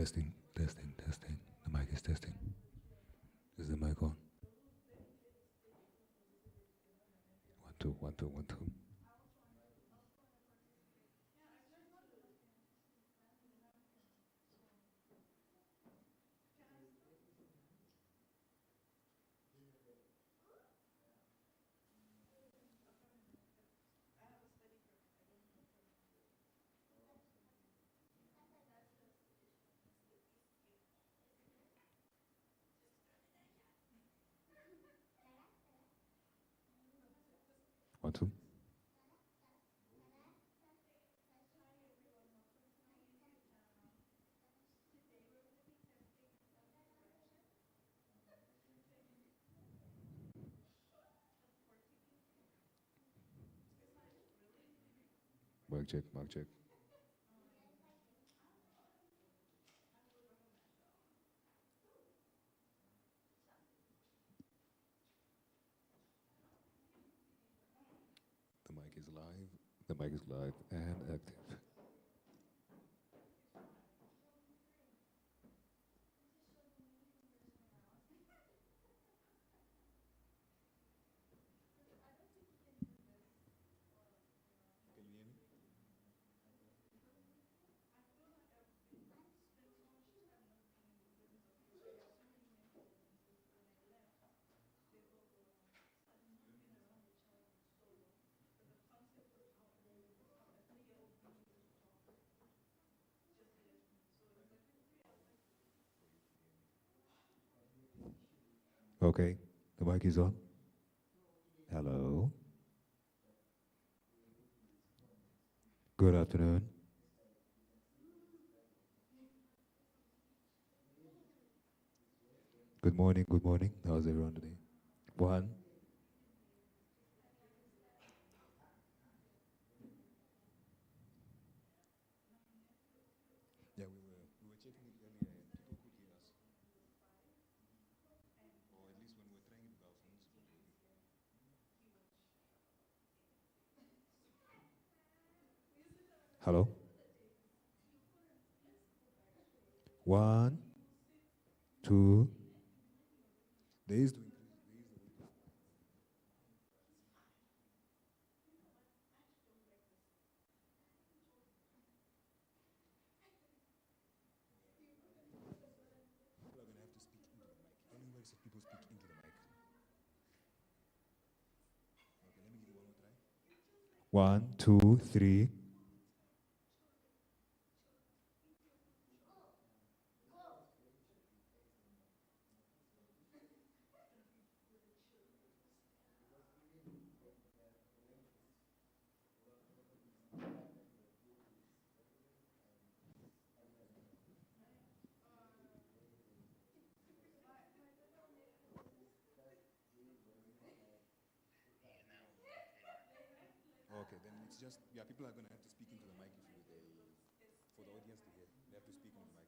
Testing, testing, testing. The mic is testing. Is the mic on? One, two, one, two, one, two. One, two. Mic check, mic check. The mic is live. The mic is live and active. Can you hear me? Okay, the mic is on. Hello. Good afternoon. Good morning, good morning. How's everyone today? One. Yeah, we were checking it earlier and people could hear us. Or at least when we were trying it with our phones. Hello? One, two. There is to increase. People are going to have to speak into the mic. Anywhere so people speak into the mic. Okay, let me give you one more try. One, two, three. Okay, then it's just, yeah, people are going to have to speak into the mic if they, for the audience to hear. They have to speak into the mic.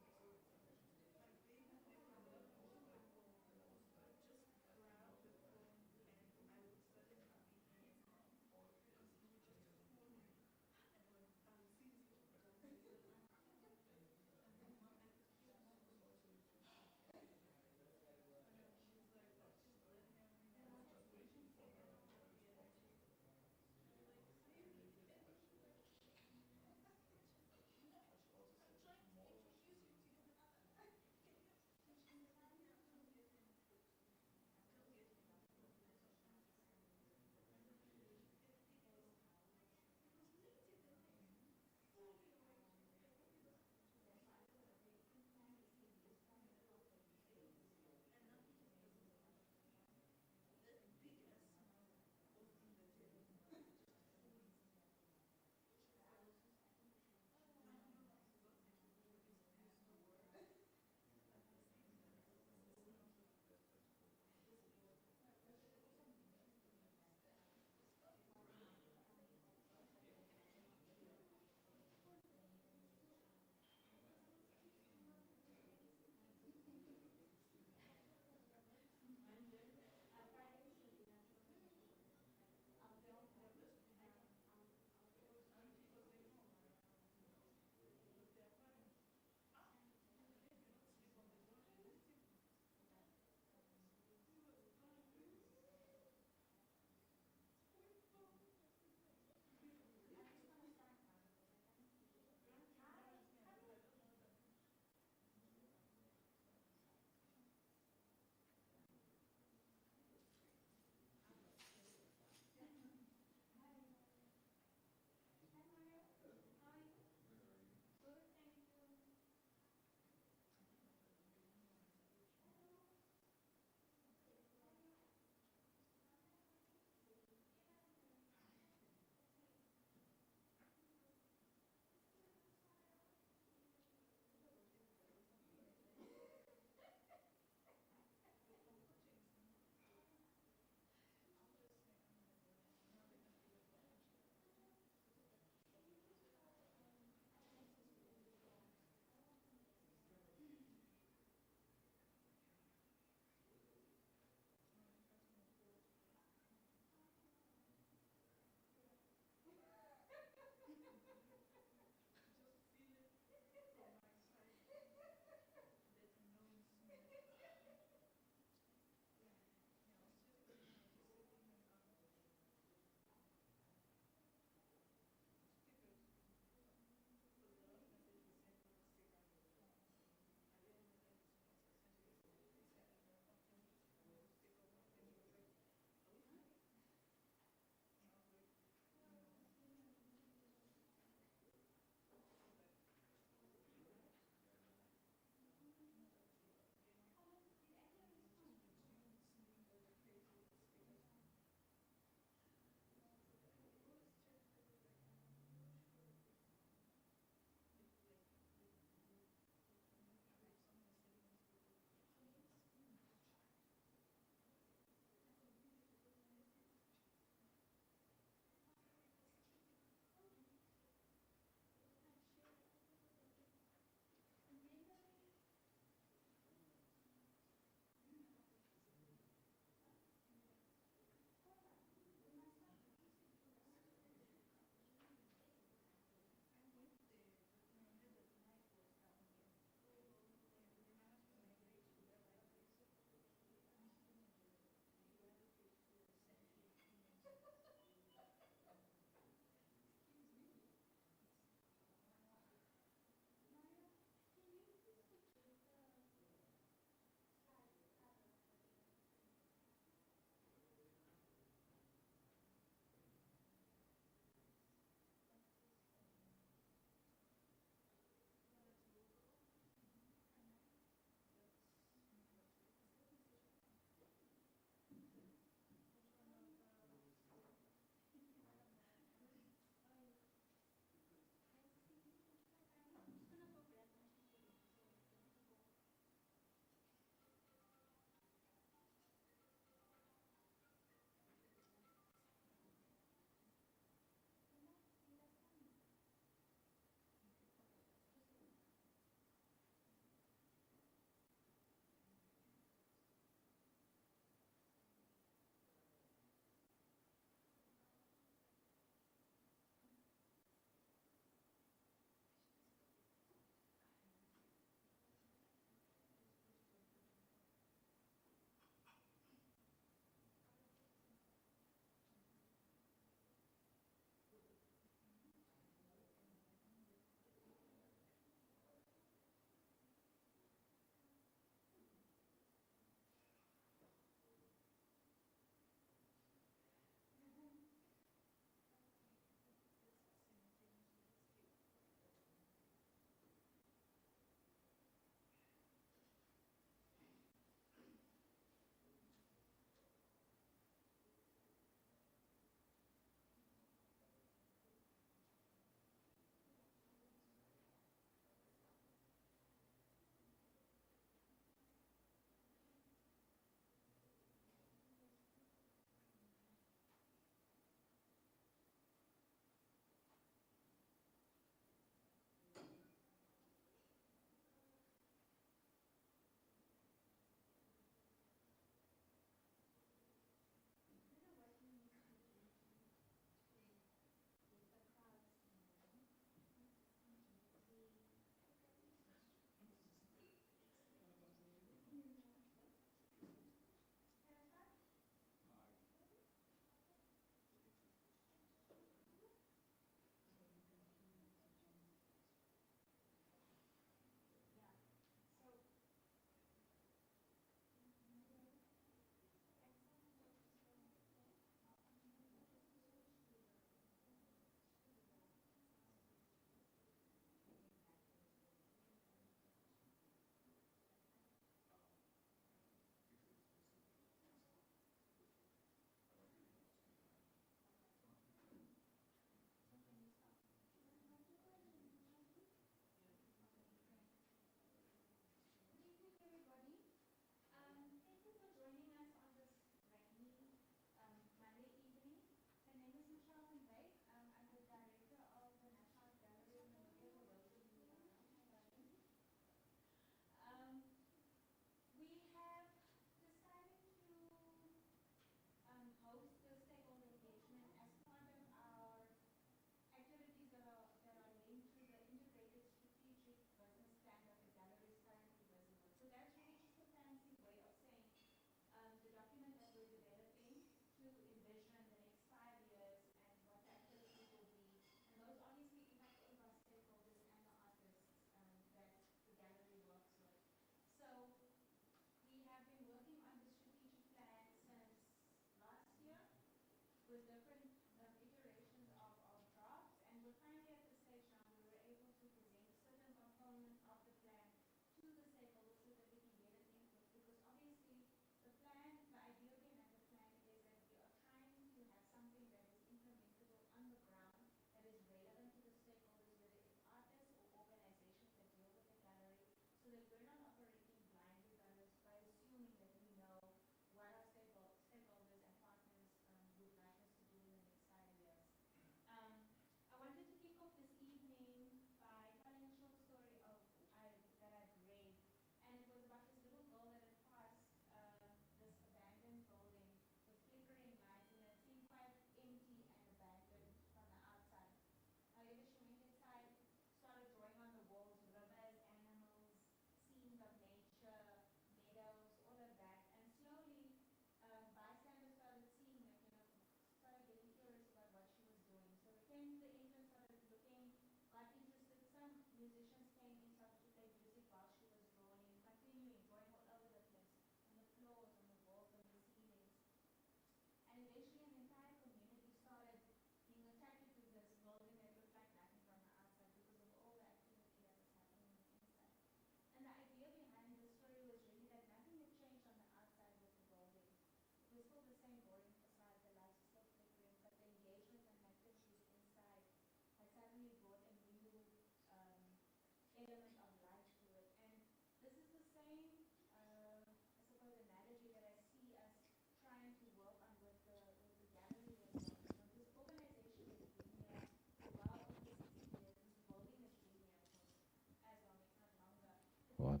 What?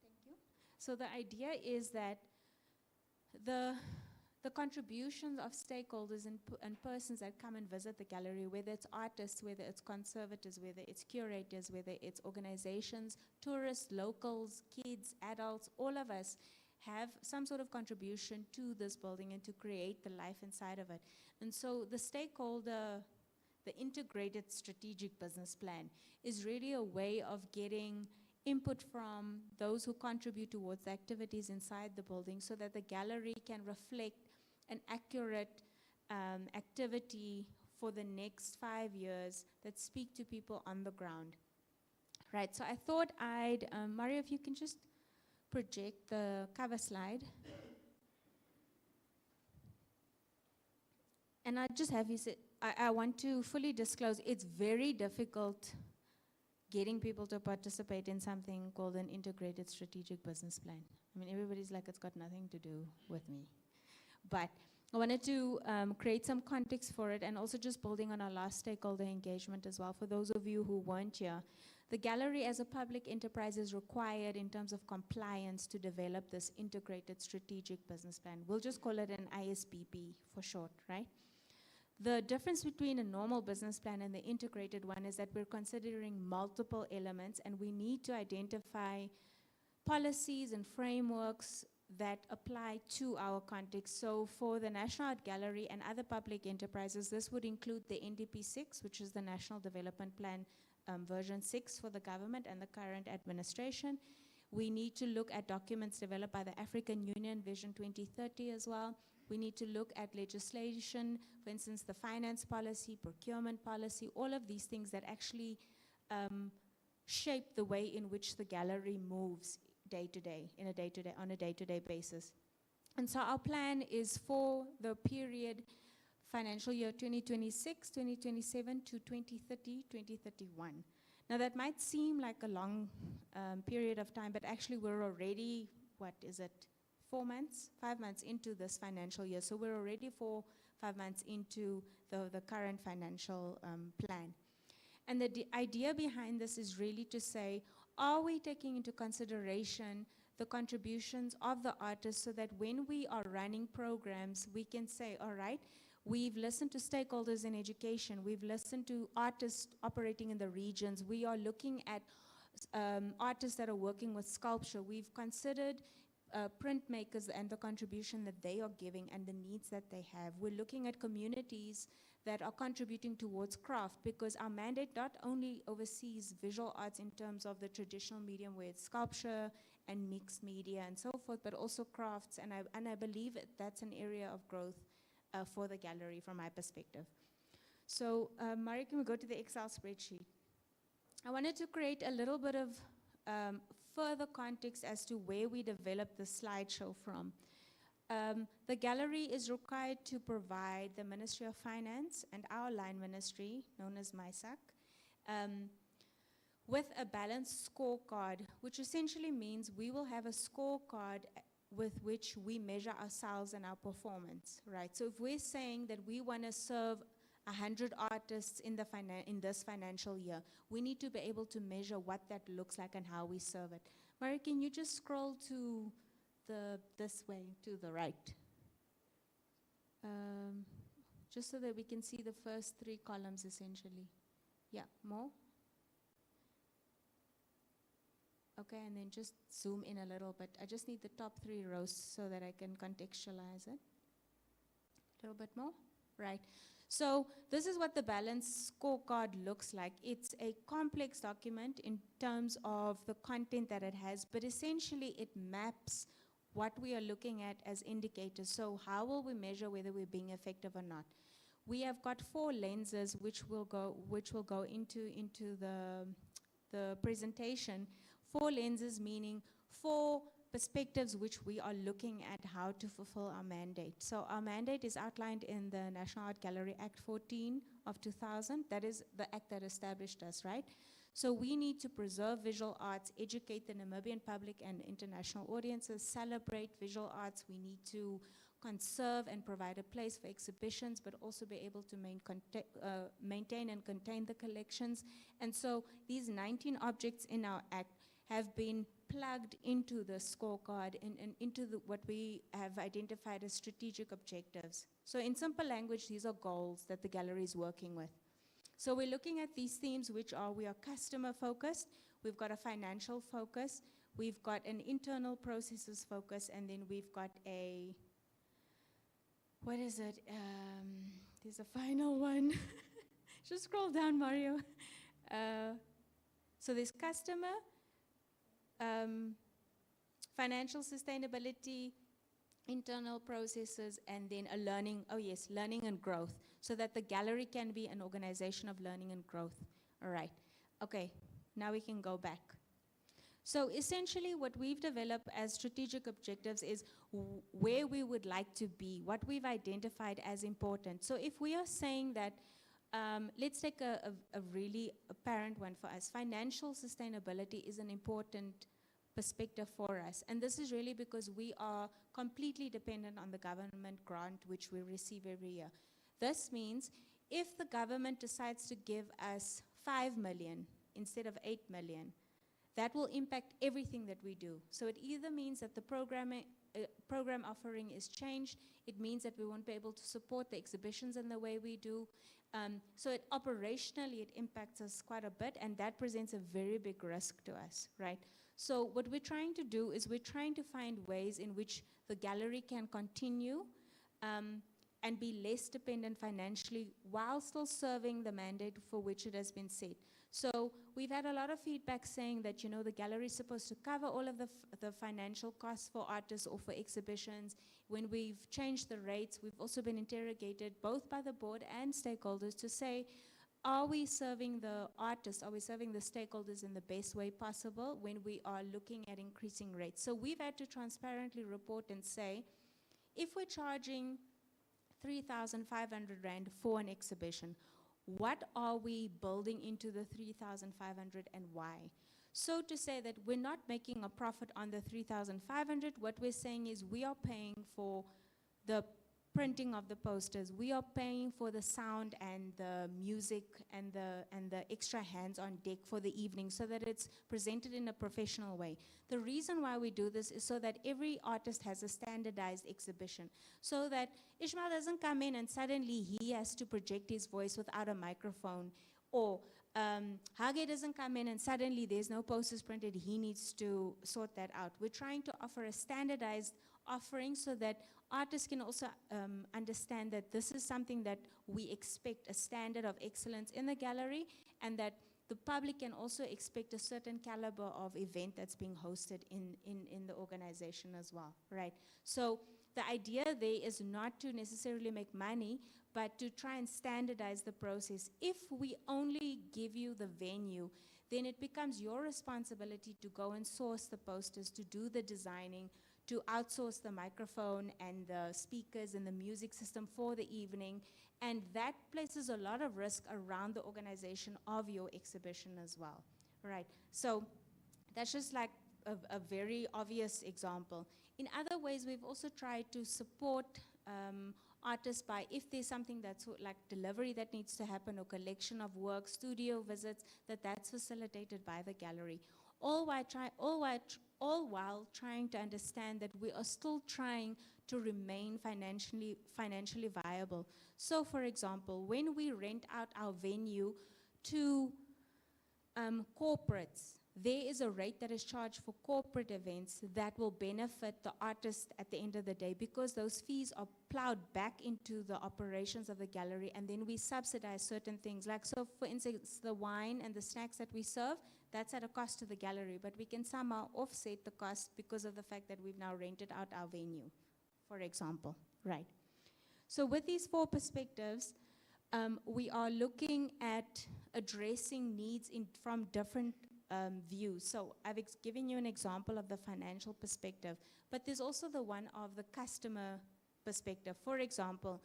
Thank you. So the idea is that the the contributions of stakeholders and persons that come and visit the gallery, whether it's artists, whether it's conservators, whether it's curators, whether it's organizations, tourists, locals, kids, adults, all of us have some sort of contribution to this building and to create the life inside of it. And so the stakeholder, the integrated strategic business plan is really a way of getting input from those who contribute towards the activities inside the building so that the gallery can reflect an accurate activity for the next 5 years that speak to people on the ground. Right, so I thought I'd, Mario, if you can just project the cover slide. And I just have you say, I want to fully disclose, it's very difficult getting people to participate in something called an integrated strategic business plan. I mean, everybody's like, it's got nothing to do with me. But I wanted to create some context for it, and also just building on our last stakeholder engagement as well. For those of you who weren't here, the gallery as a public enterprise is required in terms of compliance to develop this integrated strategic business plan. We'll just call it an ISBP for short, right? The difference between a normal business plan and the integrated one is that we're considering multiple elements, and we need to identify policies and frameworks that apply to our context. So for the National Art Gallery and other public enterprises, this would include the NDP 6, which is the National Development Plan version 6 for the government and the current administration. We need to look at documents developed by the African Union, Vision 2030 as well. We need to look at legislation, for instance, the finance policy, procurement policy, all of these things that actually shape the way in which the gallery moves day to day, on a day-to-day basis. And so our plan is for the period financial year 2026, 2027 to 2030, 2031. Now that might seem like a long period of time, but actually we're already, 5 months into this financial year. So we're already 5 months into the current financial plan. And the idea behind this is really to say, are we taking into consideration the contributions of the artists so that when we are running programs, we can say, all right, we've listened to stakeholders in education, we've listened to artists operating in the regions, we are looking at artists that are working with sculpture, we've considered printmakers and the contribution that they are giving and the needs that they have. We're looking at communities that are contributing towards craft, because our mandate not only oversees visual arts in terms of the traditional medium where it's sculpture and mixed media and so forth, but also crafts, and I believe that's an area of growth for the gallery from my perspective. So Mario, can we go to the Excel spreadsheet? I wanted to create a little bit of further context as to where we developed the slideshow from. The gallery is required to provide the Ministry of Finance and our line ministry, known as MISAC, with a balanced scorecard, which essentially means we will have a scorecard with which we measure ourselves and our performance, right? So if we're saying that we want to serve 100 artists in this financial year, we need to be able to measure what that looks like and how we serve it. Mari, can you just scroll to this way, to the right? Just so that we can see the first 3 columns essentially. Yeah, more? Okay, and then just zoom in a little bit. I just need the top 3 rows so that I can contextualize it. A little bit more? Right. So this is what the balanced scorecard looks like. It's a complex document in terms of the content that it has, but essentially it maps what we are looking at as indicators. So how will we measure whether we're being effective or not? We have got 4 lenses which will go into the presentation. 4 lenses meaning 4 perspectives which we are looking at how to fulfill our mandate. So our mandate is outlined in the National Art Gallery Act 14 of 2000. That is the act that established us, right? So we need to preserve visual arts, educate the Namibian public and international audiences, celebrate visual arts. We need to conserve and provide a place for exhibitions, but also be able to maintain and contain the collections. And so these 19 objects in our act have been plugged into the scorecard and into what we have identified as strategic objectives. So in simple language, these are goals that the gallery is working with. So we're looking at these themes, which are, we are customer focused, we've got a financial focus, we've got an internal processes focus, and then we've got a, what is it? There's a final one. Just scroll down, Mario. So there's customer, financial sustainability, internal processes, and then a learning, learning and growth, so that the gallery can be an organization of learning and growth. All right, okay, now we can go back. So essentially what we've developed as strategic objectives is where we would like to be, what we've identified as important. So if we are saying that, let's take a really apparent one for us. Financial sustainability is an important perspective for us. And this is really because we are completely dependent on the government grant which we receive every year. This means if the government decides to give us 5 million instead of 8 million, that will impact everything that we do. So it either means that the program offering is changed, it means that we won't be able to support the exhibitions in the way we do. So operationally, it impacts us quite a bit, and that presents a very big risk to us, right? So what we're trying to do is we're trying to find ways in which the gallery can continue and be less dependent financially while still serving the mandate for which it has been set. So we've had a lot of feedback saying that, you know, the gallery is supposed to cover all of the financial costs for artists or for exhibitions. When we've changed the rates, we've also been interrogated both by the board and stakeholders to say, are we serving the artists, are we serving the stakeholders in the best way possible when we are looking at increasing rates? So we've had to transparently report and say, if we're charging 3,500 Rand for an exhibition, what are we building into the 3,500 and why? So to say that we're not making a profit on the 3,500, what we're saying is we are paying for the printing of the posters, we are paying for the sound and the music and the extra hands on deck for the evening so that it's presented in a professional way. The reason why we do this is so that every artist has a standardized exhibition, so that Ishmael doesn't come in and suddenly he has to project his voice without a microphone, or Hage doesn't come in and suddenly there's no posters printed, he needs to sort that out. We're trying to offer a standardized offering so that artists can also understand that this is something that we expect, a standard of excellence in the gallery, and that the public can also expect a certain caliber of event that's being hosted in the organization as well, right? So the idea there is not to necessarily make money, but to try and standardize the process. If we only give you the venue, then it becomes your responsibility to go and source the posters, to do the designing, to outsource the microphone and the speakers and the music system for the evening. And that places a lot of risk around the organization of your exhibition as well, right? So that's just like a very obvious example. In other ways, we've also tried to support artists by, if there's something that's like delivery that needs to happen, or collection of work, studio visits, that's facilitated by the gallery. All while trying to understand that we are still trying to remain financially viable. So for example, when we rent out our venue to corporates, there is a rate that is charged for corporate events that will benefit the artist at the end of the day, because those fees are plowed back into the operations of the gallery, and then we subsidize certain things. Like, so for instance, the wine and the snacks that we serve, that's at a cost to the gallery, but we can somehow offset the cost because of the fact that we've now rented out our venue, for example, right? So with these 4 perspectives, we are looking at addressing needs from different views. So I've given you an example of the financial perspective, but there's also the one of the customer perspective. For example,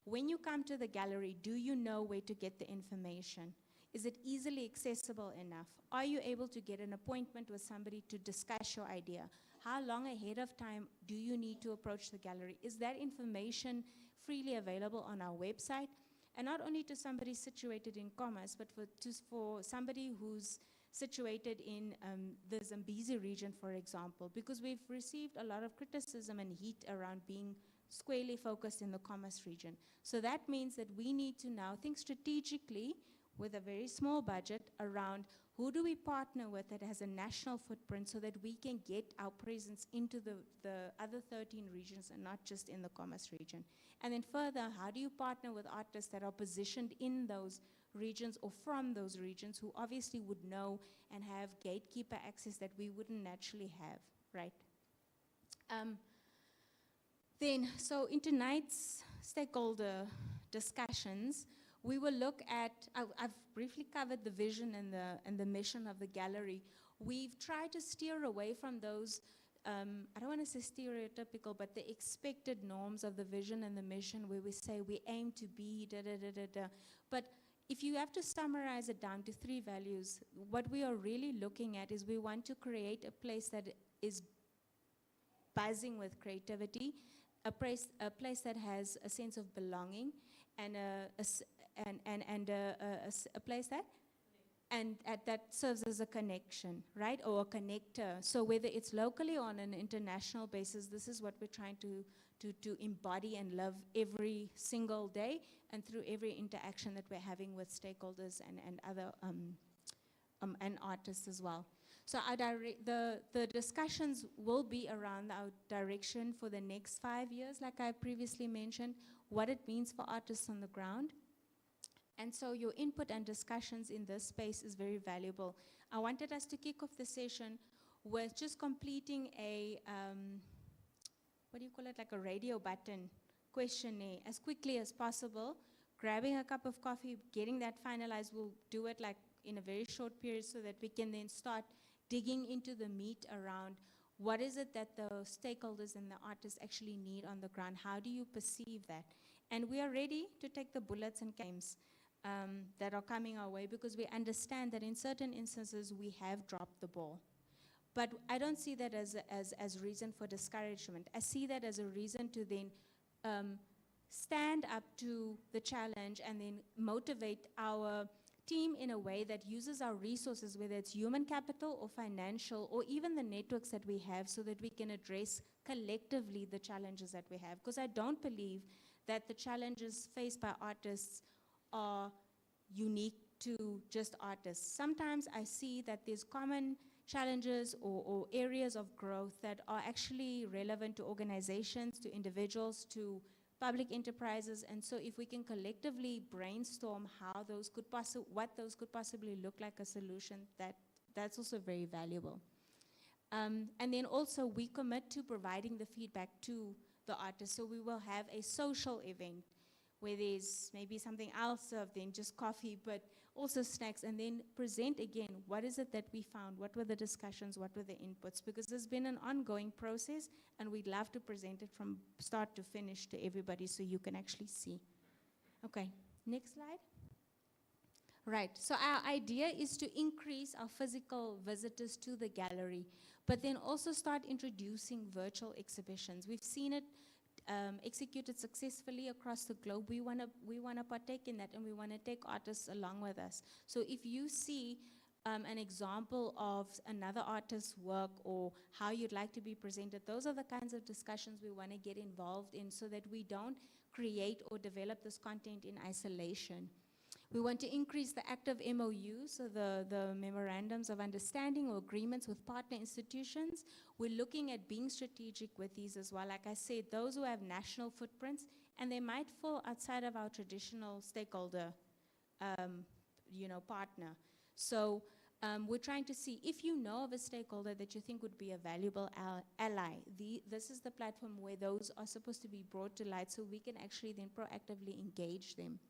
when you come to the gallery, do you know where to get the information? Is it easily accessible enough? Are you able to get an appointment with somebody to discuss your idea? how long ahead of time do you need to approach the gallery? Is that information freely available on our website? And not only to somebody situated in Commerce, but for somebody who's situated in the Zambezi region, for example, because we've received a lot of criticism and heat around being squarely focused in the Commerce region. So that means that we need to now think strategically with a very small budget around who do we partner with that has a national footprint so that we can get our presence into the other 13 regions and not just in the Commerce region. And then further, how do you partner with artists that are positioned in those regions or from those regions who obviously would know and have gatekeeper access that we wouldn't naturally have, right? So in tonight's stakeholder discussions, we will look at, I've briefly covered the vision and the mission of the gallery. We've tried to steer away from those, I don't want to say stereotypical, but the expected norms of the vision and the mission where we say we aim to be da-da-da-da-da. But if you have to summarize it down to 3 values, what we are really looking at is we want to create a place that is buzzing with creativity, a place that has a sense of belonging, and a place that serves as a connection, right, or a connector. So whether it's locally or on an international basis, this is what we're trying to embody and love every single day and through every interaction that we're having with stakeholders and other and artists as well. So the discussions will be around our direction for the next 5 years, like I previously mentioned, what it means for artists on the ground. And so your input and discussions in this space is very valuable. I wanted us to kick off the session with just completing a, what do you call it, like a radio button questionnaire as quickly as possible, grabbing a cup of coffee, getting that finalized. We'll do it like in a very short period so that we can then start digging into the meat around what is it that the stakeholders and the artists actually need on the ground. How do you perceive that? And we are ready to take the bullets and games that are coming our way because we understand that in certain instances we have dropped the ball. But I don't see that as reason for discouragement. I see that as a reason to then stand up to the challenge and then motivate our team in a way that uses our resources, whether it's human capital or financial or even the networks that we have, so that we can address collectively the challenges that we have. Because I don't believe that the challenges faced by artists are unique to just artists. Sometimes I see that there's common challenges or areas of growth that are actually relevant to organizations, to individuals, to public enterprises. And so if we can collectively brainstorm how those could what those could possibly look like a solution, that's also very valuable. And then also we commit to providing the feedback to the artists. So we will have a social event where there's maybe something else served than just coffee, but also snacks, and then present again, what is it that we found? What were the discussions? What were the inputs? Because there's been an ongoing process, and we'd love to present it from start to finish to everybody so you can actually see. Okay, next slide. Right, so our idea is to increase our physical visitors to the gallery, but then also start introducing virtual exhibitions. We've seen it executed successfully across the globe. We want to partake in that, and we want to take artists along with us. So if you see an example of another artist's work or how you'd like to be presented, those are the kinds of discussions we want to get involved in so that we don't create or develop this content in isolation. We want to increase the active MOUs, so the memorandums of understanding or agreements with partner institutions. We're looking at being strategic with these as well. Like I said, those who have national footprints, and they might fall outside of our traditional stakeholder partner. So we're trying to see if you know of a stakeholder that you think would be a valuable ally. This is the platform where those are supposed to be brought to light so we can actually then proactively engage them.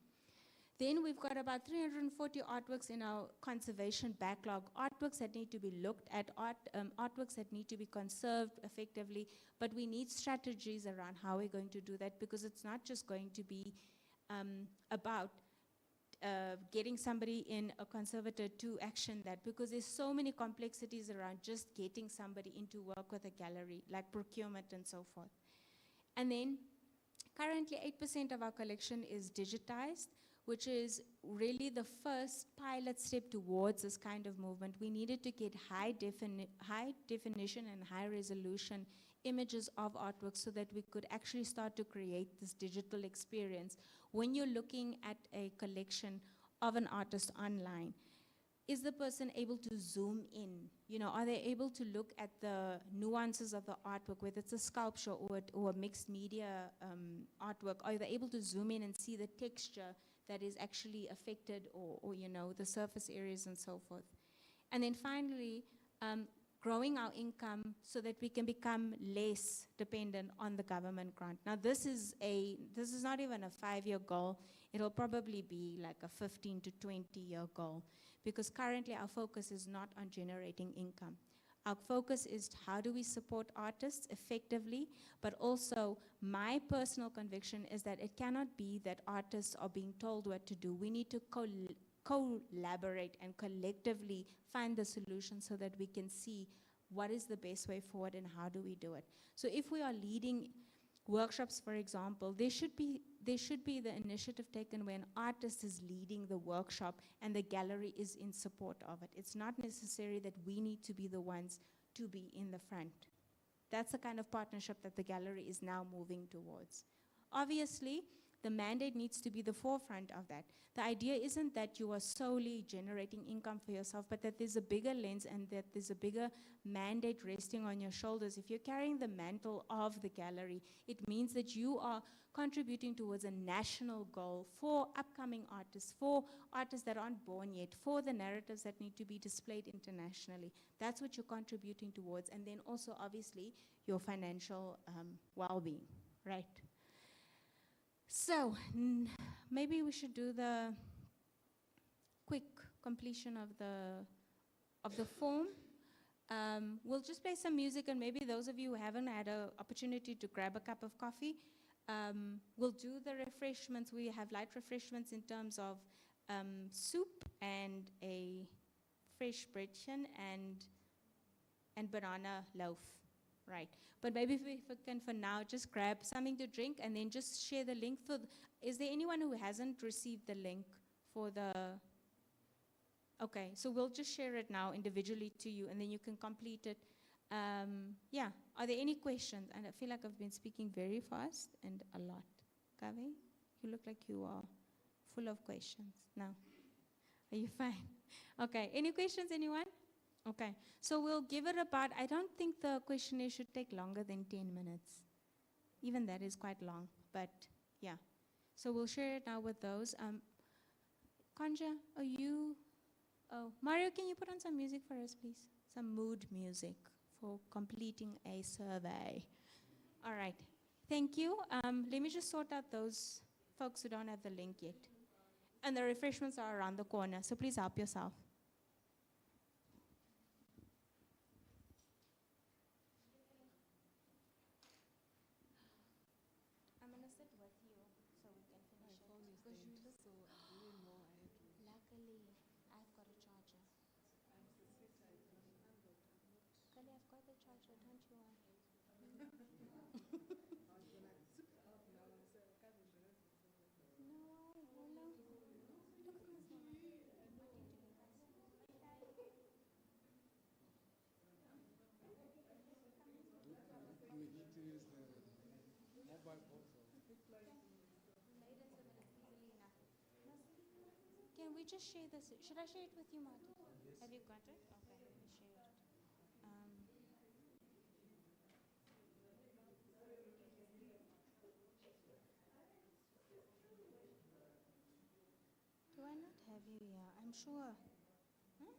Then we've got about 340 artworks in our conservation backlog, artworks that need to be looked at, artworks that need to be conserved effectively, but we need strategies around how we're going to do that, because it's not just going to be about getting somebody in a conservator to action that, because there's so many complexities around just getting somebody into work with a gallery, like procurement and so forth. And then currently 8% of our collection is digitized, which is really the first pilot step towards this kind of movement. We needed to get high definition and high resolution images of artwork so that we could actually start to create this digital experience. When you're looking at a collection of an artist online, is the person able to zoom in? You know, are they able to look at the nuances of the artwork, whether it's a sculpture or a mixed media artwork? Are they able to zoom in and see the texture that is actually affected, or you know, the surface areas and so forth? And then finally, growing our income so that we can become less dependent on the government grant. Now this is not even a 5-year goal. It'll probably be like a 15 to 20-year goal, because currently our focus is not on generating income. Our focus is how do we support artists effectively, but also my personal conviction is that it cannot be that artists are being told what to do. We need to collaborate and collectively find the solution so that we can see what is the best way forward and how do we do it. So if we are leading workshops, for example, there should be the initiative taken when an artist is leading the workshop and the gallery is in support of it. It's not necessary that we need to be the ones to be in the front. That's the kind of partnership that the gallery is now moving towards. Obviously, the mandate needs to be the forefront of that. The idea isn't that you are solely generating income for yourself, but that there's a bigger lens and that there's a bigger mandate resting on your shoulders. If you're carrying the mantle of the gallery, it means that you are contributing towards a national goal for upcoming artists, for artists that aren't born yet, for the narratives that need to be displayed internationally. That's what you're contributing towards. And then also, obviously, your financial well-being, right? So maybe we should do the quick completion of the form. We'll just play some music, and maybe those of you who haven't had an opportunity to grab a cup of coffee, we'll do the refreshments. We have light refreshments in terms of soup and a fresh breadchen and banana loaf. Right, but maybe if we can for now just grab something to drink and then just share the link for, is there anyone who hasn't received the link for the, okay, so we'll just share it now individually to you and then you can complete it. Yeah, are there any questions? And I feel like I've been speaking very fast and a lot. Kavi, you look like you are full of questions. No, are you fine? Okay, any questions, anyone? Okay, so we'll give it about, I don't think the questionnaire should take longer than 10 minutes. Even that is quite long, but yeah. So we'll share it now with those. Konja, are you, oh, Mario, can you put on some music for us, please? Some mood music for completing a survey. All right, thank you. Let me just sort out those folks who don't have the link yet. And the refreshments are around the corner, so please help yourself. Luckily, I've got a charger. Kali, I've got the charger, don't you want? No, hello. Look at this one. Do we need to use the mobile also? Can we just share this? Should I share it with you, Martin? Yes. Have you got it? Okay, let me share it. Do I not have you here? I'm sure. Huh?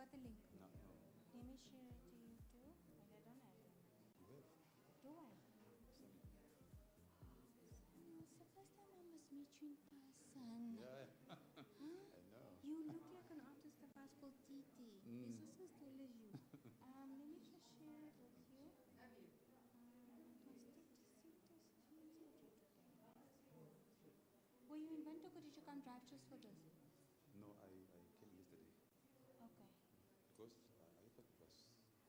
got the link? No. Let me share it to you too. But I don't have it. You have? Do I? Send it. No, it's the first time I must meet you in person. Yeah, Huh? I know. You look like an artist of ours called Titi. Mm. Is this as tall as you? Let me just share it with you. Were you in Windhoek or did you come drive just for this? No, I came yesterday Okay. because I thought it was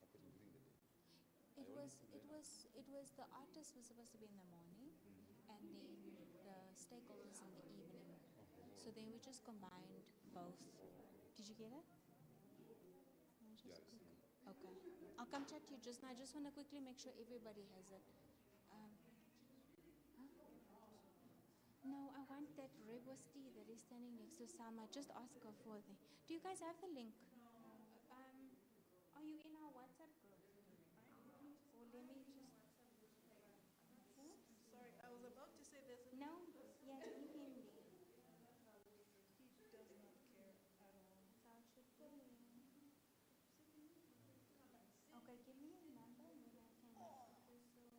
happening during the day. It was the artist was supposed to be in the morning and then the stakeholders in the evening. So then we just combined both. Did you get it? Yes. Okay. I'll come chat to you just now. I just want to quickly make sure everybody has it. Huh? No, I want that Rebosty that is standing next to Salma. Just ask her for the. Do you guys have the link? Are you in our WhatsApp group? Or let me just. Sorry, I was about to say there's a No? Yeah, leave him there. he does not care at all. So I should put it in. Okay, give me a number and then I can.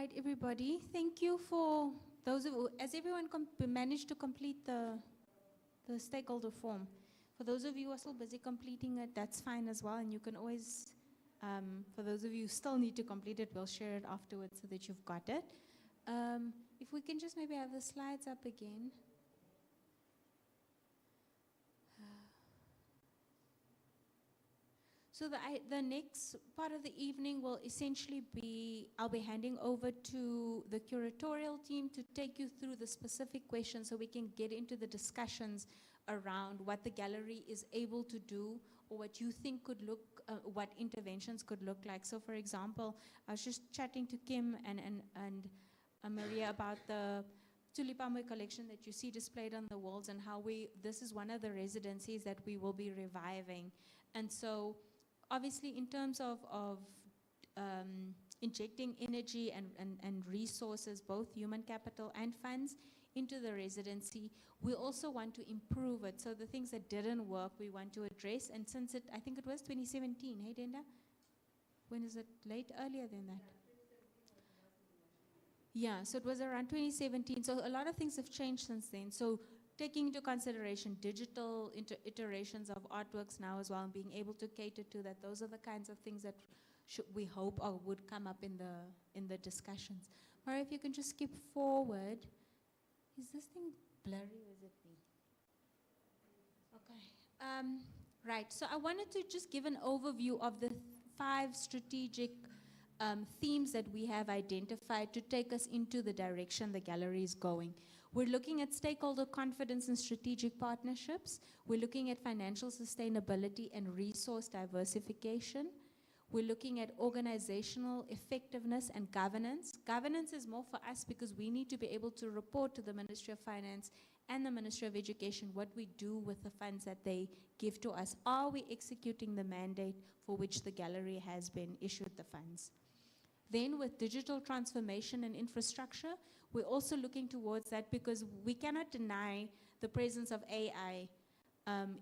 right, everybody. Thank you for those of as everyone managed to complete the stakeholder form. For those of you who are still busy completing it, that's fine as well. And you can always, for those of you who still need to complete it, we'll share it afterwards so that you've got it. If we can just maybe have the slides up again. So the next part of the evening will essentially be, I'll be handing over to the curatorial team to take you through the specific questions so we can get into the discussions around what the gallery is able to do or what you think could look, what interventions could look like. So for example, I was just chatting to Kim and Maria about the Tulipamwe collection that you see displayed on the walls and how this is one of the residencies that we will be reviving. And so obviously, in terms of injecting energy and resources, both human capital and funds, into the residency, we also want to improve it. So the things that didn't work, we want to address. And since I think it was 2017, hey, Denda? When is it late? Earlier than that? Yeah, so it was around 2017. So a lot of things have changed since then. So taking into consideration digital iterations of artworks now as well, and being able to cater to that, those are the kinds of things that we hope or would come up in the discussions. Mara, if you can just skip forward. Is this thing blurry or is it me? Okay. Right, so I wanted to just give an overview of the 5 strategic themes that we have identified to take us into the direction the gallery is going. We're looking at stakeholder confidence and strategic partnerships. We're looking at financial sustainability and resource diversification. We're looking at organizational effectiveness and governance. Governance is more for us because we need to be able to report to the Ministry of Finance and the Ministry of Education what we do with the funds that they give to us. Are we executing the mandate for which the gallery has been issued the funds? Then with digital transformation and infrastructure, we're also looking towards that because we cannot deny the presence of AI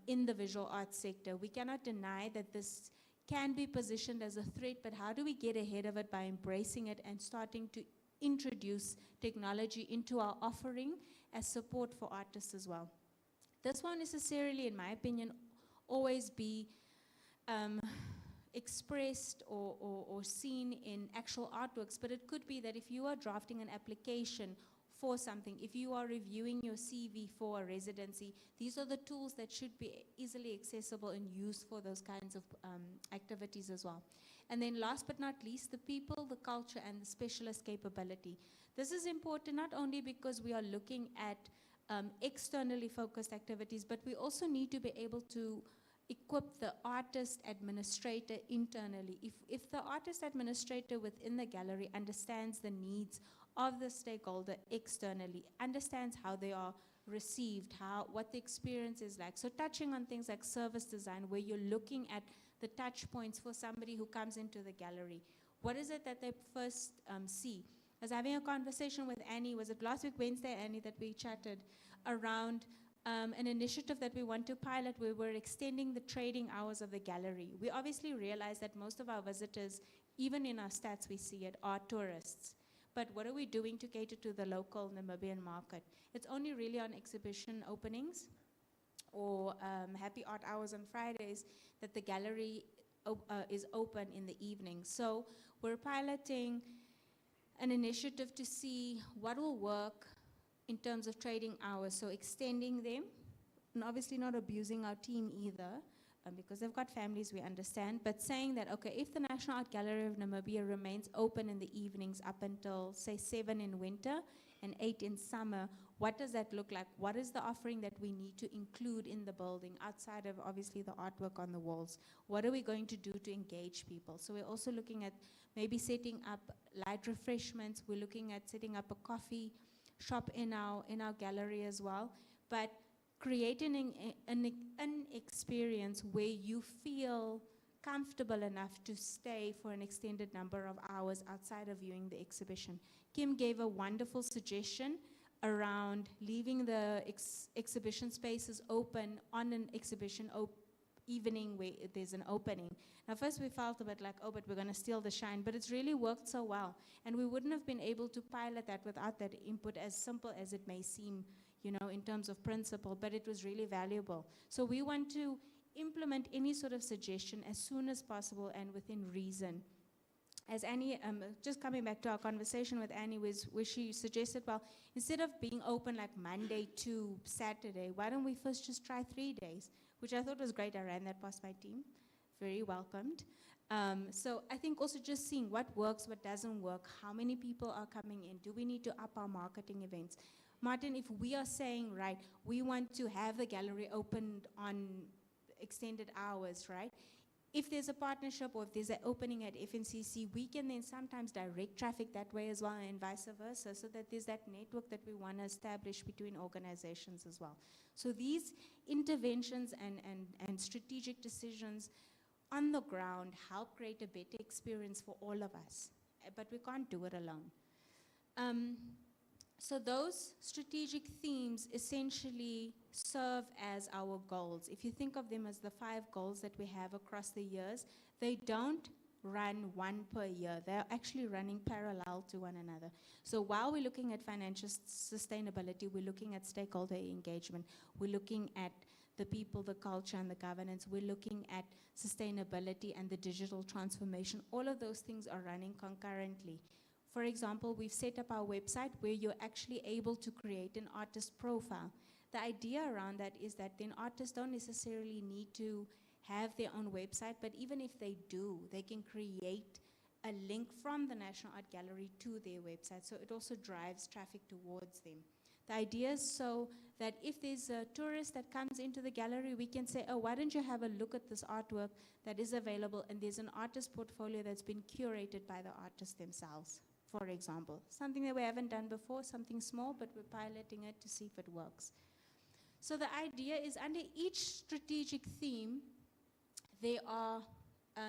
in the visual arts sector. We cannot deny that this can be positioned as a threat, but how do we get ahead of it by embracing it and starting to introduce technology into our offering as support for artists as well? This won't necessarily, in my opinion, always be expressed or seen in actual artworks, but it could be that if you are drafting an application for something, if you are reviewing your CV for a residency, these are the tools that should be easily accessible and used for those kinds of activities as well. And then last but not least, the people, the culture, and the specialist capability. This is important not only because we are looking at externally focused activities, but we also need to be able to equip the artist administrator internally. If the artist administrator within the gallery understands the needs of the stakeholder externally, understands how they are received, what the experience is like. So touching on things like service design, where you're looking at the touch points for somebody who comes into the gallery. What is it that they first see? I was having a conversation with Annie, was it last week, Wednesday, Annie, that we chatted around an initiative that we want to pilot where we're extending the trading hours of the gallery. We obviously realize that most of our visitors, even in our stats we see it, are tourists. But what are we doing to cater to the local Namibian market? It's only really on exhibition openings or happy art hours on Fridays that the gallery is open in the evening. So we're piloting an initiative to see what will work in terms of trading hours, so extending them, and obviously not abusing our team either, because they've got families, we understand, but saying that, okay, if the National Art Gallery of Namibia remains open in the evenings up until, say, 7 in winter and 8 in summer, what does that look like? What is the offering that we need to include in the building outside of, obviously, the artwork on the walls? What are we going to do to engage people? So we're also looking at maybe setting up light refreshments. We're looking at setting up a coffee shop in our gallery as well, but creating an experience where you feel comfortable enough to stay for an extended number of hours outside of viewing the exhibition. Kim gave a wonderful suggestion around leaving the exhibition spaces open on an exhibition evening where there's an opening. Now first we felt a bit like, oh, but we're going to steal the shine, but it's really worked so well. And we wouldn't have been able to pilot that without that input, as simple as it may seem, you know, in terms of principle, but it was really valuable. So we want to implement any sort of suggestion as soon as possible and within reason. As Annie, just coming back to our conversation with Annie, where she suggested, well, instead of being open like Monday to Saturday, why don't we first just try 3 days? Which I thought was great. I ran that past my team. Very welcomed. So I think also just seeing what works, what doesn't work, how many people are coming in, do we need to up our marketing events? Martin, if we are saying, right, we want to have the gallery opened on extended hours, right? If there's a partnership or if there's an opening at FNCC, we can then sometimes direct traffic that way as well and vice versa, so that there's that network that we want to establish between organizations as well. So these interventions and strategic decisions on the ground help create a better experience for all of us, but we can't do it alone. So those strategic themes essentially serve as our goals. If you think of them as the 5 goals that we have across the years, they don't run one per year. They're actually running parallel to one another. So while we're looking at financial sustainability, we're looking at stakeholder engagement, we're looking at the people, the culture, and the governance, we're looking at sustainability and the digital transformation. All of those things are running concurrently. For example, we've set up our website where you're actually able to create an artist profile. The idea around that is that then artists don't necessarily need to have their own website, but even if they do, they can create a link from the National Art Gallery to their website, so it also drives traffic towards them. The idea is so that if there's a tourist that comes into the gallery, we can say, oh, why don't you have a look at this artwork that is available, and there's an artist portfolio that's been curated by the artists themselves, for example. Something that we haven't done before, something small, but we're piloting it to see if it works. So the idea is under each strategic theme, there are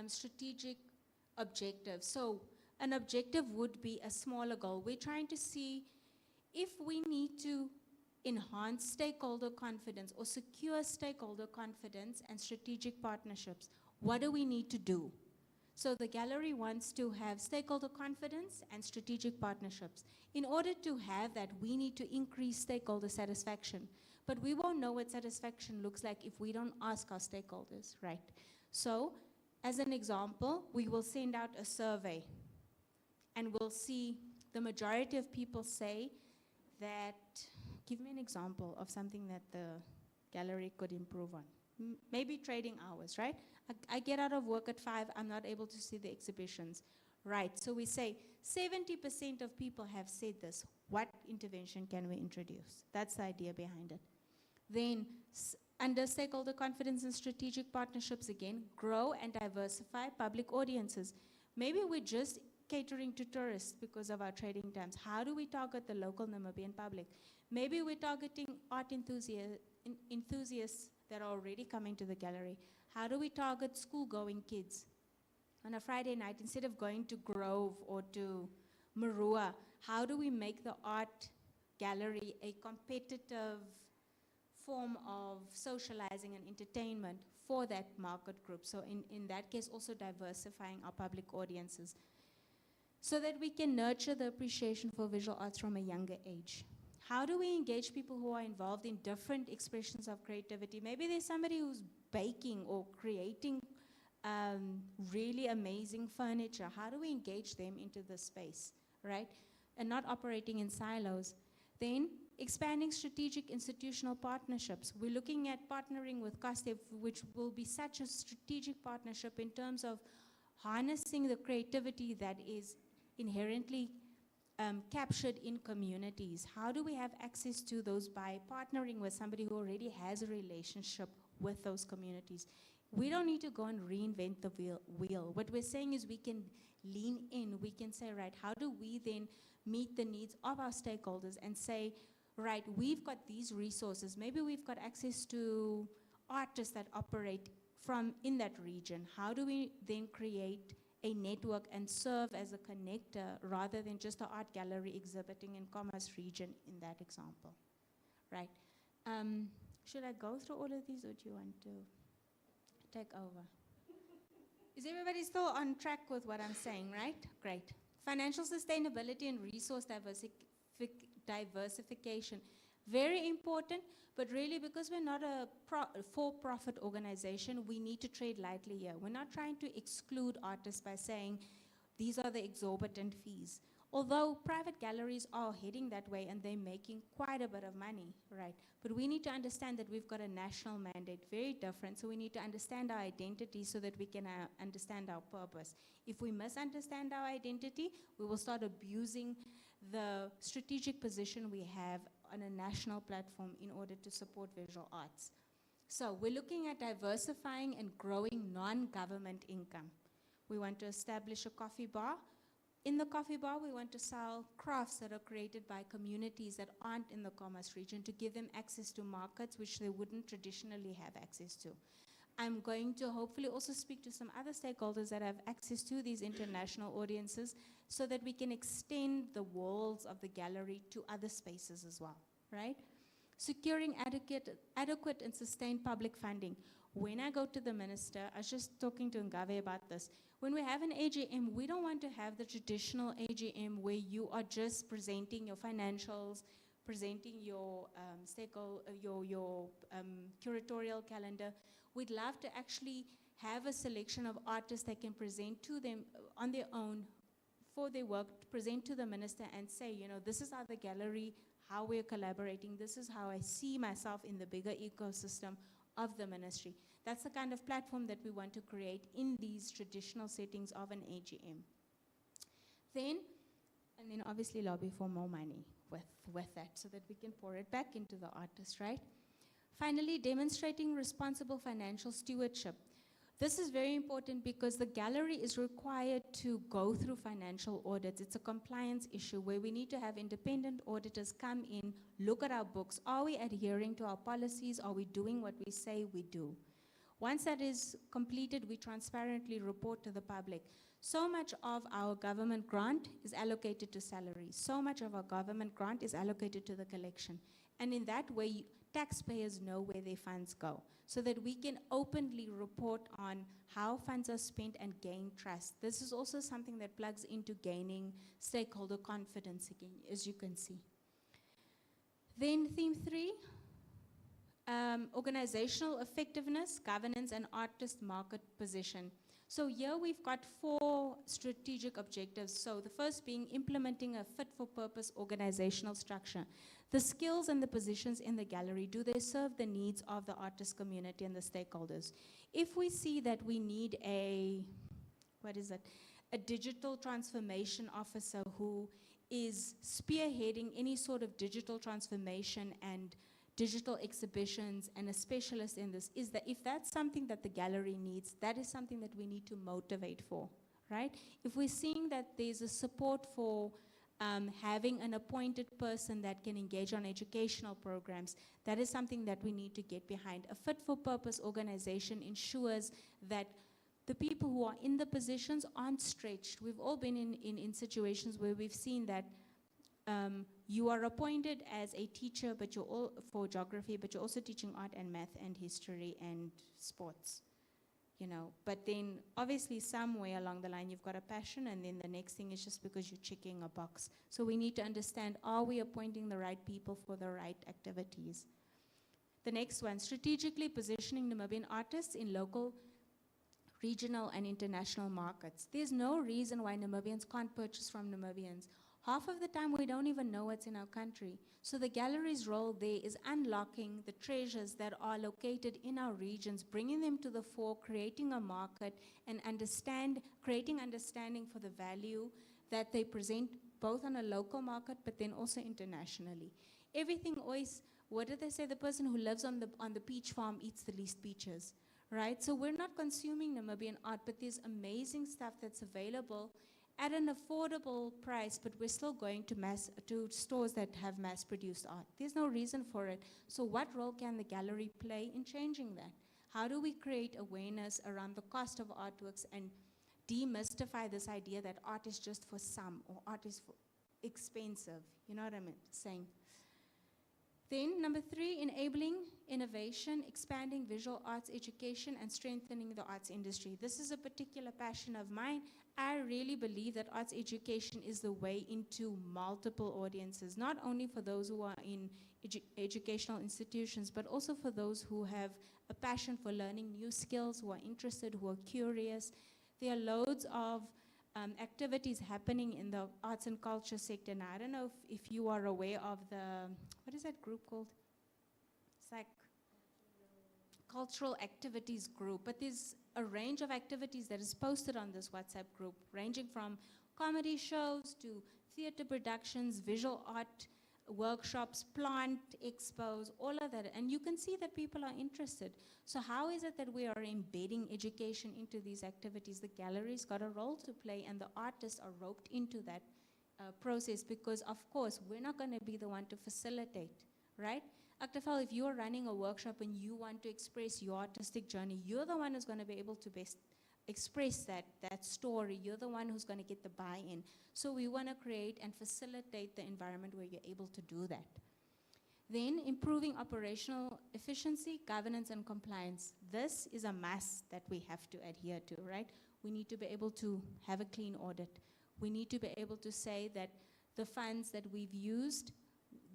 strategic objectives. So an objective would be a smaller goal. We're trying to see if we need to enhance stakeholder confidence or secure stakeholder confidence and strategic partnerships. What do we need to do? So the gallery wants to have stakeholder confidence and strategic partnerships. In order to have that, we need to increase stakeholder satisfaction. But we won't know what satisfaction looks like if we don't ask our stakeholders, right? So, as an example, we will send out a survey and we'll see the majority of people say that, give me an example of something that the gallery could improve on. Maybe trading hours, right? I get out of work at 5, I'm not able to see the exhibitions. Right, so we say 70% of people have said this. What intervention can we introduce? That's the idea behind it. Then, under stakeholder confidence and strategic partnerships again, grow and diversify public audiences. Maybe we're just catering to tourists because of our trading terms. How do we target the local Namibian public? Maybe we're targeting art enthusiasts that are already coming to the gallery. How do we target school-going kids? On a Friday night, instead of going to Grove or to Marua, how do we make the art gallery a competitive form of socializing and entertainment for that market group? So in that case, also diversifying our public audiences so that we can nurture the appreciation for visual arts from a younger age. How do we engage people who are involved in different expressions of creativity? Maybe there's somebody who's baking or creating really amazing furniture. How do we engage them into the space, right? And not operating in silos. Then, expanding strategic institutional partnerships. We're looking at partnering with COSTEF, which will be such a strategic partnership in terms of harnessing the creativity that is inherently captured in communities. How do we have access to those by partnering with somebody who already has a relationship with those communities? We don't need to go and reinvent the wheel. What we're saying is we can lean in. We can say, right, how do we then meet the needs of our stakeholders and say, right, we've got these resources. Maybe we've got access to artists that operate from in that region. How do we then create a network and serve as a connector rather than just an art gallery exhibiting in Commerce region in that example, right? Should I go through all of these or do you want to take over. Is everybody still on track with what I'm saying, right? Great. Financial sustainability and resource diversification. Very important, but really because we're not a for-profit organization, we need to tread lightly here. We're not trying to exclude artists by saying these are the exorbitant fees. Although private galleries are heading that way and they're making quite a bit of money, right? But we need to understand that we've got a national mandate, very different, so we need to understand our identity so that we can understand our purpose. If we misunderstand our identity, we will start abusing the strategic position we have on a national platform in order to support visual arts. So we're looking at diversifying and growing non-government income. We want to establish a coffee bar. In the coffee bar, we want to sell crafts that are created by communities that aren't in the commerce region to give them access to markets which they wouldn't traditionally have access to. I'm going to hopefully also speak to some other stakeholders that have access to these international audiences so that we can extend the walls of the gallery to other spaces as well, right? Securing adequate and sustained public funding. When I go to the minister, I was just talking to Ngave about this. When we have an AGM, we don't want to have the traditional AGM where you are just presenting your financials, presenting your curatorial calendar. We'd love to actually have a selection of artists that can present to them on their own for their work, present to the minister and say, you know, this is how the gallery, how we're collaborating, this is how I see myself in the bigger ecosystem of the ministry. That's the kind of platform that we want to create in these traditional settings of an AGM. Then obviously lobby for more money with that so that we can pour it back into the artists, right? Finally, demonstrating responsible financial stewardship. This is very important because the gallery is required to go through financial audits. It's a compliance issue where we need to have independent auditors come in, look at our books. Are we adhering to our policies? Are we doing what we say we do? Once that is completed, we transparently report to the public. So much of our government grant is allocated to salaries. So much of our government grant is allocated to the collection. And in that way, taxpayers know where their funds go, so that we can openly report on how funds are spent and gain trust. This is also something that plugs into gaining stakeholder confidence again, as you can see. Then theme 3, organizational effectiveness, governance, and artist market position. So here we've got 4 strategic objectives. So the first being implementing a fit-for-purpose organizational structure. The skills and the positions in the gallery, do they serve the needs of the artist community and the stakeholders? If we see that we need a digital transformation officer who is spearheading any sort of digital transformation and digital exhibitions and a specialist in this, if that's something that the gallery needs, that is something that we need to motivate for, right? If we're seeing that there's a support for having an appointed person that can engage on educational programs, that is something that we need to get behind. A fit-for-purpose organization ensures that the people who are in the positions aren't stretched. We've all been in situations where we've seen that you are appointed as a teacher for geography, but you're also teaching art and math and history and sports. You know, but then obviously somewhere along the line you've got a passion, and then the next thing is just because you're checking a box. So we need to understand, are we appointing the right people for the right activities? The next one, strategically positioning Namibian artists in local, regional, and international markets. There's no reason why Namibians can't purchase from Namibians. Half of the time we don't even know what's in our country. So the gallery's role there is unlocking the treasures that are located in our regions, bringing them to the fore, creating a market, and creating understanding for the value that they present both on a local market but then also internationally. Everything always, what did they say? The person who lives on the peach farm eats the least peaches, right? So we're not consuming Namibian art, but there's amazing stuff that's available at an affordable price, but we're still going to stores that have mass-produced art. There's no reason for it. So what role can the gallery play in changing that? How do we create awareness around the cost of artworks and demystify this idea that art is just for some or art is for expensive? You know what I'm saying? Then number 3, enabling innovation, expanding visual arts education, and strengthening the arts industry. This is a particular passion of mine. I really believe that arts education is the way into multiple audiences, not only for those who are in educational institutions, but also for those who have a passion for learning new skills, who are interested, who are curious. There are loads of activities happening in the arts and culture sector. Now, I don't know if you are aware of the, what is that group called? It's like cultural activities group, but there's a range of activities that is posted on this WhatsApp group, ranging from comedy shows to theater productions, visual art workshops, plant expos, all of that. And you can see that people are interested. So how is it that we are embedding education into these activities? The gallery's got a role to play, and the artists are roped into that process, because of course we're not going to be the one to facilitate, right? Aktafel, if you're running a workshop and you want to express your artistic journey, you're the one who's going to be able to best express that story. You're the one who's going to get the buy-in. So we want to create and facilitate the environment where you're able to do that. Then improving operational efficiency, governance, and compliance. This is a must that we have to adhere to, right? We need to be able to have a clean audit. We need to be able to say that the funds that we've used,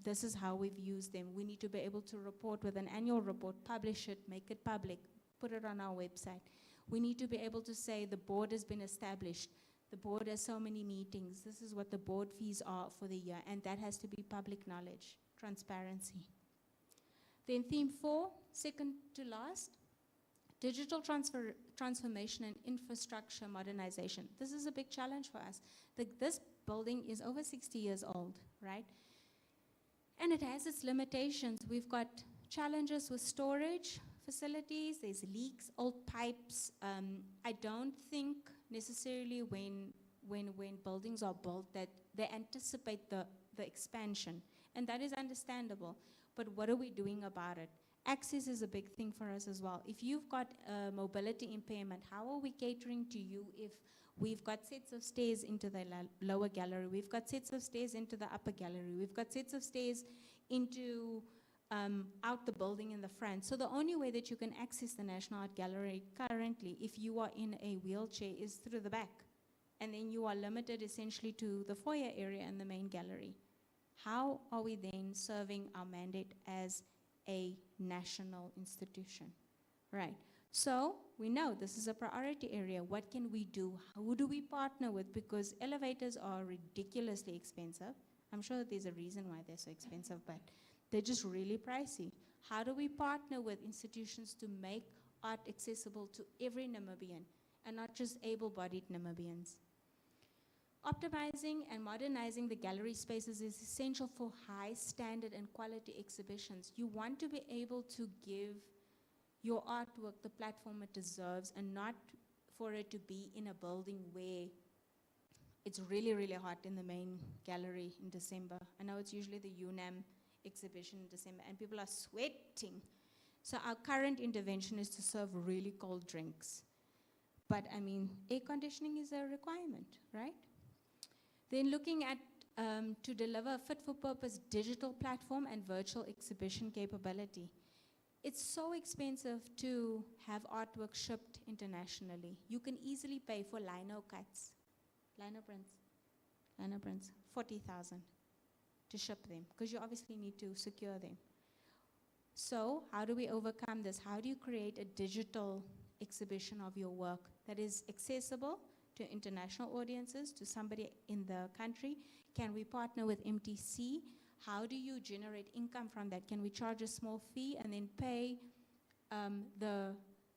this is how we've used them. We need to be able to report with an annual report, publish it, make it public, put it on our website. We need to be able to say the board has been established. The board has so many meetings. This is what the board fees are for the year, and that has to be public knowledge, transparency. Then theme 4, second to last, digital transformation and infrastructure modernization. This is a big challenge for us. This building is over 60 years old, right? And it has its limitations. We've got challenges with storage facilities, there's leaks, old pipes. I don't think necessarily when buildings are built that they anticipate the expansion, and that is understandable, but what are we doing about it? Access is a big thing for us as well. If you've got a mobility impairment, how are we catering to you if we've got sets of stairs into the lower gallery, we've got sets of stairs into the upper gallery, we've got sets of stairs into out the building in the front. So the only way that you can access the National Art Gallery currently, if you are in a wheelchair, is through the back. And then you are limited essentially to the foyer area and the main gallery. How are we then serving our mandate as a national institution? Right. So we know this is a priority area. What can we do? Who do we partner with? Because elevators are ridiculously expensive. I'm sure there's a reason why they're so expensive, but they're just really pricey. How do we partner with institutions to make art accessible to every Namibian and not just able-bodied Namibians? Optimizing and modernizing the gallery spaces is essential for high standard and quality exhibitions. You want to be able to give your artwork the platform it deserves, and not for it to be in a building where it's really, really hot in the main gallery in December. I know it's usually the UNAM exhibition in December, and people are sweating. So our current intervention is to serve really cold drinks. But I mean, air conditioning is a requirement, right? Then looking at to deliver a fit-for-purpose digital platform and virtual exhibition capability. It's so expensive to have artwork shipped internationally. You can easily pay for lino cuts, lino prints, 40,000 to ship them, because you obviously need to secure them. So how do we overcome this? How do you create a digital exhibition of your work that is accessible to international audiences, to somebody in the country? Can we partner with MTC? How do you generate income from that? Can we charge a small fee and then pay the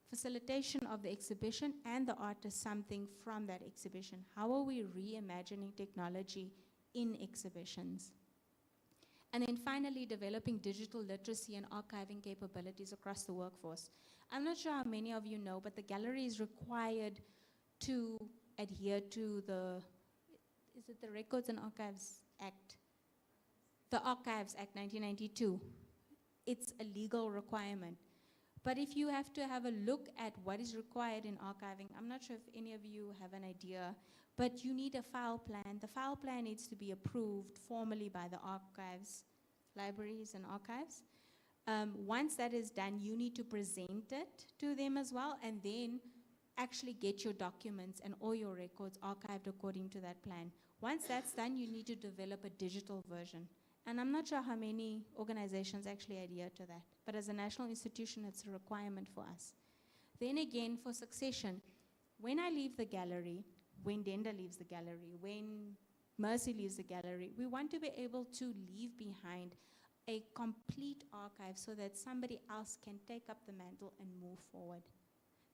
facilitation of the exhibition and the artist something from that exhibition? How are we reimagining technology in exhibitions? And then finally, developing digital literacy and archiving capabilities across the workforce. I'm not sure how many of you know, but the gallery is required to adhere to the, is it the Records and Archives Act? The Archives Act 1992. It's a legal requirement. But if you have to have a look at what is required in archiving, I'm not sure if any of you have an idea, but you need a file plan. The file plan needs to be approved formally by the archives libraries and archives. Once that is done, you need to present it to them as well, and then actually get your documents and all your records archived according to that plan. Once that's done, you need to develop a digital version. And I'm not sure how many organizations actually adhere to that, but as a national institution, it's a requirement for us. Then again, for succession, when I leave the gallery, when Denda leaves the gallery, when Mercy leaves the gallery, we want to be able to leave behind a complete archive so that somebody else can take up the mantle and move forward.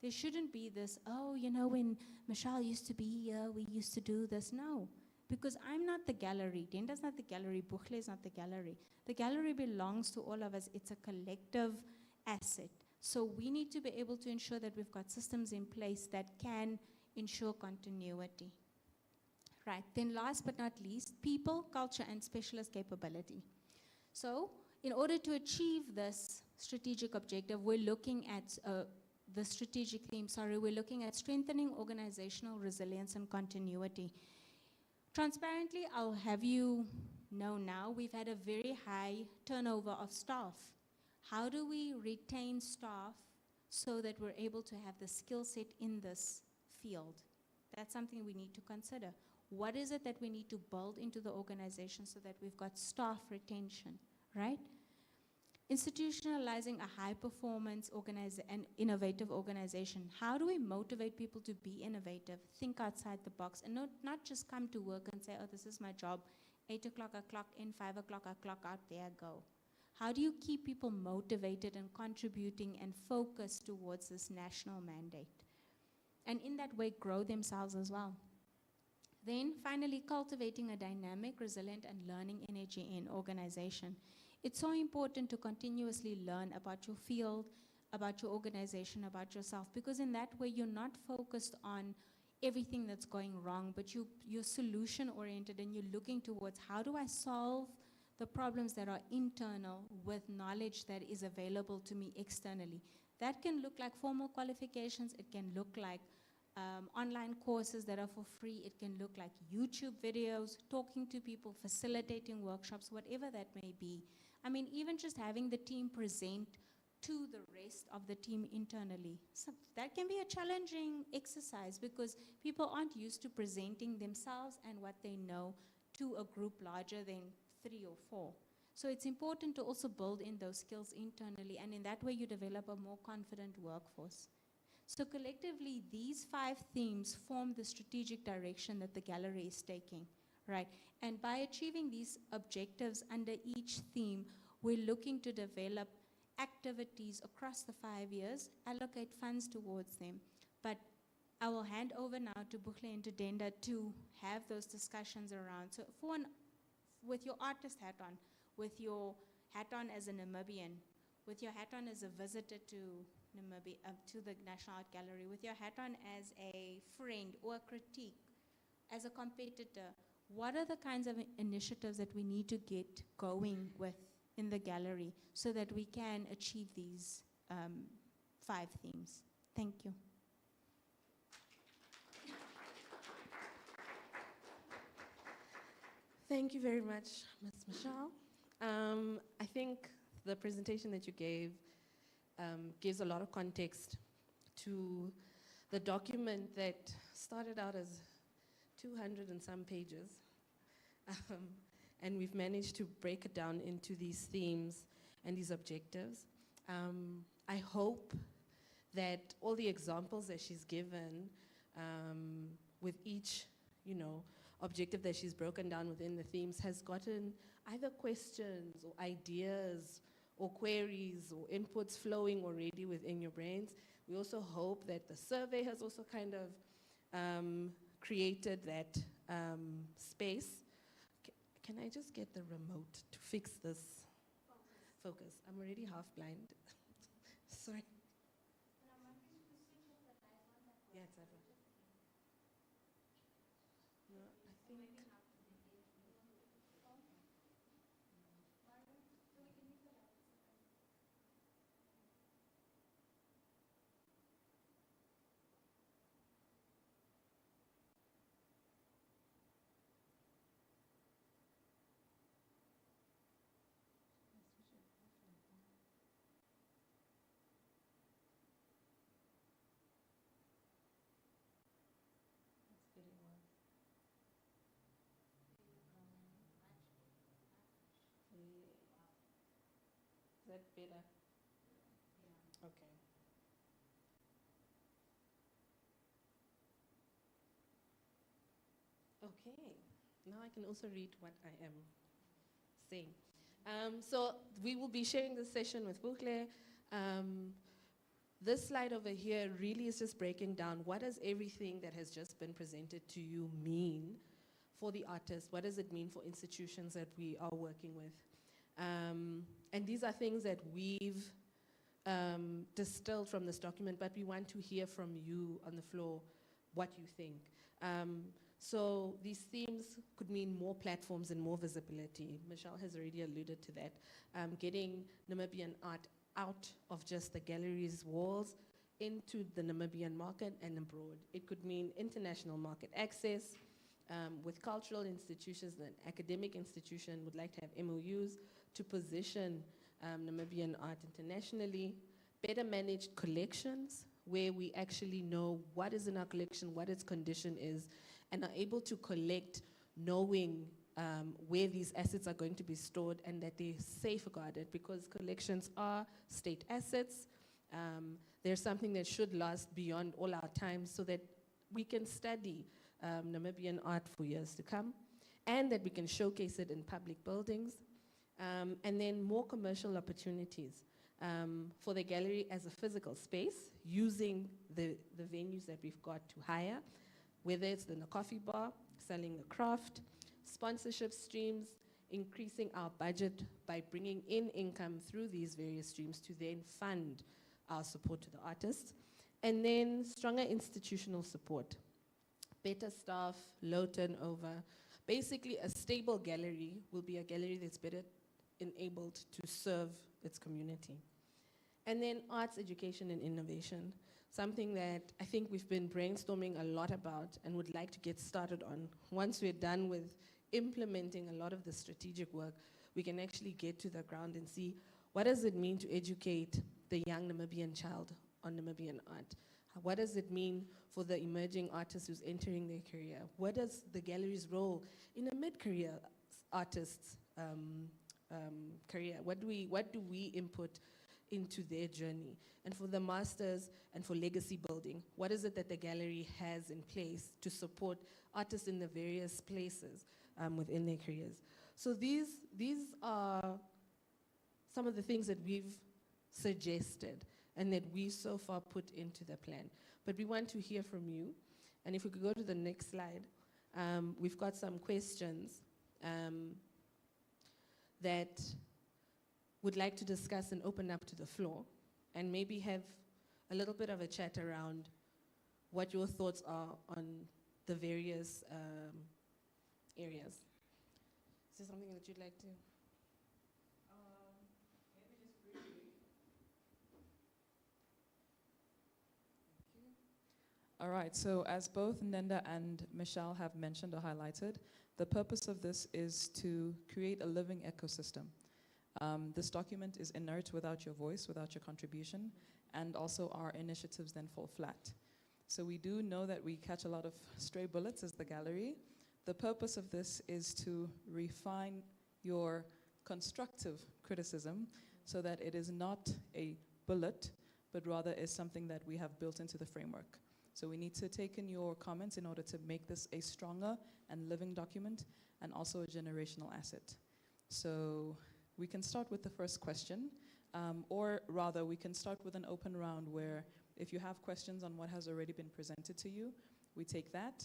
There shouldn't be this, oh, you know, when Michelle used to be here, we used to do this. No, because I'm not the gallery. Denda's not the gallery. Bukhle is not the gallery. The gallery belongs to all of us. It's a collective asset. So we need to be able to ensure that we've got systems in place that can ensure continuity. Right, then last but not least, people, culture, and specialist capability. So in order to achieve this strategic objective, we're looking at the strategic theme, we're looking at strengthening organizational resilience and continuity. Transparently, I'll have you know now, we've had a very high turnover of staff. How do we retain staff so that we're able to have the skill set in this field? That's something we need to consider. What is it that we need to build into the organization so that we've got staff retention, right? Institutionalizing a high-performance and innovative organization. How do we motivate people to be innovative, think outside the box, and not just come to work and say, oh, this is my job, 8 o'clock I clock in, 5 o'clock I clock out, there I go. How do you keep people motivated and contributing and focused towards this national mandate? And in that way, grow themselves as well. Then finally, cultivating a dynamic, resilient, and learning energy in organization. It's so important to continuously learn about your field, about your organization, about yourself, because in that way, you're not focused on everything that's going wrong, but you're solution-oriented and you're looking towards how do I solve the problems that are internal with knowledge that is available to me externally. That can look like formal qualifications, it can look like online courses that are for free, it can look like YouTube videos, talking to people, facilitating workshops, whatever that may be. I mean, even just having the team present to the rest of the team internally. So that can be a challenging exercise because people aren't used to presenting themselves and what they know to a group larger than 3 or 4. So it's important to also build in those skills internally, and in that way you develop a more confident workforce. So collectively, these 5 themes form the strategic direction that the gallery is taking, right? And by achieving these objectives under each theme, we're looking to develop activities across the 5 years, allocate funds towards them. But I will hand over now to Bukhle and to Denda to have those discussions around. So with your artist hat on, with your hat on as a Namibian, with your hat on as a visitor to Namibia, to the National Art Gallery, with your hat on as a friend or a critique, as a competitor, what are the kinds of initiatives that we need to get going with in the gallery so that we can achieve these 5 themes? Thank you. Thank you very much, Ms. Michelle. I think the presentation that you gave gives a lot of context to the document that started out as 200 and some pages. And we've managed to break it down into these themes and these objectives. I hope that all the examples that she's given with each, objective that she's broken down within the themes has gotten either questions or ideas or queries or inputs flowing already within your brains. We also hope that the survey has also kind of created that space. Can I just get the remote to fix this focus? I'm already half blind. Sorry. Yeah, it's that one. No, I think. that better? Okay. Okay. Now I can also read what I am saying. So we will be sharing this session with Bukle. This slide over here really is just breaking down what does everything that has just been presented to you mean for the artist? What does it mean for institutions that we are working with? And these are things that we've distilled from this document, but we want to hear from you on the floor what you think. So these themes could mean more platforms and more visibility. Michelle has already alluded to that. Getting Namibian art out of just the gallery's walls into the Namibian market and abroad. It could mean international market access with cultural institutions and academic institution would like to have MOUs to position Namibian art internationally, better managed collections where we actually know what is in our collection, what its condition is, and are able to collect knowing where these assets are going to be stored and that they're safeguarded, because collections are state assets. They're something that should last beyond all our time so that we can study Namibian art for years to come, and that we can showcase it in public buildings. And then more commercial opportunities for the gallery as a physical space, using the venues that we've got to hire, whether it's in a coffee bar, selling the craft, sponsorship streams, increasing our budget by bringing in income through these various streams to then fund our support to the artists, and then stronger institutional support, better staff, low turnover. Basically, a stable gallery will be a gallery that's better enabled to serve its community. And then arts education and innovation, something that I think we've been brainstorming a lot about and would like to get started on. Once we're done with implementing a lot of the strategic work, we can actually get to the ground and see what does it mean to educate the young Namibian child on Namibian art? What does it mean for the emerging artist who's entering their career? What is the gallery's role in a mid-career artist's career? What do we input into their journey? And for the masters and for legacy building, what is it that the gallery has in place to support artists in the various places within their careers? So these are some of the things that we've suggested and that we so far put into the plan. But we want to hear from you. And if we could go to the next slide, we've got some questions that would like to discuss and open up to the floor, and maybe have a little bit of a chat around what your thoughts are on the various areas. Is there something that you'd like to? Maybe just briefly. All right, so as both Nenda and Michelle have mentioned or highlighted, the purpose of this is to create a living ecosystem. This document is inert without your voice, without your contribution, and also our initiatives then fall flat. So we do know that we catch a lot of stray bullets as the gallery. The purpose of this is to refine your constructive criticism so that it is not a bullet, but rather is something that we have built into the framework. So we need to take in your comments in order to make this a stronger and living document, and also a generational asset. So we can start with the first question, or rather we can start with an open round where if you have questions on what has already been presented to you, we take that.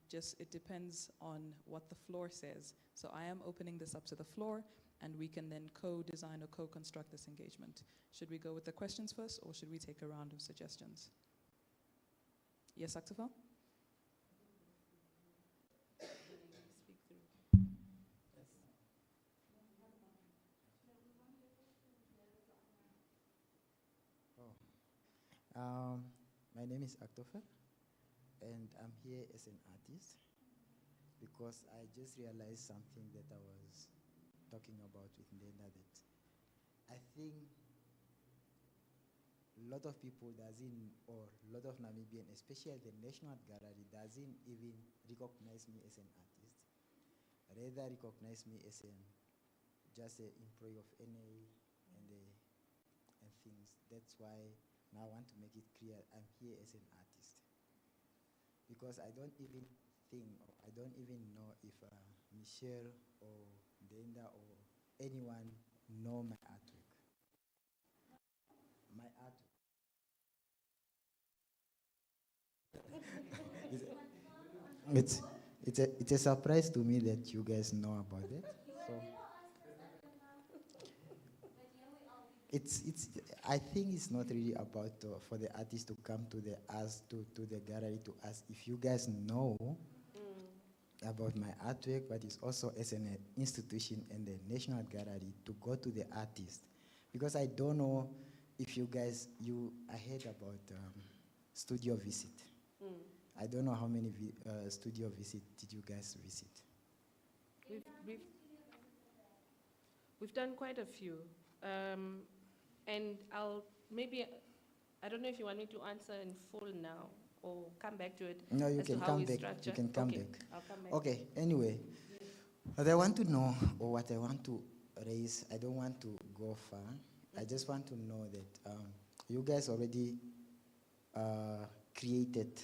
Just it depends on what the floor says. So I am opening this up to the floor, and we can then co-design or co-construct this engagement. Should we go with the questions first, or should we take a round of suggestions? Yes, Aktafel? My name is Aktofer, and I'm here as an artist because I just realized something that I was talking about with Nenda, that I think a lot of people or a lot of Namibian, especially the National Gallery, doesn't even recognize me as an artist. Rather recognize me as just an employee of NA, things. That's why now I want to make it clear I'm here as an artist. Because I don't even think, or I don't even know if Michelle or Denda or anyone know my artwork. My artwork. It's a surprise to me that you guys know about it. So it's I think it's not really about for the artist to come to the gallery to ask if you guys know about my artwork, but it's also as an institution and the National Gallery to go to the artist, because I don't know if you guys I heard about studio visit. I don't know how many studio visit did you guys visit? We've done quite a few. And I don't know if you want me to answer in full now or come back to it. No, you as to can how come we back. structure. You can come Okay, back. I'll come back. Okay, anyway, what I want to know, or what I want to raise, I don't want to go far. I just want to know that you guys already created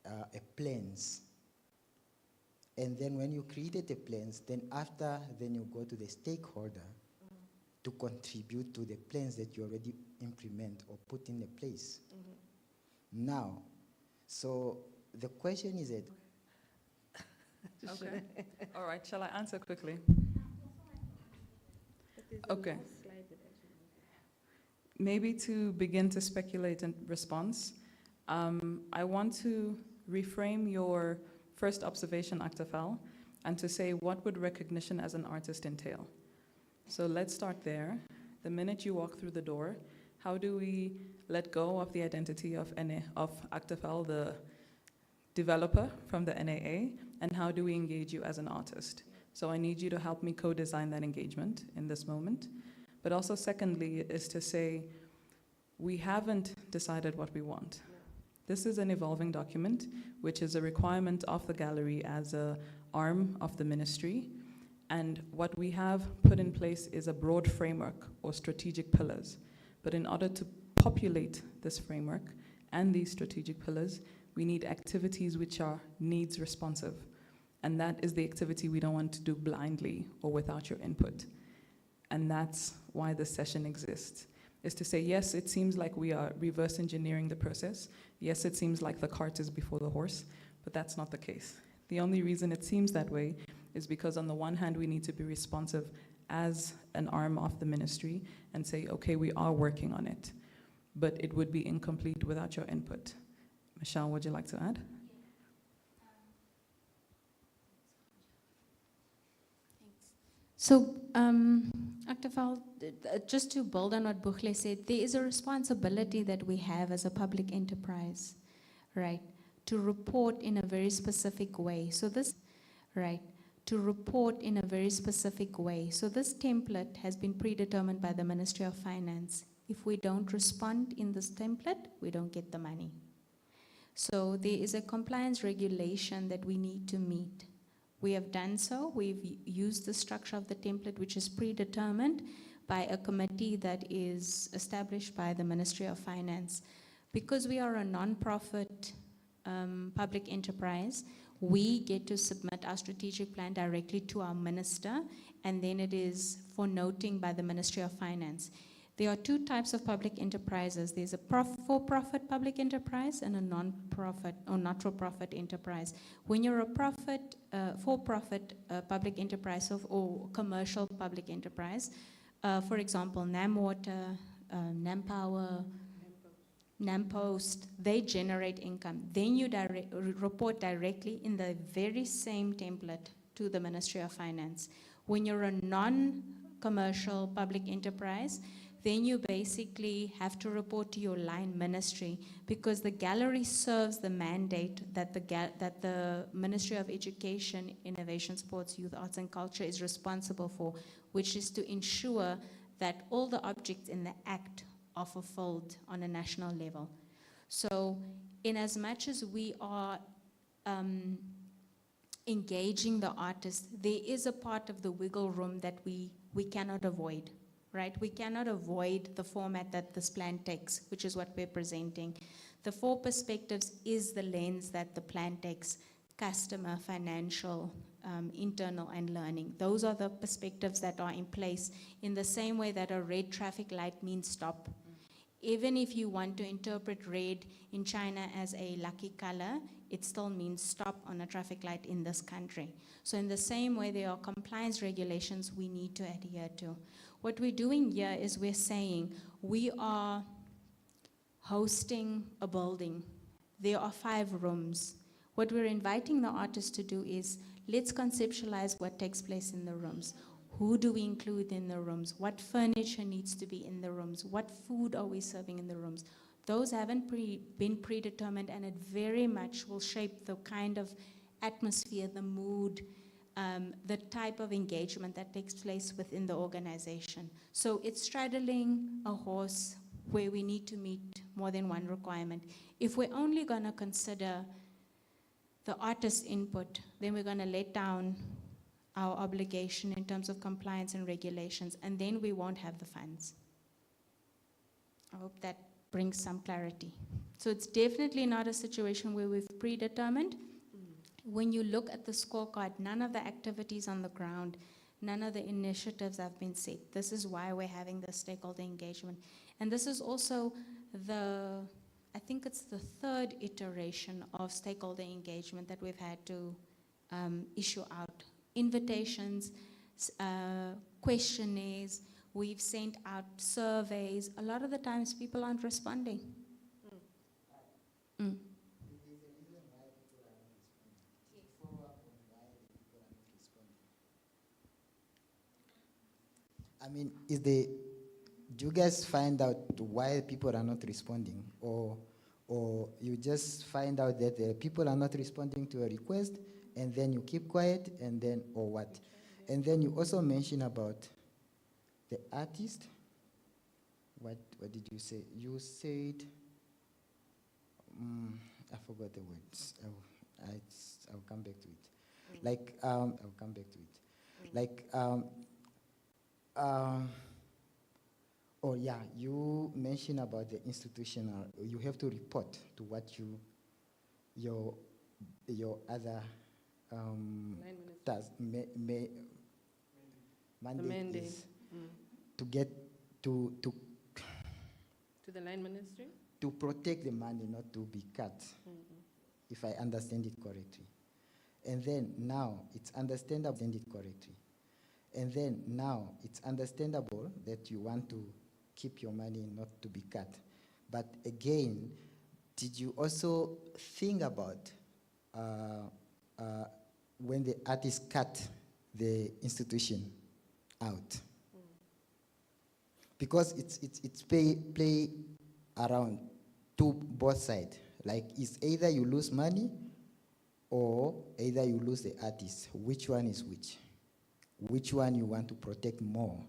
a plans. And then when you created the plans, then you go to the stakeholder to contribute to the plans that you already implement or put in the place. Now, so the question is that, Okay. All right, shall I answer quickly? Okay. Maybe to begin to speculate in response, I want to reframe your first observation, Aktafel, and to say, what would recognition as an artist entail? So let's start there. The minute you walk through the door, how do we let go of the identity of Aktafel, the developer from the NAA, and how do we engage you as an artist? So I need you to help me co-design that engagement in this moment. But also secondly is to say, we haven't decided what we want. This is an evolving document, which is a requirement of the gallery as an arm of the ministry. And what we have put in place is a broad framework or strategic pillars. But in order to populate this framework and these strategic pillars, we need activities which are needs responsive. And that is the activity we don't want to do blindly or without your input. And that's why this session exists, is to say, yes, it seems like we are reverse engineering the process. Yes, it seems like the cart is before the horse, but that's not the case. The only reason it seems that way is because on the one hand, we need to be responsive as an arm of the ministry and say, okay, we are working on it, but it would be incomplete without your input. Michelle, would you like to add? So, Aktafel, just to build on what Bukhle said, there is a responsibility that we have as a public enterprise, right, to report in a very specific way. So this, right, to report in a very specific way. So this template has been predetermined by the Ministry of Finance. If we don't respond in this template, we don't get the money. So there is a compliance regulation that we need to meet. We have done so. We've used the structure of the template, which is predetermined by a committee that is established by the Ministry of Finance. Because we are a non-profit public enterprise, we get to submit our strategic plan directly to our minister, and then it is for noting by the Ministry of Finance. There are two types of public enterprises. There's a for-profit public enterprise and a non-profit or not-for-profit enterprise. When you're a for-profit public enterprise or commercial public enterprise, for example, NamWater, NamPower, NamPost, they generate income. Then you report directly in the very same template to the Ministry of Finance. When you're a non-commercial public enterprise, then you basically have to report to your line ministry, because the gallery serves the mandate that the Ministry of Education, Innovation, Sports, Youth, Arts and Culture is responsible for, which is to ensure that all the objects in the act are fulfilled on a national level. So in as much as we are engaging the artist, there is a part of the wiggle room that we cannot avoid. right? We cannot avoid the format that this plan takes, which is what we're presenting. The 4 perspectives is the lens that the plan takes: customer, financial, internal, and learning. Those are the perspectives that are in place in the same way that a red traffic light means stop. Even if you want to interpret red in China as a lucky color, it still means stop on a traffic light in this country. So in the same way, there are compliance regulations we need to adhere to. What we're doing here is we're saying we are hosting a building. There are 5 rooms. What we're inviting the artists to do is, let's conceptualize what takes place in the rooms. Who do we include in the rooms? What furniture needs to be in the rooms? What food are we serving in the rooms? Those haven't been predetermined, and it very much will shape the kind of atmosphere, the mood, the type of engagement that takes place within the organization. So it's straddling a horse where we need to meet more than one requirement. If we're only going to consider the artist's input, then we're going to let down our obligation in terms of compliance and regulations, and then we won't have the funds. I hope that brings some clarity. So it's definitely not a situation where we've predetermined. When you look at the scorecard, none of the activities on the ground, none of the initiatives have been set. This is why we're having the stakeholder engagement. And this is also I think it's the 3rd iteration of stakeholder engagement that we've had to issue out. Invitations, questionnaires, we've sent out surveys. A lot of the times people aren't responding. Mm. I mean, do you guys find out why people are not responding? Or you just find out that the people are not responding to a request, and then you keep quiet, and then, or what? And then you also mention about the artist. What did you say? You said, I forgot the words. I'll come back to it. Like, I'll come back to it. Like, oh yeah, you mentioned about the institutional, you have to report to what your other task, mandate is to get to the line ministry? To protect the money, not to be cut, if I understand it correctly. And then now it's understandable, And then now it's understandable that you want to keep your money not to be cut. But again, did you also think about when the artists cut the institution out? Because it's play around to both sides. Like, it's either you lose money or either you lose the artist. Which one is which? Which one you want to protect more?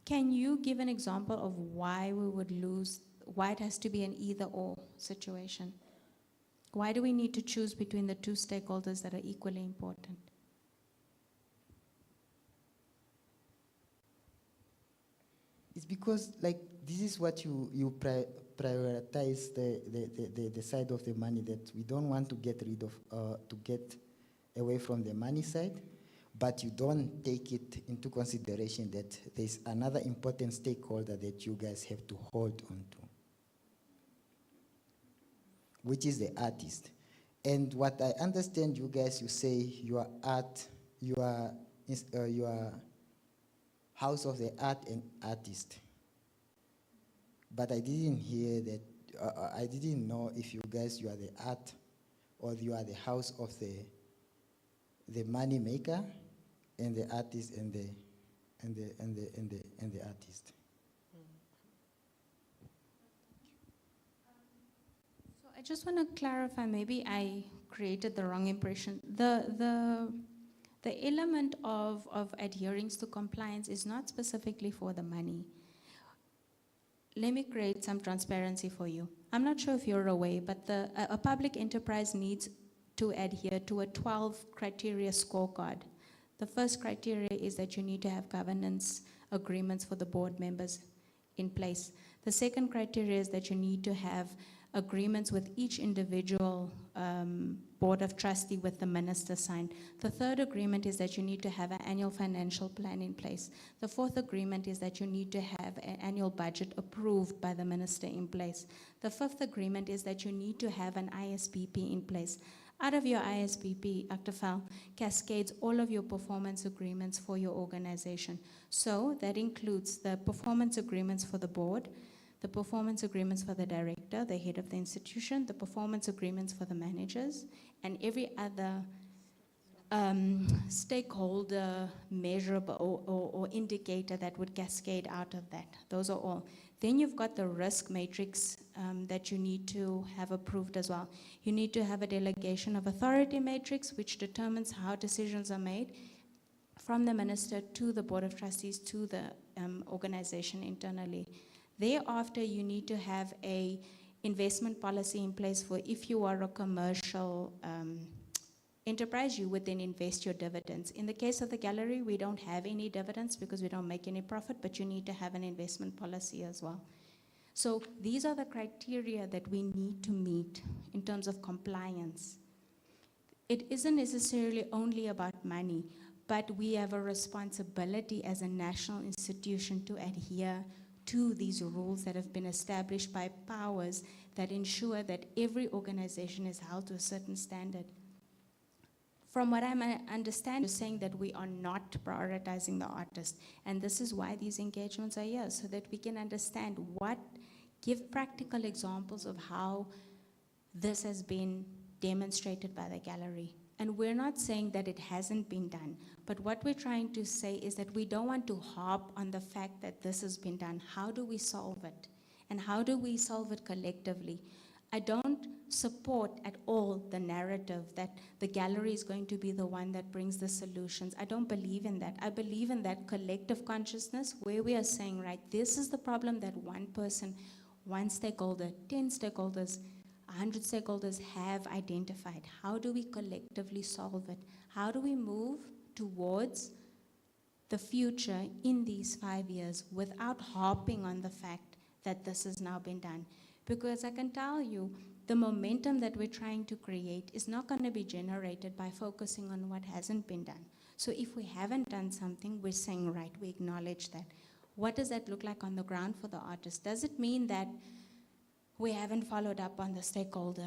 Can you give an example of why we would lose, why it has to be an either-or situation? Why do we need to choose between the 2 stakeholders that are equally important? It's because, like, this is what you prioritize the side of the money, that we don't want to get rid of, to get away from the money side, but you don't take it into consideration that there's another important stakeholder that you guys have to hold on to, which is the artist. And what I understand, you guys, you say your art, your house of the art and artist. But I didn't hear that, I didn't know if you guys, you are the art or you are the house of the money maker and the artist and the artist. So I just want to clarify, maybe I created the wrong impression. The element of adhering to compliance is not specifically for the money. let me create some transparency for you. I'm not sure if you're aware, but a public enterprise needs to adhere to a 12 criteria scorecard. The first criteria is that you need to have governance agreements for the board members in place. The second criteria is that you need to have agreements with each individual board of trustee with the minister signed. The third agreement is that you need to have an annual financial plan in place. The fourth agreement is that you need to have an annual budget approved by the minister in place. The fifth agreement is that you need to have an ISBP in place. Out of your ISBP, Actafel cascades all of your performance agreements for your organization. So that includes the performance agreements for the board, the performance agreements for the director, the head of the institution, the performance agreements for the managers, and every other stakeholder measurable or indicator that would cascade out of that. Those are all. Then you've got the risk matrix that you need to have approved as well. You need to have a delegation of authority matrix, which determines how decisions are made from the minister to the board of trustees to the organization internally. Thereafter, you need to have a investment policy in place for if you are a commercial enterprise, you would then invest your dividends. In the case of the gallery, we don't have any dividends because we don't make any profit, but you need to have an investment policy as well. So these are the criteria that we need to meet in terms of compliance. It isn't necessarily only about money, but we have a responsibility as a national institution to adhere to these rules that have been established by powers that ensure that every organization is held to a certain standard. From what I understand, you're saying that we are not prioritizing the artist, and this is why these engagements are here, so that we can understand give practical examples of how this has been demonstrated by the gallery. And we're not saying that it hasn't been done, but what we're trying to say is that we don't want to harp on the fact that this has been done. How do we solve it? And how do we solve it collectively? I don't support at all the narrative that the gallery is going to be the one that brings the solutions. I don't believe in that. I believe in that collective consciousness where we are saying, right, this is the problem that one person, one stakeholder, 10 stakeholders, 100 stakeholders have identified. How do we collectively solve it? How do we move towards the future in these 5 years without harping on the fact that this has now been done? Because I can tell you, the momentum that we're trying to create is not going to be generated by focusing on what hasn't been done. So if we haven't done something, we're saying, right, we acknowledge that. What does that look like on the ground for the artist? Does it mean that we haven't followed up on the stakeholder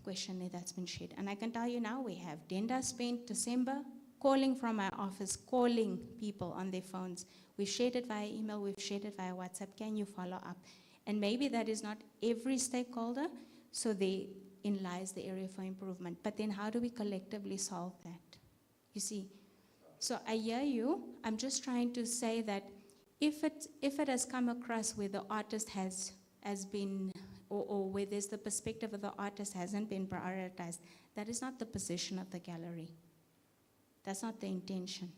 questionnaire that's been shared? And I can tell you now, we have. Denda spent December calling from our office, calling people on their phones. We've shared it via email, we've shared it via WhatsApp. Can you follow up? And maybe that is not every stakeholder, so therein lies the area for improvement. But then how do we collectively solve that? You see? So I hear you. I'm just trying to say that if it has come across where the artist has been, or where there's the perspective of the artist hasn't been prioritized, that is not the position of the gallery. That's not the intention.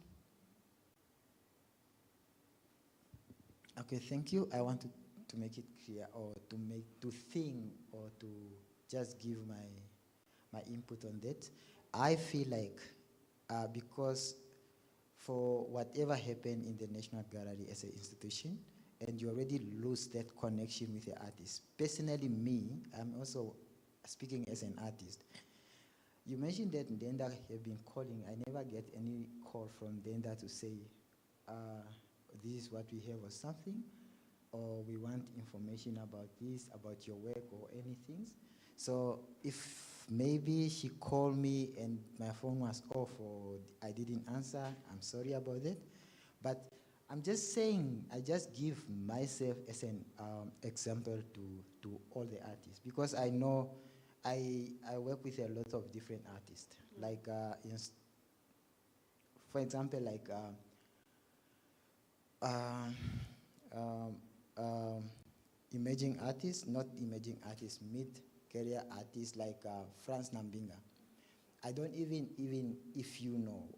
Okay, thank you. I want to make it clear, or to think, or to just give my input on that. I feel like because for whatever happened in the National Gallery as an institution, and you already lose that connection with the artist. Personally, me, I'm also speaking as an artist. You mentioned that Denda have been calling. I never get any call from Denda to say, this is what we have or something, or we want information about this, about your work or anything. So if maybe she called me and my phone was off or I didn't answer, I'm sorry about that. But I'm just saying, I just give myself as an example to all the artists, because I know I work with a lot of different artists. Like, for example, like emerging artists, not emerging artists, mid-career artists like Franz Nambinga. I don't even if you know,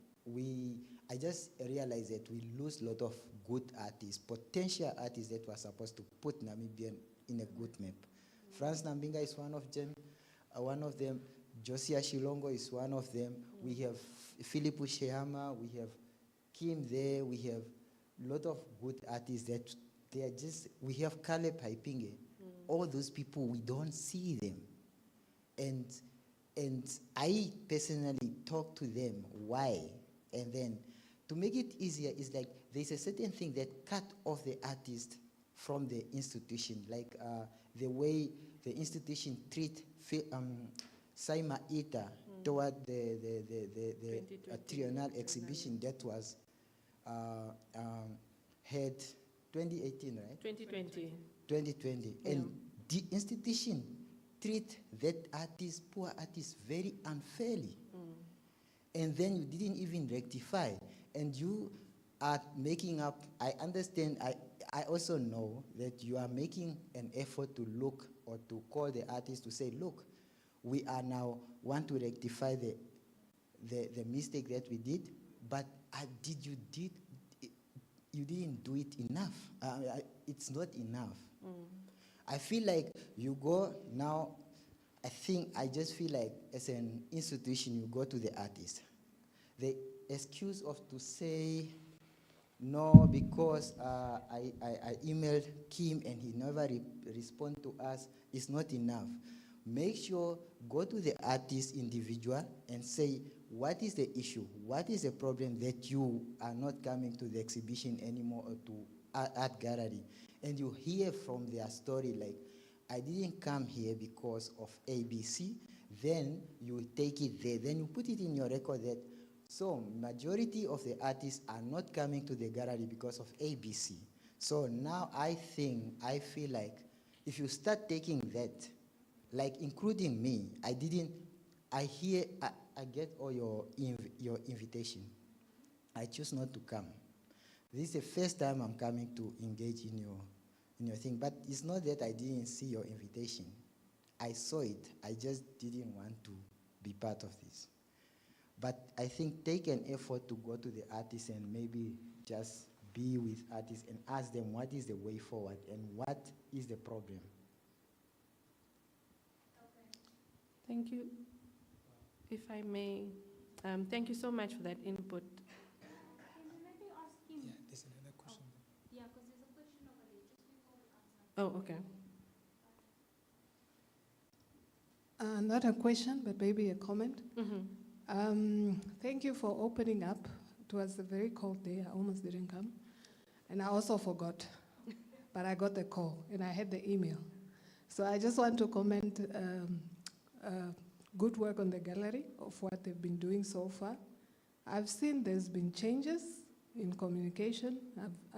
I just realized that we lose a lot of good artists, potential artists that were supposed to put Namibian in a good map. Franz Nambinga is one of them. Josia Shilongo is one of them. We have Philip Ushehama, we have Kim there, we have a lot of good artists that they are just, we have Caleb Haipinge. All those people, we don't see them. And I personally talk to them, why? And then to make it easier, it's like there's a certain thing that cut off the artist from the institution, like the way the institution treat Saima Ita toward the triennial exhibition that was had 2018, right? 2020. 2020. Yeah. And the institution treat that artist, poor artist, very unfairly. And then you didn't even rectify. And you are making up, I understand, I also know that you are making an effort to look or to call the artist to say, look, we are now want to rectify the mistake that we did, but you didn't do it enough. It's not enough. I feel like you go now, I just feel like as an institution, you go to the artist. The excuse of to say, no, because I emailed Kim and he never responded to us, is not enough. Make sure, go to the artist individual and say, what is the issue? What is the problem that you are not coming to the exhibition anymore or to art gallery? And you hear from their story, like, I didn't come here because of ABC. Then you take it there. Then you put it in your record that, so majority of the artists are not coming to the gallery because of ABC. So now I feel like if you start taking that, like including me, I get all your invitation. I choose not to come. This is the first time I'm coming to engage in your thing, but it's not that I didn't see your invitation. I saw it, I just didn't want to be part of this. But I think take an effort to go to the artists and maybe just be with artists and ask them what is the way forward and what is the problem. Thank you. If I may, thank you so much for that input. Can you maybe ask him? Yeah, there's another question. Yeah, because there's a question over there just before we answer. Oh, okay. Not a question, but maybe a comment. Thank you for opening up. It was a very cold day. I almost didn't come. And I also forgot. But I got the call and I had the email. So I just want to comment good work on the gallery of what they've been doing so far. I've seen there's been changes in communication.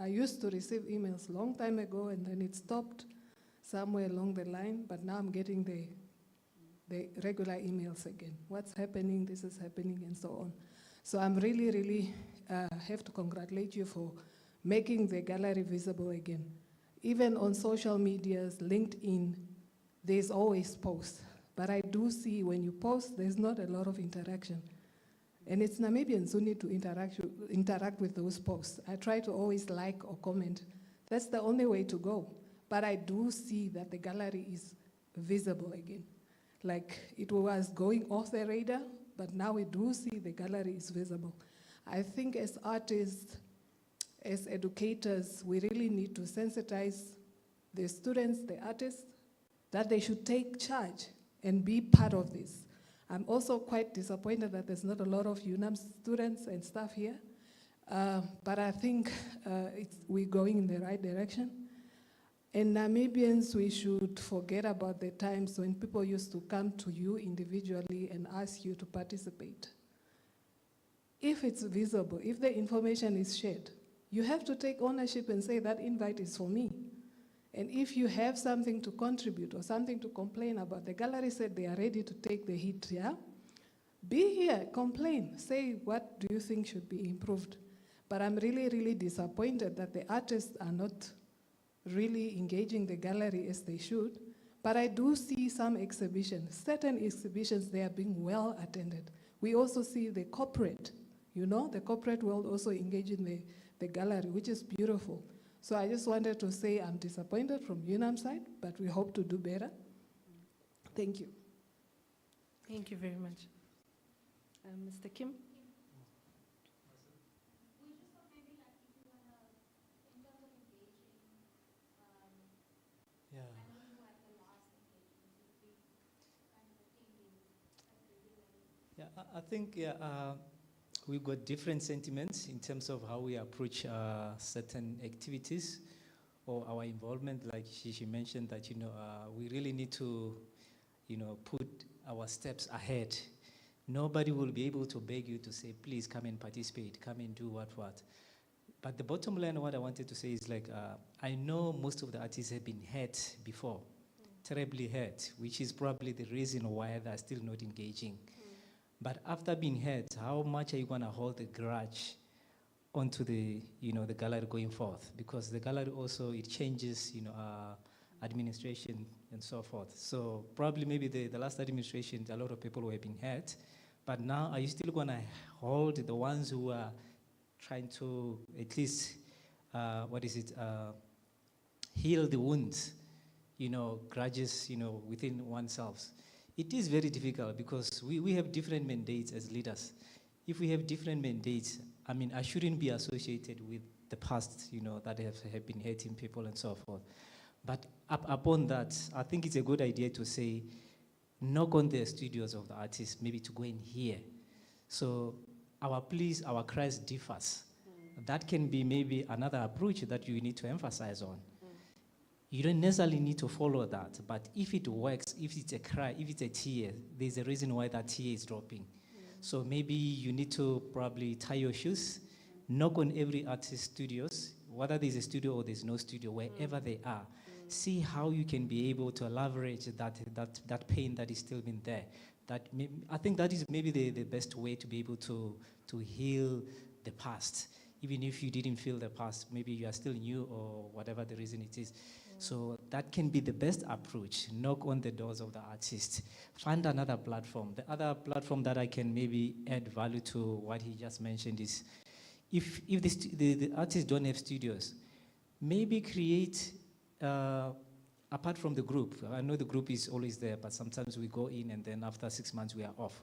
I used to receive emails a long time ago and then it stopped somewhere along the line, but now I'm getting the regular emails again. What's happening, this is happening, and so on. So I'm really, really have to congratulate you for making the gallery visible again. Even on social medias, LinkedIn, there's always posts. But I do see when you post, there's not a lot of interaction. And it's Namibians who need to interact with those posts. I try to always like or comment. That's the only way to go. But I do see that the gallery is visible again. Like it was going off the radar, but now we do see the gallery is visible. I think as artists, as educators, we really need to sensitize the students, the artists, that they should take charge and be part of this. I'm also quite disappointed that there's not a lot of UNAM students and staff here, but I think we're going in the right direction. And Namibians, we should forget about the times when people used to come to you individually and ask you to participate. If it's visible, if the information is shared, you have to take ownership and say that invite is for me. And if you have something to contribute or something to complain about, the gallery said they are ready to take the hit, yeah? Be here, complain, say what do you think should be improved. But I'm really, really disappointed that the artists are not really engaging the gallery as they should. But I do see some exhibitions, certain exhibitions, they are being well attended. We also see the corporate, you know, the corporate world also engaging the gallery, which is beautiful. So I just wanted to say I'm disappointed from UNAM side, but we hope to do better. Thank you. Thank you very much. Mr. Kim? Yeah. Yeah, I think we've got different sentiments in terms of how we approach certain activities or our involvement. Like she mentioned that, we really need to, put our steps ahead. Nobody will be able to beg you to say, please come and participate, come and do what. But the bottom line, what I wanted to say is like, I know most of the artists have been hurt before, terribly hurt, which is probably the reason why they're still not engaging. But after being hurt, how much are you going to hold the grudge onto the, the gallery going forth? Because the gallery also, it changes, administration and so forth. So probably maybe the last administration, a lot of people were being hurt. But now, are you still going to hold the ones who are trying to at least, heal the wounds, grudges, within oneself? It is very difficult because we have different mandates as leaders. If we have different mandates, I shouldn't be associated with the past, that have been hurting people and so forth. But upon that, I think it's a good idea to say, knock on the studios of the artists, maybe to go and hear. So our pleas, our cries differs. That can be maybe another approach that you need to emphasize on. You don't necessarily need to follow that, but if it works, if it's a cry, if it's a tear, there's a reason why that tear is dropping. So maybe you need to probably tie your shoes, knock on every artist's studios, whether there's a studio or there's no studio, wherever they are. See how you can be able to leverage that pain that is still been there. I think that is maybe the best way to be able to heal the past. Even if you didn't feel the past, maybe you are still new or whatever the reason it is. So that can be the best approach. Knock on the doors of the artist. Find another platform. The other platform that I can maybe add value to what he just mentioned is, if the artists don't have studios, maybe create, apart from the group. I know the group is always there, but sometimes we go in and then after 6 months we are off.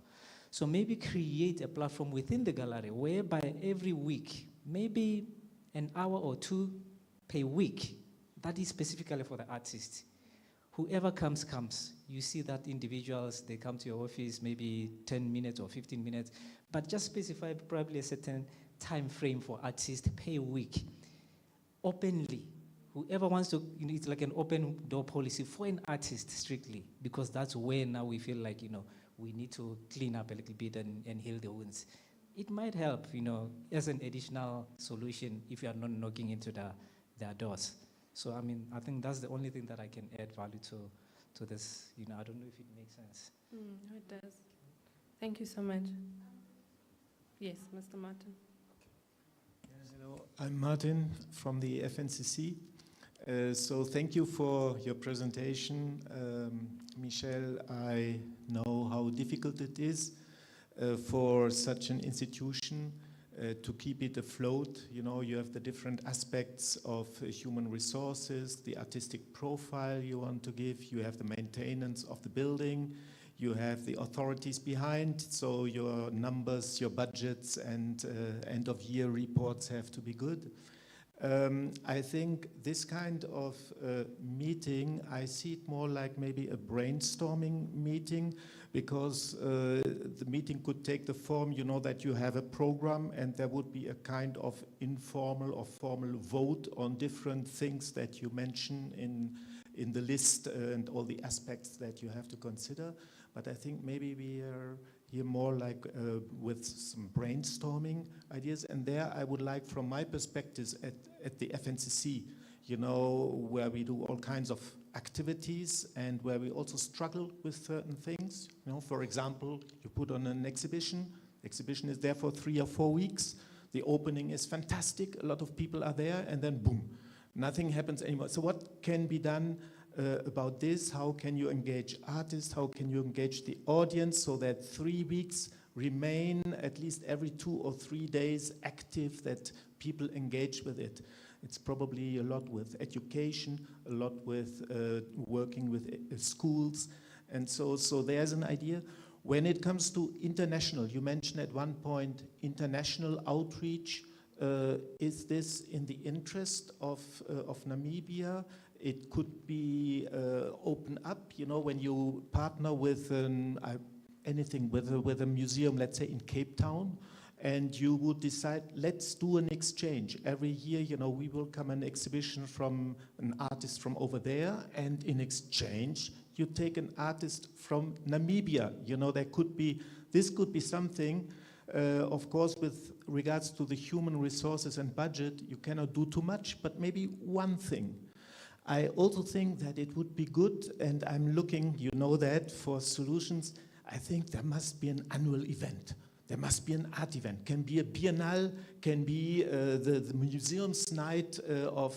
So maybe create a platform within the gallery whereby every week, maybe an hour or two per week, that is specifically for the artist. Whoever comes. You see that individuals, they come to your office maybe 10 minutes or 15 minutes, but just specify probably a certain time frame for artists per week, openly. Whoever wants to, it's like an open door policy for an artist strictly, because that's where now we feel like, we need to clean up a little bit and heal the wounds. It might help, as an additional solution if you are not knocking into their doors. So, I think that's the only thing that I can add value to this. I don't know if it makes sense. It does. Thank you so much. Yes, Mr. Martin. Yes, hello. I'm Martin from the FNCC. So thank you for your presentation. Michelle, I know how difficult it is for such an institution to keep it afloat. You have the different aspects of human resources, the artistic profile you want to give, you have the maintenance of the building, you have the authorities behind, so your numbers, your budgets, and end-of-year reports have to be good. I think this kind of meeting, I see it more like maybe a brainstorming meeting, because the meeting could take the form, that you have a program and there would be a kind of informal or formal vote on different things that you mention in the list and all the aspects that you have to consider. But I think maybe we are here more like with some brainstorming ideas. And there I would like, from my perspective at the FNCC, where we do all kinds of activities and where we also struggle with certain things. For example, you put on an exhibition. The exhibition is there for 3 or 4 weeks. The opening is fantastic. A lot of people are there, and then boom, nothing happens anymore. So what can be done about this? How can you engage artists? How can you engage the audience so that 3 weeks remain at least every 2 or 3 days active, that people engage with it. It's probably a lot with education, a lot with working with schools. And so there's an idea. When it comes to international, you mentioned at one point international outreach. Is this in the interest of Namibia? It could be open up, you know, when you partner with anything, with a museum, let's say in Cape Town, and you would decide, let's do an exchange. Every year, you know, we welcome an exhibition from an artist from over there, and in exchange, you take an artist from Namibia. You know, this could be something, of course, with regards to the human resources and budget, you cannot do too much, but maybe one thing. I also think that it would be good, and I'm looking, you know that, for solutions. I think there must be an annual event. There must be an art event. Can be a biennale, can be the museum's night of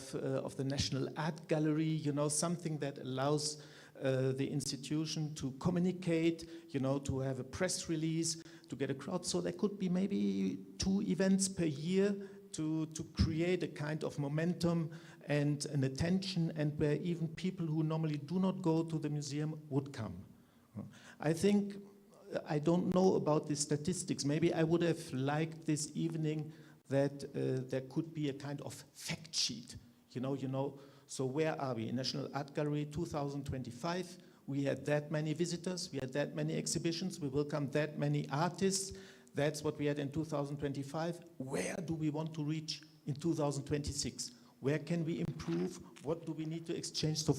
the National Art Gallery, you know, something that allows the institution to communicate, you know, to have a press release, to get a crowd. So there could be maybe 2 events per year to create a kind of momentum and an attention, and where even people who normally do not go to the museum would come. I think, I don't know about the statistics. Maybe I would have liked this evening that there could be a kind of fact sheet. You know, so where are we? In National Art Gallery 2025, we had that many visitors, we had that many exhibitions, we welcomed that many artists. That's what we had in 2025. Where do we want to reach in 2026? Where can we improve? What do we need to exchange? So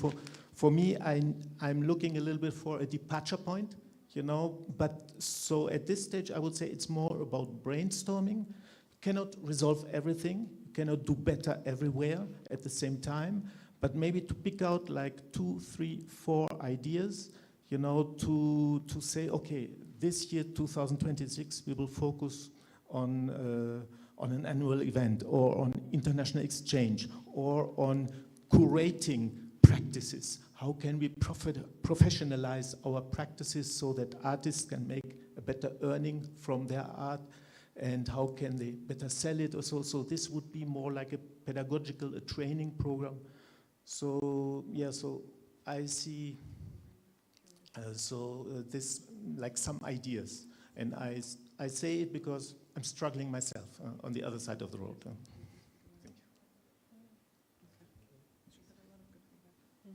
for me, I'm looking a little bit for a departure point, you know, but so at this stage, I would say it's more about brainstorming. You cannot resolve everything. You cannot do better everywhere at the same time, but maybe to pick out like 2, 3, 4 ideas, you know, to say, okay, this year, 2026, we will focus on an annual event, or on international exchange, or on curating practices. How can we professionalize our practices so that artists can make a better earning from their art, and how can they better sell it also? So this would be more like a pedagogical, a training program. So yeah, so I see this like some ideas, and I say it because I'm struggling myself on the other side of the road. Thank you.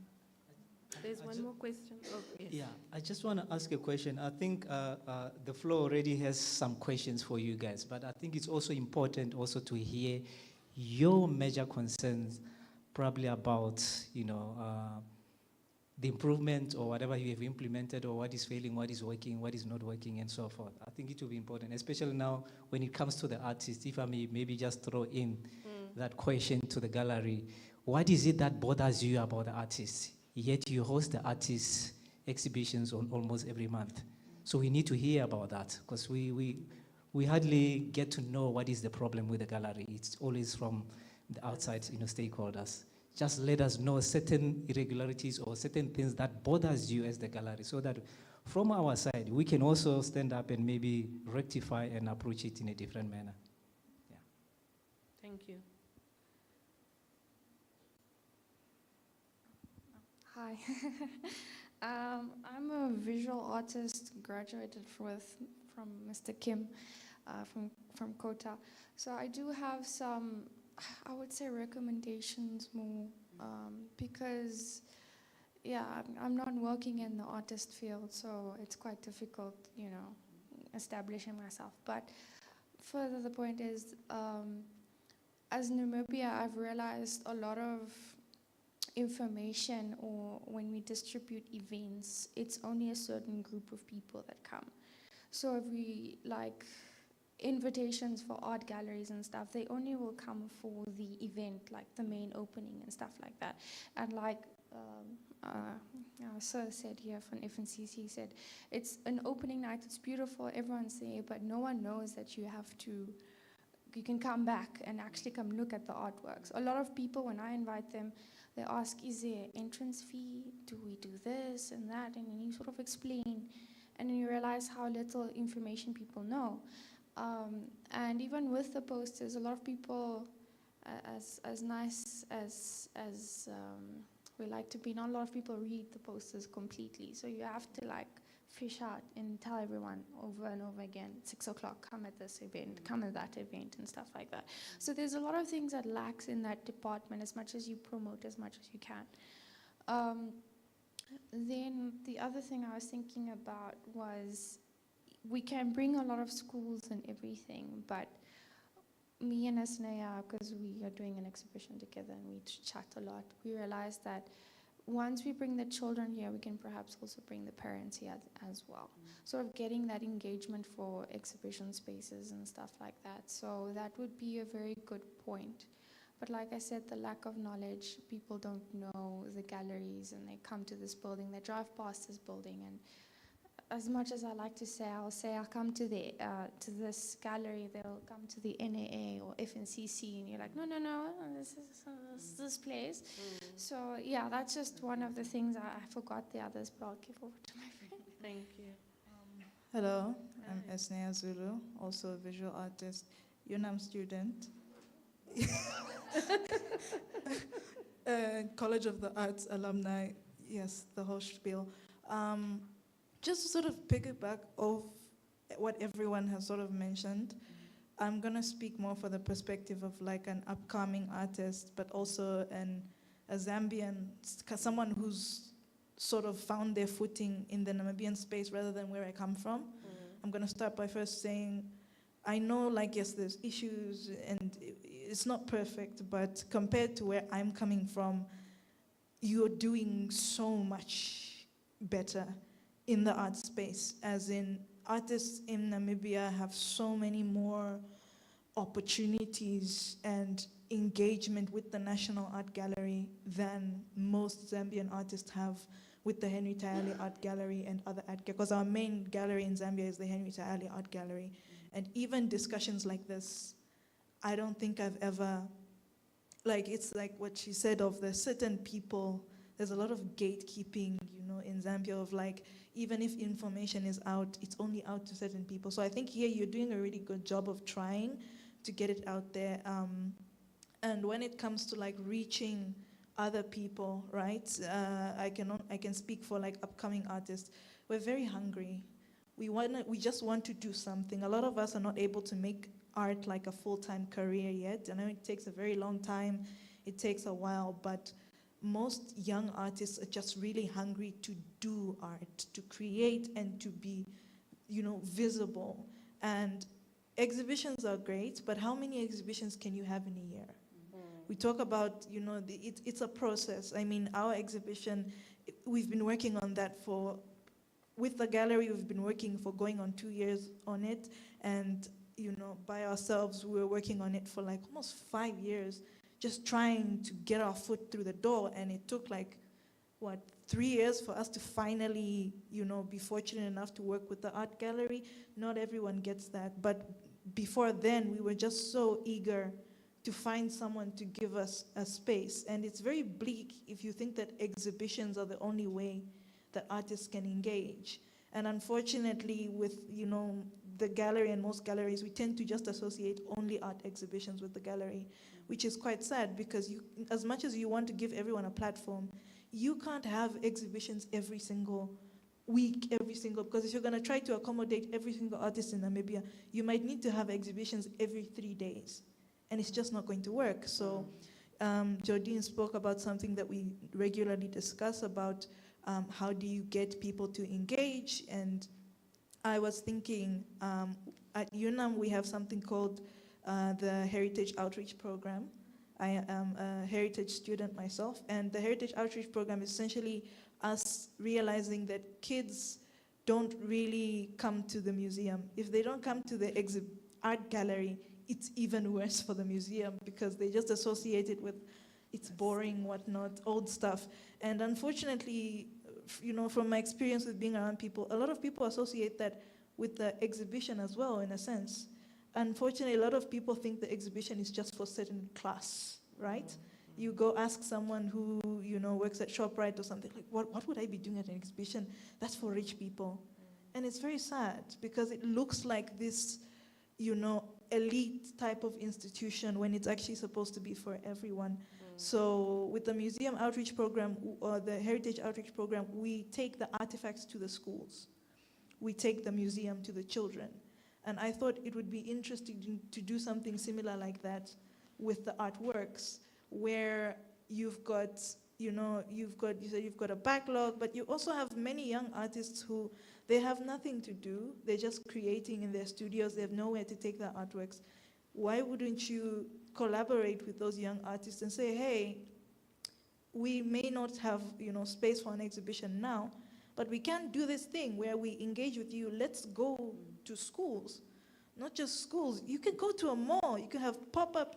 There's one more question. Oh, yes. Yeah, I just want to ask a question. I think the floor already has some questions for you guys, but I think it's also important also to hear your major concerns, probably about, you know, the improvement or whatever you have implemented, or what is failing, what is working, what is not working, and so forth. I think it will be important, especially now when it comes to the artists. If I may maybe just throw in that question to the gallery. What is it that bothers you about the artists? Yet you host the artists exhibitions on almost every month. So we need to hear about that, because we hardly get to know what is the problem with the gallery. It's always from the outside, you know, stakeholders. Just let us know certain irregularities or certain things that bothers you as the gallery, so that from our side, we can also stand up and maybe rectify and approach it in a different manner. Yeah. Thank you. Hi. I'm a visual artist, graduated from Mr. Kim from Kota. So I do have some, I would say, recommendations more, because yeah, I'm not working in the artist field, so it's quite difficult, you know, establishing myself. But further, the point is, as Namibia, I've realized a lot of information, or when we distribute events, it's only a certain group of people that come. So if we like invitations for art galleries and stuff, they only will come for the event, like the main opening and stuff like that. And like our sir said here from FNCC said, it's an opening night, it's beautiful, everyone's there, but no one knows that you can come back and actually come look at the artworks. A lot of people, when I invite them, they ask, is there an entrance fee? Do we do this and that? And then you sort of explain, and then you realize how little information people know. And even with the posters, a lot of people as nice as we like to be, not a lot of people read the posters completely. So you have to like fish out and tell everyone over and over again, 6 o'clock, come at this event, come at that event, and stuff like that. So there's a lot of things that lacks in that department, as much as you promote as much as you can. Then the other thing I was thinking about was we can bring a lot of schools and everything, but me and Asnaya, because we are doing an exhibition together and we chat a lot, we realized that once we bring the children here, we can perhaps also bring the parents here as well. Sort of getting that engagement for exhibition spaces and stuff like that. So that would be a very good point. But like I said, the lack of knowledge, people don't know the galleries, and they come to this building, they drive past this building, and as much as I like to say, I'll come to this gallery, they'll come to the NAA or FNCC, and you're like, no, this is this place. So yeah, that's just one of the things. I forgot the others, but I'll give over to my friend. Thank you. Hello, I'm Esnea Zulu, also a visual artist, UNAM student. College of the Arts alumni, yes, the whole spiel. Just to sort of piggyback off what everyone has sort of mentioned, I'm gonna speak more for the perspective of like an upcoming artist, but also a Zambian, someone who's sort of found their footing in the Namibian space rather than where I come from. I'm gonna start by first saying, I know, like, yes, there's issues and it's not perfect, but compared to where I'm coming from, you're doing so much better in the art space, as in artists in Namibia have so many more opportunities and engagement with the National Art Gallery than most Zambian artists have with the Henry Tayali Art Gallery and other art galleries, because our main gallery in Zambia is the Henry Tayali Art Gallery. And even discussions like this, I don't think I've ever, like, it's like what she said of the certain people, there's a lot of gatekeeping, you know, in Zambia of like, even if information is out, it's only out to certain people. So I think here you're doing a really good job of trying to get it out there. And when it comes to like reaching other people, right? I can speak for like upcoming artists. We're very hungry. We just want to do something. A lot of us are not able to make art like a full-time career yet. I know it takes a very long time. It takes a while, but most young artists are just really hungry to do art, to create and to be, you know, visible. And exhibitions are great, but how many exhibitions can you have in a year? We talk about, you know, it's a process. I mean, our exhibition, we've been working on that with the gallery, we've been working for going on 2 years on it. And, you know, by ourselves, we were working on it for like almost 5 years, just trying to get our foot through the door. And it took like, 3 years for us to finally, you know, be fortunate enough to work with the art gallery. Not everyone gets that. But before then, we were just so eager to find someone to give us a space. And it's very bleak if you think that exhibitions are the only way that artists can engage. And unfortunately, with, you know, the gallery and most galleries, we tend to just associate only art exhibitions with the gallery, which is quite sad, because you, as much as you want to give everyone a platform, you can't have exhibitions every single week, because if you're gonna try to accommodate every single artist in Namibia, you might need to have exhibitions every 3 days, and it's just not going to work. So Jordine spoke about something that we regularly discuss about how do you get people to engage, and I was thinking at UNAM we have something called the Heritage Outreach Program. I am a heritage student myself, and the Heritage Outreach Program is essentially us realizing that kids don't really come to the museum. If they don't come to the art gallery, it's even worse for the museum, because they just associate it with it's boring, whatnot, old stuff. And unfortunately, you know, from my experience with being around people, a lot of people associate that with the exhibition as well, in a sense. Unfortunately, a lot of people think the exhibition is just for certain class, right? You go ask someone who, you know, works at ShopRite or something, like, what would I be doing at an exhibition? That's for rich people. And it's very sad, because it looks like this elite type of institution when it's actually supposed to be for everyone. So with the museum outreach program or the heritage outreach program, we take the artifacts to the schools. We take the museum to the children. And I thought it would be interesting to do something similar like that with the artworks, where you've got, you said you've got a backlog, but you also have many young artists who, they have nothing to do. They're just creating in their studios. They have nowhere to take their artworks. Why wouldn't you collaborate with those young artists and say, hey, we may not have, space for an exhibition now, but we can do this thing where we engage with you. Let's go to schools, not just schools. You can go to a mall. You can have pop-up,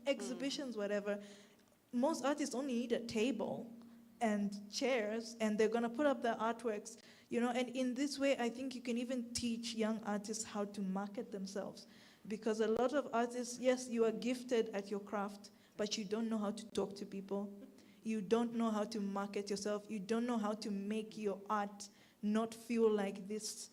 exhibitions, whatever. Most artists only need a table and chairs, and they're going to put up their artworks, and in this way, I think you can even teach young artists how to market themselves. Because a lot of artists, yes, you are gifted at your craft, but you don't know how to talk to people. You don't know how to market yourself. You don't know how to make your art not feel like this,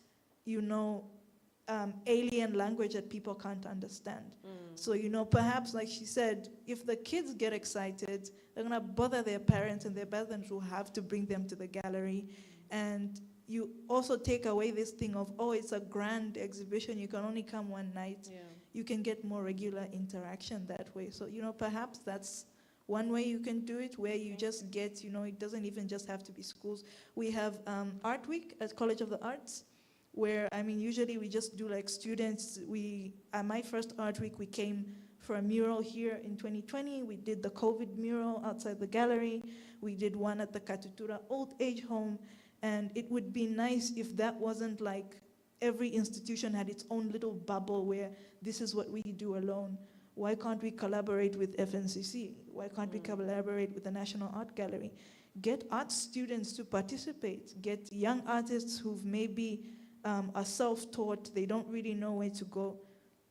alien language that people can't understand. So, perhaps, like she said, if the kids get excited, they're going to bother their parents, and their parents will have to bring them to the gallery. And you also take away this thing of, oh, it's a grand exhibition, you can only come one night. Yeah. You can get more regular interaction that way. So, perhaps that's one way you can do it, where you just get, it doesn't even just have to be schools. We have Art Week at College of the Arts, where, usually we just do like students. At my first Art Week, we came for a mural here in 2020. We did the COVID mural outside the gallery. We did one at the Katutura Old Age Home. And it would be nice if that wasn't like every institution had its own little bubble where this is what we do alone. Why can't we collaborate with FNCC? Why can't we collaborate with the National Art Gallery? Get art students to participate. Get young artists who've maybe are self-taught, they don't really know where to go.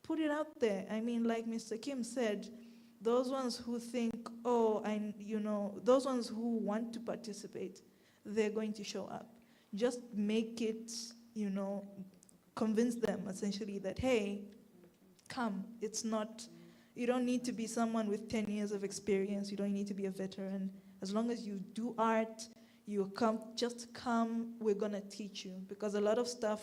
Put it out there. Like Mr. Kim said, those ones who think, those ones who want to participate, they're going to show up. Just make it, convince them essentially that, hey, come. It's not, you don't need to be someone with 10 years of experience. You don't need to be a veteran. As long as you do art, you come, just come, we're gonna teach you. Because a lot of stuff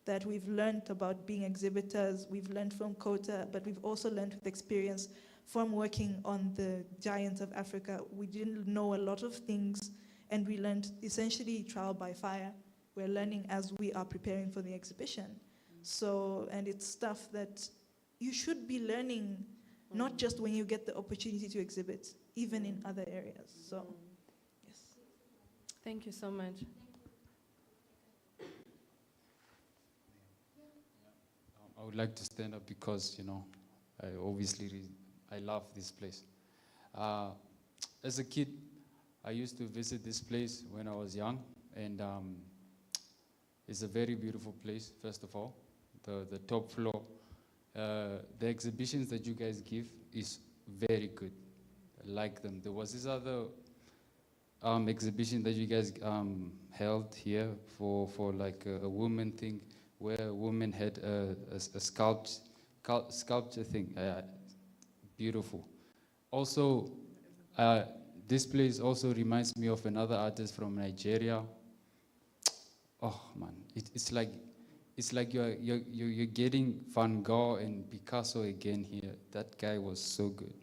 that we've learned about being exhibitors, we've learned from Kota, but we've also learned with experience from working on the giants of Africa. We didn't know a lot of things, and we learned essentially trial by fire. We're learning as we are preparing for the exhibition. So, and it's stuff that you should be learning, not just when you get the opportunity to exhibit, even in other areas. So, yes. Thank you so much. I would like to stand up because, I love this place. As a kid, I used to visit this place when I was young, and it's a very beautiful place, first of all. The top floor. The exhibitions that you guys give is very good. I like them. There was this other exhibition that you guys held here for like a woman thing, where a woman had a sculpture thing. Beautiful. Also, this place also reminds me of another artist from Nigeria. Oh man, it's like you're getting Van Gogh and Picasso again here. That guy was so good.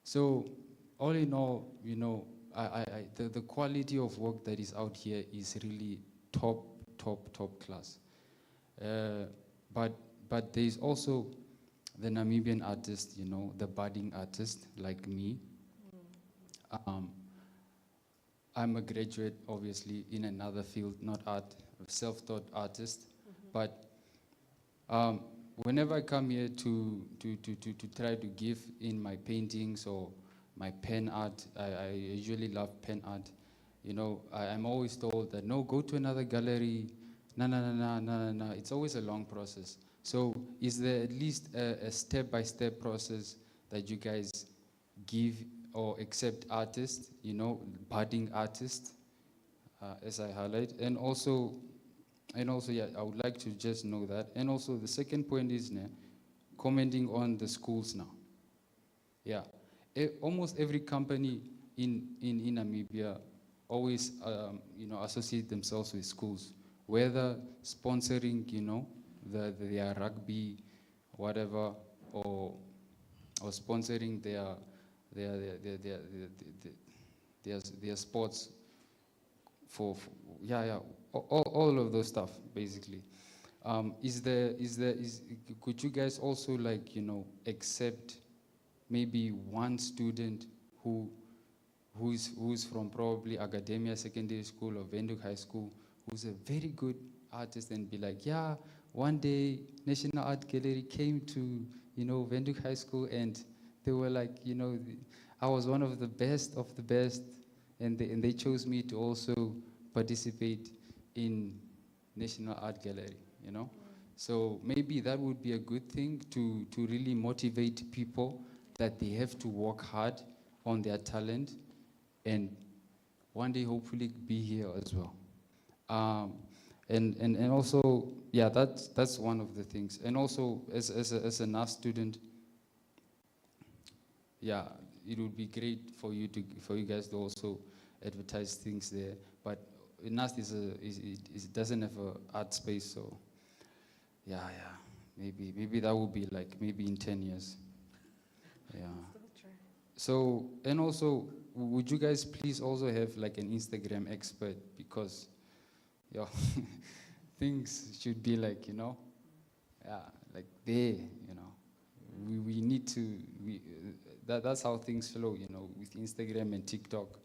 So all in all, the quality of work that is out here is really top class. But there's also the Namibian artist, the budding artist like me. I'm a graduate, obviously, in another field, not art, a self-taught artist. But whenever I come here to try to give in my paintings or my pen art, I usually love pen art. I'm always told that, no, go to another gallery. No. It's always a long process. So is there at least a step-by-step process that you guys give or accept artists, budding artists, as I highlight? And also, yeah, I would like to just know that. And also the second point is, commenting on the schools now. Yeah, almost every company in Namibia always, associate themselves with schools, whether sponsoring, their rugby, whatever, or sponsoring their sports all of those stuff basically. Could you guys also accept maybe one student who's from probably Academia Secondary School or Windhoek High School, who's a very good artist, and be like, yeah, one day National Art Gallery came to Windhoek High School, and they were like, I was one of the best, and they chose me to also participate in National Art Gallery, So maybe that would be a good thing to really motivate people that they have to work hard on their talent and one day hopefully be here as well. And also, yeah, that's one of the things. And also, as a NAS student, yeah, it would be great for you guys to also advertise things there. But NAS it doesn't have an art space, so yeah, maybe that would be like maybe in 10 years. Yeah. So, and also, would you guys please also have like an Instagram expert, because things should be like, like there, we need to, that's how things flow, with Instagram and TikTok.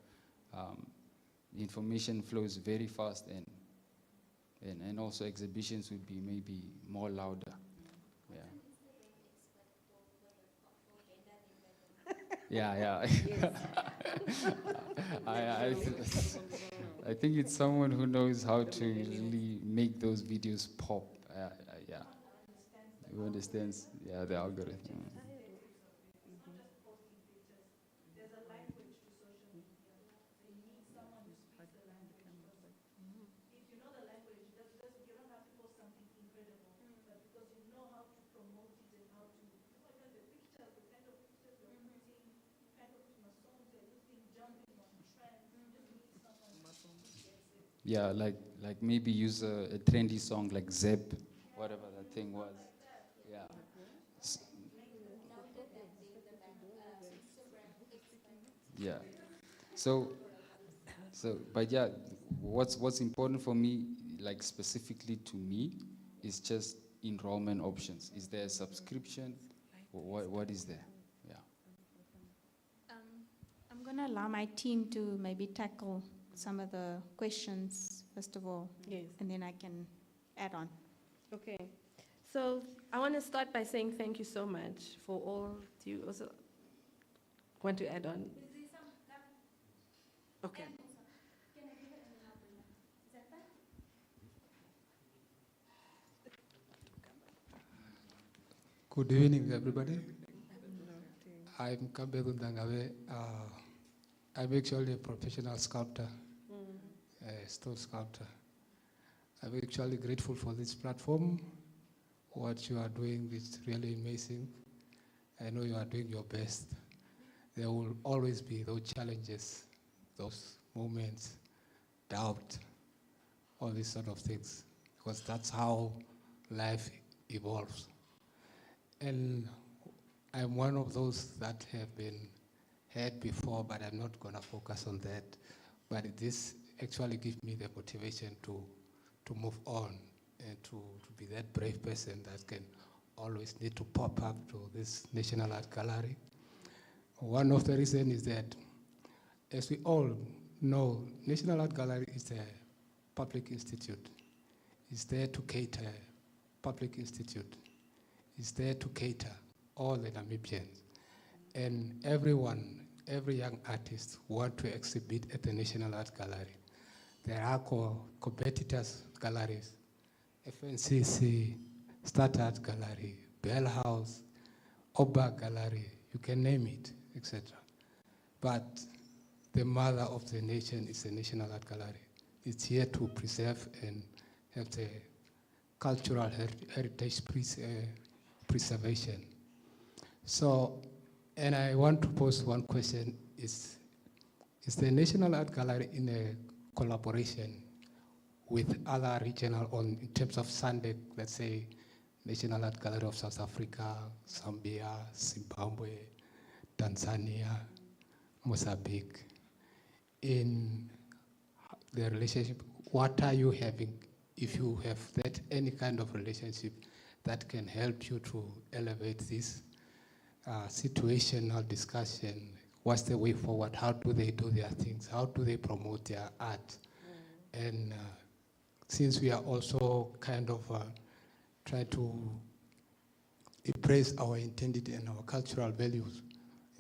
The information flows very fast, and also exhibitions would be maybe more louder. Yeah. I think it's someone who knows how to really make those videos pop. Yeah. Who understands? Yeah, the algorithm. Yeah, like maybe use a trendy song like Zep, whatever that thing was. Yeah. Yeah. So, but yeah, what's important for me, like specifically to me, is just enrollment options. Is there a subscription? What is there? Yeah. I'm going to allow my team to maybe tackle some of the questions first of all, yes, and then I can add on. Okay. So I want to start by saying thank you so much for all. Do you also want to add on? Okay. Good evening, everybody. I'm Kambedu Ndangawe. I'm actually a professional sculptor, a stone sculptor. I'm actually grateful for this platform. What you are doing is really amazing. I know you are doing your best. There will always be those challenges, those moments, doubt, all these sort of things, because that's how life evolves. And I'm one of those that have been had before, but I'm not going to focus on that. But this actually gives me the motivation to move on and to be that brave person that can always need to pop up to this National Art Gallery. One of the reasons is that, as we all know, National Art Gallery is a public institute. It's there to cater, public institute. It's there to cater all the Namibians. And everyone, every young artist want to exhibit at the National Art Gallery. There are competitors galleries, FNCC, Start Art Gallery, Bell House, Oba Gallery, you can name it, etc. But the mother of the nation is the National Art Gallery. It's here to preserve and have the cultural heritage preservation. So, and I want to pose one question: Is the National Art Gallery in a collaboration with other regional, on in terms of SANDC, let's say National Art Gallery of South Africa, Zambia, Zimbabwe, Tanzania, Mozambique, in the relationship? What are you having, if you have that any kind of relationship that can help you to elevate this situational discussion? What's the way forward? How do they do their things? How do they promote their art? And since we are also kind of try to embrace our identity and our cultural values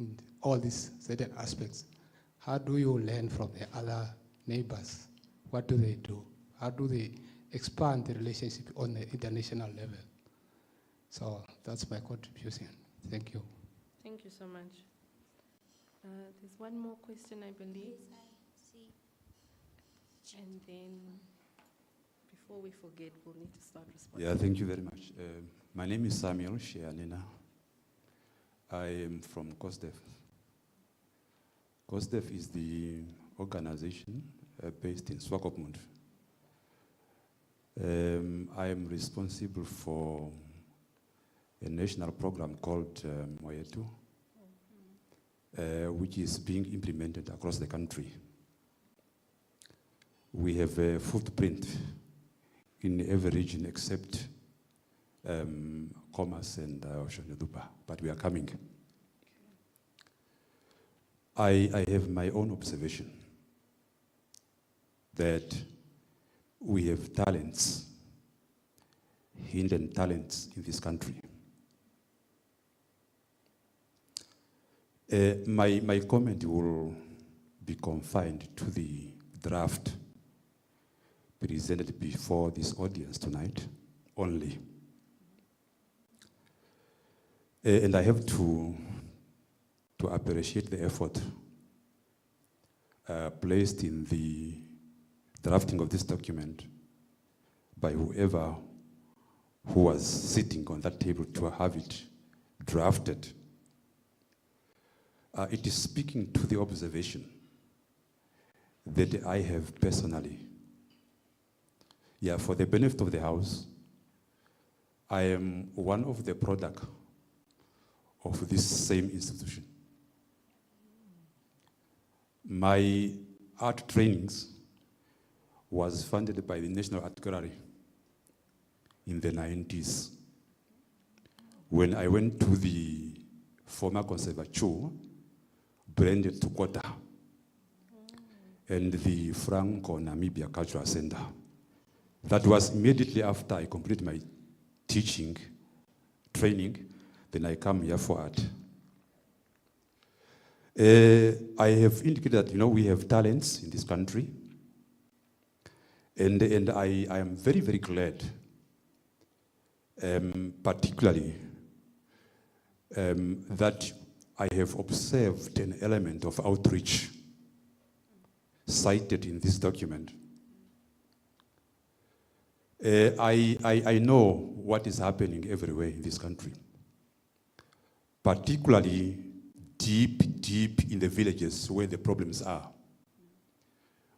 in all these certain aspects, how do you learn from the other neighbors? What do they do? How do they expand the relationship on the international level? So that's my contribution. Thank you. Thank you so much. There's one more question, I believe. And then, before we forget, we'll need to start responding. Yeah, thank you very much. My name is Samuel Sheanina. I am from COSDEF. COSDEF is the organization based in Swakopmund. I am responsible for a national program called Moyetu, which is being implemented across the country. We have a footprint in every region except Commerce and Oshonyadupa, but we are coming. I have my own observation that we have talents, hidden talents in this country. My comment will be confined to the draft presented before this audience tonight only. And I have to appreciate the effort placed in the drafting of this document by whoever who was sitting on that table to have it drafted. It is speaking to the observation that I have personally. Yeah, for the benefit of the House, I am one of the product of this same institution. My art trainings was funded by the National Art Gallery in the 90s. When I went to the former conservatoire, branded Tukota, and the Franco Namibia Cultural Center. That was immediately after I completed my teaching training, then I come here for art. I have indicated that, we have talents in this country, and I am very, very glad, particularly that I have observed an element of outreach cited in this document. I know what is happening everywhere in this country, particularly deep in the villages where the problems are,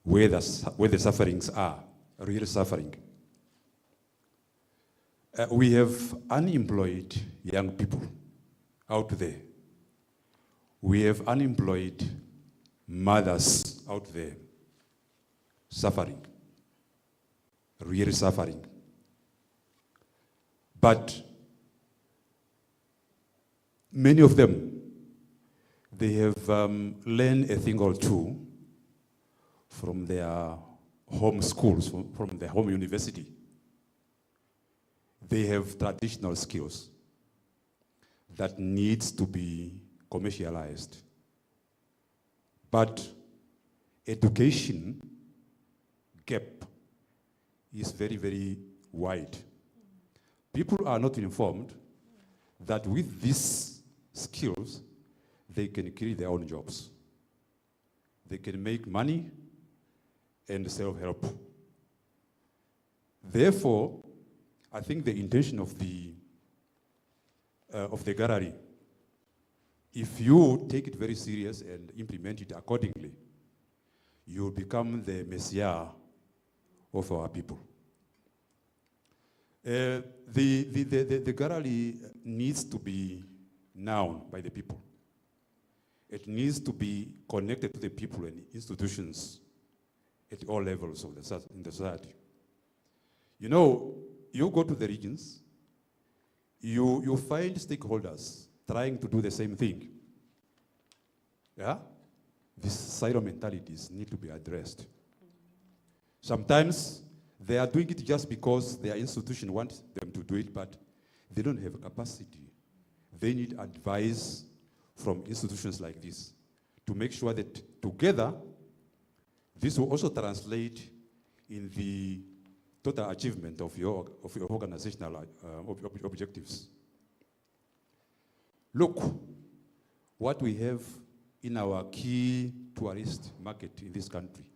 where the sufferings are, real suffering. We have unemployed young people out there. We have unemployed mothers out there suffering, real suffering. But many of them, they have learned a thing or two from their home schools, from their home university. They have traditional skills that needs to be commercialized. But education gap is very, very wide. People are not informed that with these skills, they can create their own jobs. They can make money and self-help. Therefore, I think the intention of the gallery if you take it very serious and implement it accordingly, you'll become the messiah of our people. The gallery needs to be known by the people. It needs to be connected to the people and institutions at all levels of the society. You know, you go to the regions, you find stakeholders trying to do the same thing. Yeah? These silo mentalities need to be addressed. Sometimes they are doing it just because their institution wants them to do it, but they don't have capacity. They need advice from institutions like this to make sure that together, this will also translate in the total achievement of your organizational objectives. Look what we have in our key tourist market in this country.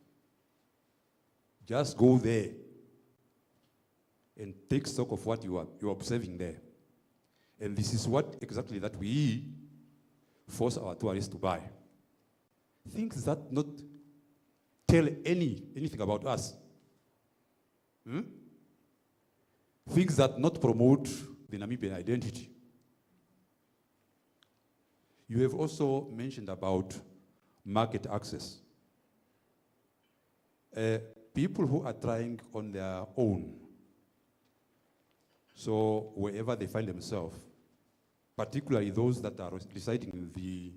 Just go there and take stock of what you're observing there. And this is what exactly that we force our tourists to buy. Things that not tell anything about us. Things that not promote the Namibian identity. You have also mentioned about market access. People who are trying on their own, so wherever they find themselves, particularly those that are residing in the,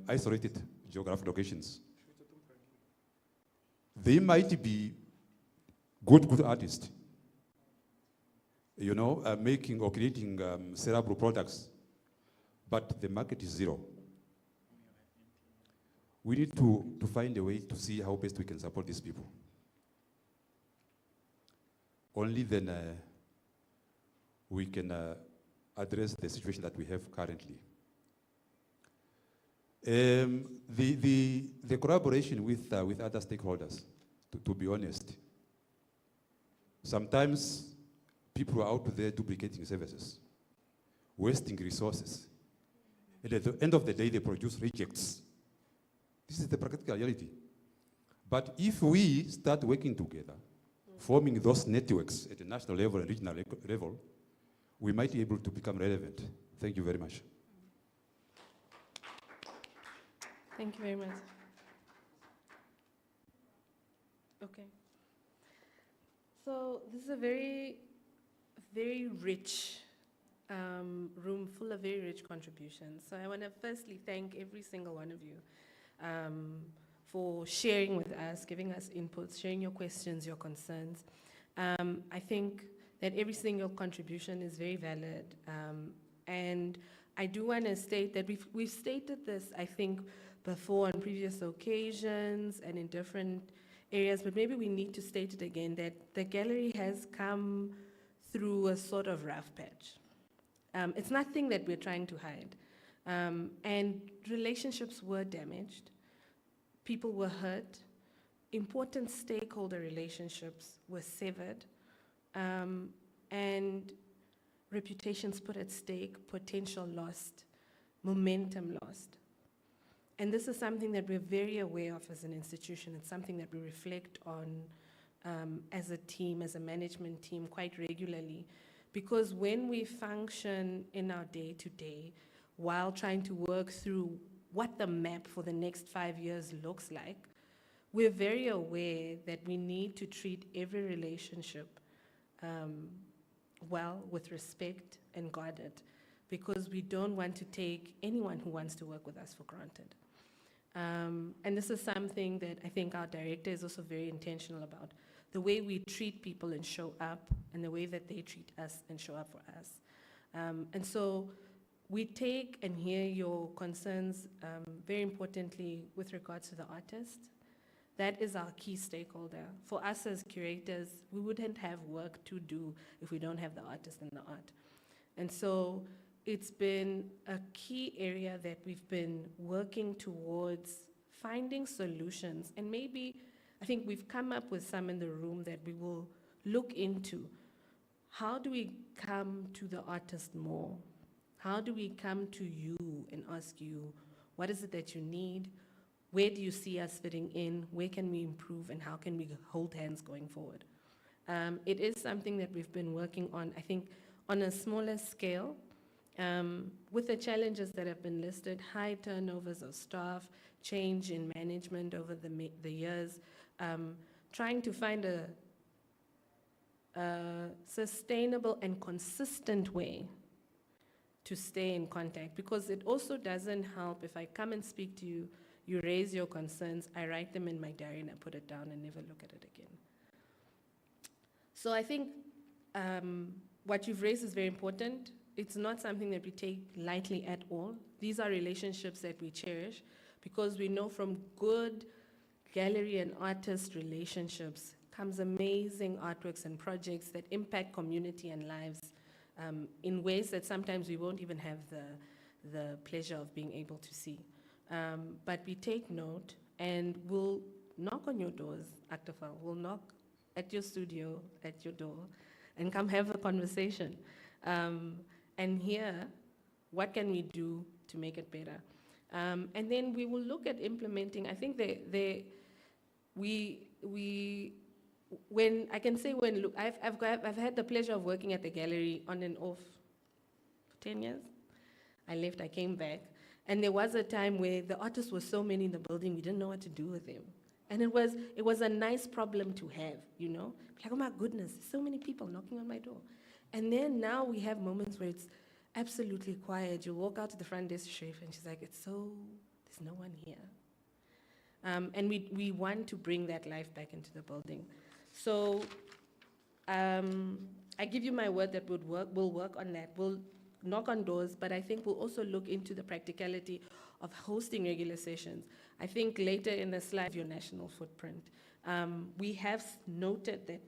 isolated geographic locations, they might be good artists, making or creating cerebral products, but the market is zero. We need to find a way to see how best we can support these people. Only then we can address the situation that we have currently. The collaboration with other stakeholders, to be honest, sometimes people are out there duplicating services, wasting resources. And at the end of the day, they produce rejects. This is the practical reality. But if we start working together, forming those networks at the national level and regional level, we might be able to become relevant. Thank you very much. Thank you very much. Okay. So this is a very, very rich room full of very rich contributions. So I want to firstly thank every single one of you for sharing with us, giving us inputs, sharing your questions, your concerns. I think that every single contribution is very valid. And I do want to state that we've stated this, I think, before on previous occasions and in different areas, but maybe we need to state it again, that the gallery has come through a sort of rough patch. It's nothing that we're trying to hide. And relationships were damaged. People were hurt. Important stakeholder relationships were severed. And reputations put at stake, potential lost, momentum lost. And this is something that we're very aware of as an institution. It's something that we reflect on as a team, as a management team, quite regularly. Because when we function in our day-to-day, while trying to work through what the map for the next 5 years looks like, we're very aware that we need to treat every relationship well, with respect, and guard it, because we don't want to take anyone who wants to work with us for granted. And this is something that I think our director is also very intentional about, the way we treat people and show up, and the way that they treat us and show up for us. And so we take and hear your concerns, very importantly, with regards to the artist. That is our key stakeholder. For us as curators, we wouldn't have work to do if we don't have the artist and the art. And so it's been a key area that we've been working towards finding solutions. And maybe, I think we've come up with some in the room that we will look into. How do we come to the artist more? How do we come to you and ask you, what is it that you need? Where do you see us fitting in? Where can we improve? And how can we hold hands going forward? It is something that we've been working on, I think, on a smaller scale, with the challenges that have been listed, high turnovers of staff, change in management over the years, trying to find a sustainable and consistent way to stay in contact, because it also doesn't help if I come and speak to you, you raise your concerns, I write them in my diary and I put it down and never look at it again. So I think what you've raised is very important. It's not something that we take lightly at all. These are relationships that we cherish because we know from good gallery and artist relationships comes amazing artworks and projects that impact community and lives in ways that sometimes we won't even have the pleasure of being able to see. But we take note and we'll knock on your doors, Aktafa. We'll knock at your studio, at your door, and come have a conversation. And hear what can we do to make it better. And then we will look at implementing. I think I've had the pleasure of working at the gallery on and off for 10 years. I left, I came back. And there was a time where the artists were so many in the building, we didn't know what to do with them. And it was a nice problem to have, you know? Like, oh my goodness, so many people knocking on my door. And then now we have moments where it's absolutely quiet. You walk out to the front desk chef and she's like, there's no one here. And we want to bring that life back into the building. So I give you my word that we'll work on that. We'll knock on doors, but I think we'll also look into the practicality of hosting regular sessions. I think later in the slide, your national footprint. We have noted that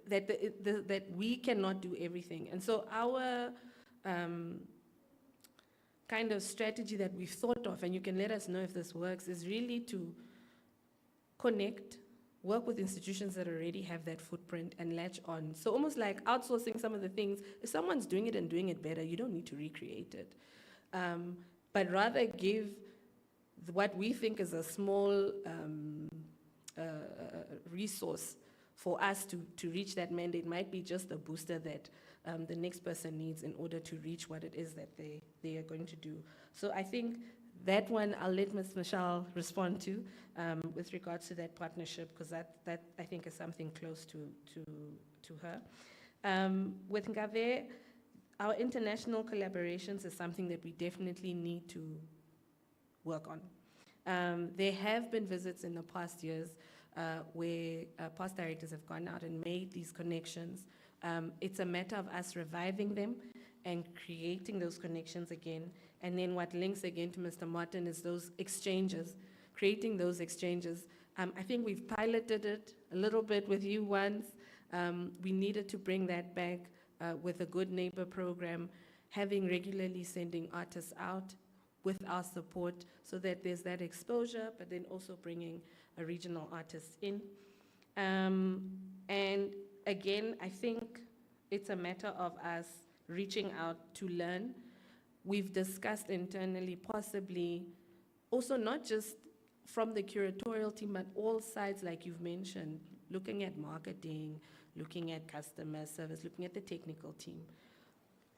that we cannot do everything. And so our kind of strategy that we've thought of, and you can let us know if this works, is really to connect, work with institutions that already have that footprint and latch on. So almost like outsourcing some of the things. If someone's doing it and doing it better, you don't need to recreate it. But rather give what we think is a small resource for us to reach that mandate. Might be just a booster that the next person needs in order to reach what it is that they are going to do. So I think that one I'll let Ms. Michelle respond to with regards to that partnership, because that I think is something close to her. With Ngave, our international collaborations is something that we definitely need to work on. There have been visits in the past years where past directors have gone out and made these connections. It's a matter of us reviving them and creating those connections again. And then what links again to Mr. Martin is those exchanges, creating those exchanges. I think we've piloted it a little bit with you once. We needed to bring that back with a Good Neighbor program, having regularly sending artists out with our support so that there's that exposure, but then also bringing a regional artist in. And again, I think it's a matter of us reaching out to learn. We've discussed internally possibly also not just from the curatorial team, but all sides like you've mentioned, looking at marketing, looking at customer service, looking at the technical team.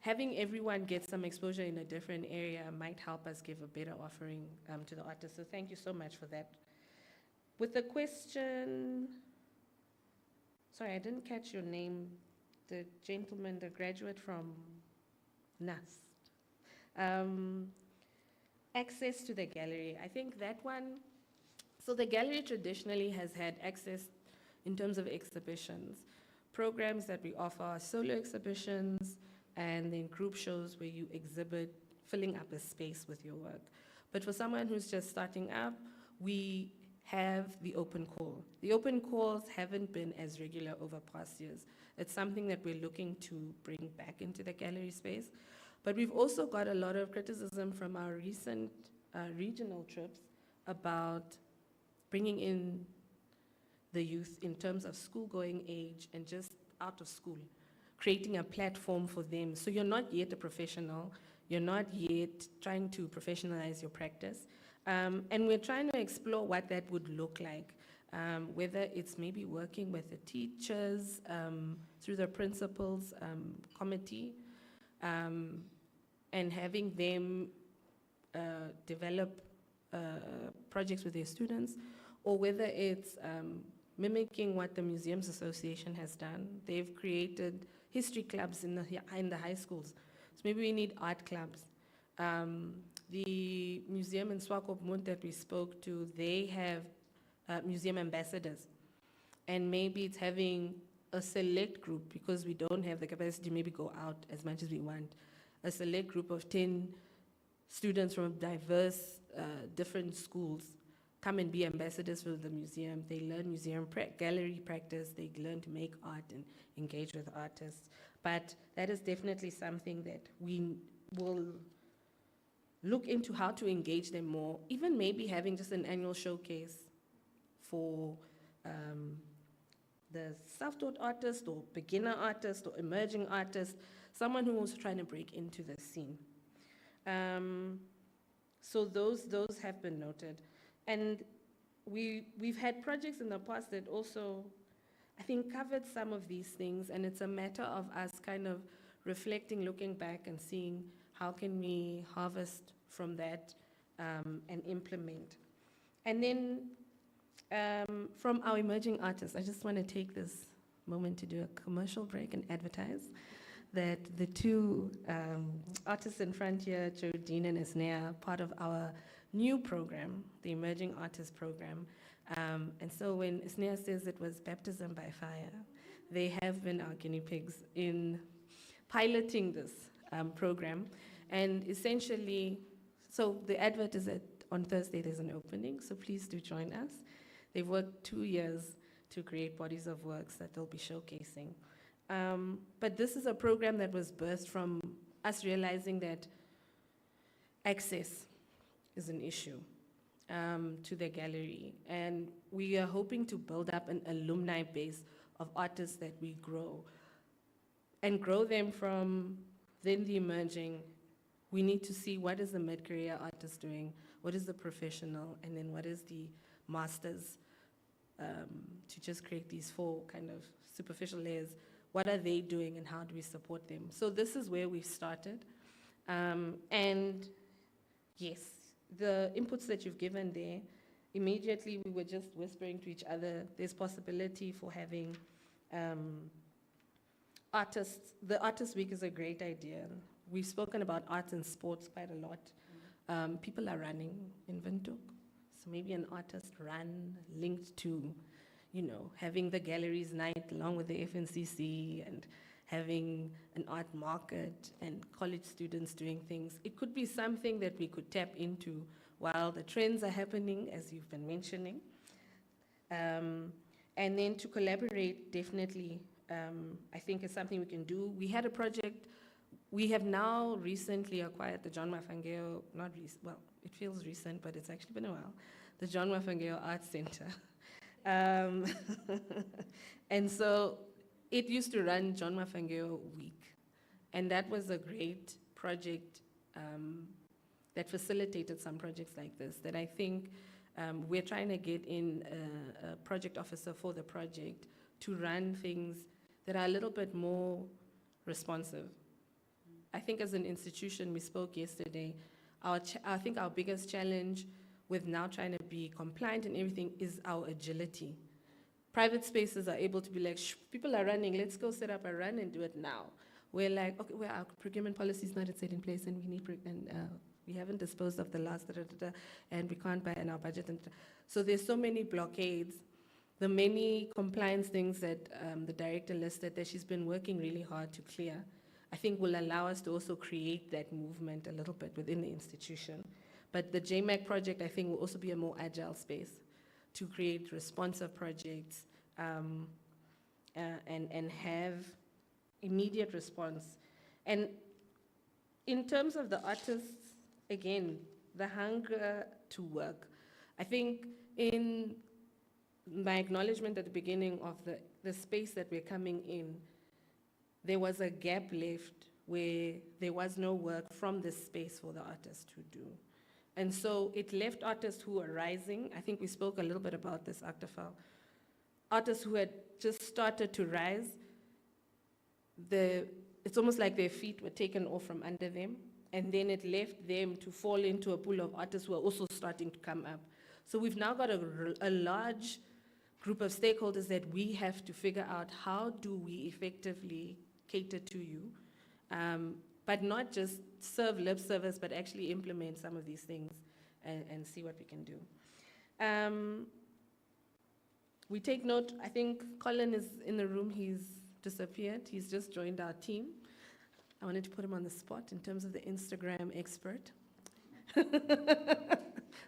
Having everyone get some exposure in a different area might help us give a better offering to the artists. So thank you so much for that. With the question, sorry, I didn't catch your name. The gentleman, the graduate from NAS. Access to the gallery. I think that one, so the gallery traditionally has had access in terms of exhibitions. Programs that we offer are solo exhibitions and then group shows where you exhibit, filling up a space with your work. But for someone who's just starting up, we have the open call. The open calls haven't been as regular over past years. It's something that we're looking to bring back into the gallery space. But we've also got a lot of criticism from our recent regional trips about bringing in the youth in terms of school-going age and just out of school, creating a platform for them. So you're not yet a professional, you're not yet trying to professionalize your practice. And we're trying to explore what that would look like, whether it's maybe working with the teachers through the principals committee, and having them develop projects with their students, or whether it's mimicking what the Museums Association has done. They've created history clubs in the high schools. So maybe we need art clubs. The museum in Swakopmund that we spoke to, they have museum ambassadors. And maybe it's having a select group, because we don't have the capacity to maybe go out as much as we want. A select group of 10 students from diverse, different schools come and be ambassadors for the museum. They learn museum gallery practice, they learn to make art and engage with artists. But that is definitely something that we will look into, how to engage them more, even maybe having just an annual showcase for the self-taught artist or beginner artist or emerging artist, someone who was trying to break into the scene. So those have been noted. And we've had projects in the past that also, I think, covered some of these things, and it's a matter of us kind of reflecting, looking back and seeing how can we harvest from that and implement. And then from our emerging artists, I just want to take this moment to do a commercial break and advertise that the two artists in front here, Jodine and Isnea, are part of our new program, the Emerging Artists Program. And so when Isnea says it was baptism by fire, they have been our guinea pigs in piloting this program. And essentially, so the advert is on Thursday, there's an opening, so please do join us. They've worked 2 years to create bodies of works that they'll be showcasing. But this is a program that was birthed from us realizing that access is an issue to the gallery. And we are hoping to build up an alumni base of artists that we grow and grow them from then the emerging. We need to see what is the mid-career artist doing, what is the professional, and then what is the master's, to just create these 4 kind of superficial layers. What are they doing and how do we support them? So this is where we've started. And yes, the inputs that you've given there, immediately we were just whispering to each other, there's possibility for having artists. The Artist Week is a great idea. We've spoken about arts and sports quite a lot. People are running in Windhoek, so maybe an artist run linked to, having the galleries night along with the FNCC and having an art market and college students doing things. It could be something that we could tap into while the trends are happening, as you've been mentioning. And then to collaborate, definitely, I think is something we can do. We had a project. We have now recently acquired the John Mafangeo, well, it feels recent, but it's actually been a while, the John Mafangeo Arts Center. And so it used to run John Mafangeo Week. And that was a great project that facilitated some projects like this, that I think we're trying to get in a project officer for the project to run things that are a little bit more responsive. I think as an institution, we spoke yesterday, I think our biggest challenge with now trying to be compliant and everything is our agility. Private spaces are able to be like, people are running, let's go set up a run and do it now. We're like, okay, well, our procurement policy is not set in place and we need, we haven't disposed of the last, and we can't buy in our budget. So there's so many blockades, the many compliance things that the director listed that she's been working really hard to clear, I think will allow us to also create that movement a little bit within the institution. But the JMAC project, I think, will also be a more agile space to create responsive projects and have immediate response. And in terms of the artists, again, the hunger to work. I think in my acknowledgement at the beginning of the space that we're coming in, there was a gap left where there was no work from this space for the artists to do. And so it left artists who were rising. I think we spoke a little bit about this, Aktafel. Artists who had just started to rise, it's almost like their feet were taken off from under them, and then it left them to fall into a pool of artists who are also starting to come up. So we've now got a large group of stakeholders that we have to figure out how do we effectively cater to you, but not just serve lip service, but actually implement some of these things and see what we can do. We take note, I think Colin is in the room, he's disappeared, he's just joined our team. I wanted to put him on the spot in terms of the Instagram expert.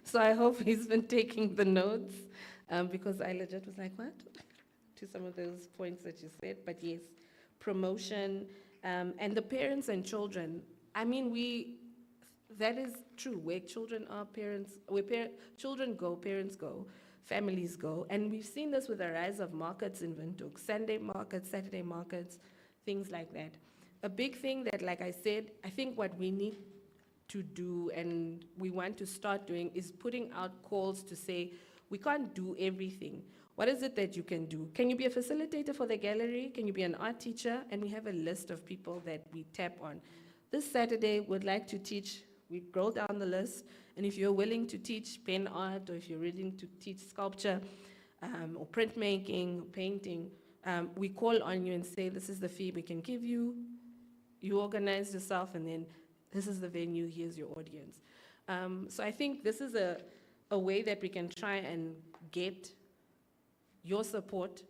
So I hope he's been taking the notes, because I legit was like, what? To some of those points that you said, but yes, promotion, and the parents and children. I mean, that is true. Where children are, children go, parents go, families go. And we've seen this with the rise of markets in Windhoek, Sunday markets, Saturday markets, things like that. A big thing that, like I said, I think what we need to do and we want to start doing is putting out calls to say, we can't do everything. What is it that you can do? Can you be a facilitator for the gallery? Can you be an art teacher? And we have a list of people that we tap on. This Saturday, we'd like to teach, we scroll down the list, and if you're willing to teach pen art, or if you're willing to teach sculpture, or printmaking, or painting, we call on you and say, this is the fee we can give you. You organize yourself, and then this is the venue, here's your audience. So I think this is a way that we can try and get your support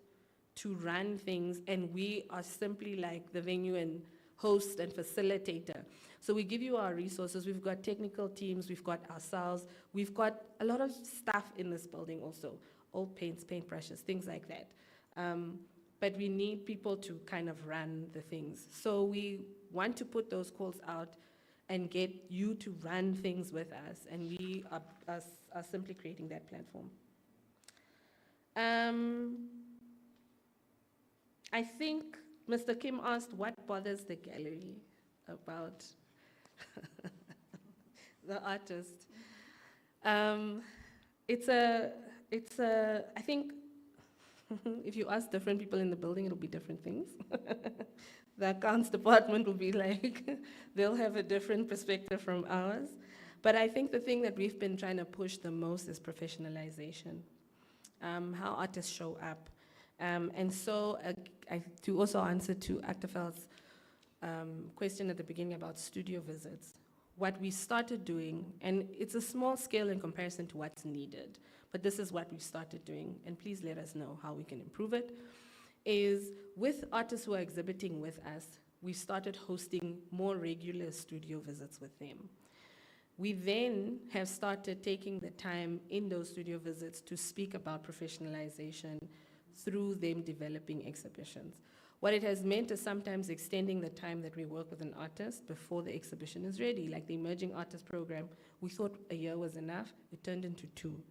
to run things, and we are simply like the venue and host and facilitator. So we give you our resources. We've got technical teams, we've got ourselves, we've got a lot of stuff in this building also, old paints, paintbrushes, things like that. But we need people to kind of run the things. So we want to put those calls out and get you to run things with us, and we are simply creating that platform. I think Mr. Kim asked what bothers the gallery about the artist. I think if you ask different people in the building, it'll be different things. The accounts department will be like, they'll have a different perspective from ours. But I think the thing that we've been trying to push the most is professionalization, how artists show up. And so to also answer to Aktafel's question at the beginning about studio visits, what we started doing, and it's a small scale in comparison to what's needed, but this is what we started doing, and please let us know how we can improve it, is with artists who are exhibiting with us, we started hosting more regular studio visits with them. We then have started taking the time in those studio visits to speak about professionalization through them developing exhibitions. What it has meant is sometimes extending the time that we work with an artist before the exhibition is ready, like the Emerging Artist Program. We thought a year was enough, it turned into 2.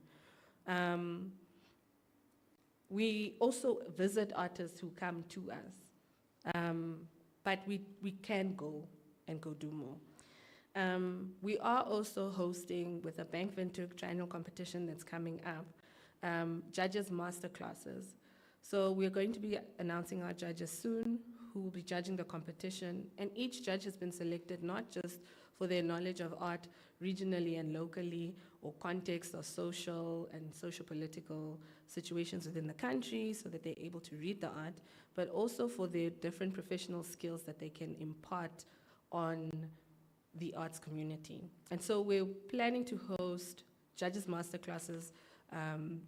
We also visit artists who come to us, but we can go and go do more. We are also hosting, with a Bank Windhoek triennial competition that's coming up, judges masterclasses. So we're going to be announcing our judges soon, who will be judging the competition, and each judge has been selected not just for their knowledge of art regionally and locally, or context or social and socio-political situations within the country, so that they're able to read the art, but also for their different professional skills that they can impart on the arts community. And so we're planning to host judges masterclasses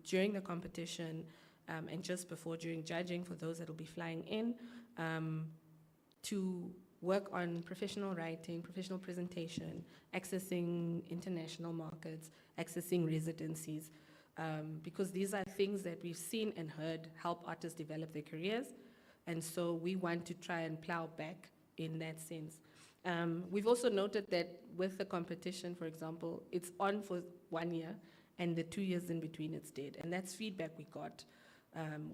during the competition, and just before, during judging, for those that will be flying in, to work on professional writing, professional presentation, accessing international markets, accessing residencies, because these are things that we've seen and heard help artists develop their careers, and so we want to try and plow back in that sense. We've also noted that with the competition, for example, it's on for 1 year, and the 2 years in between it's dead, and that's feedback we got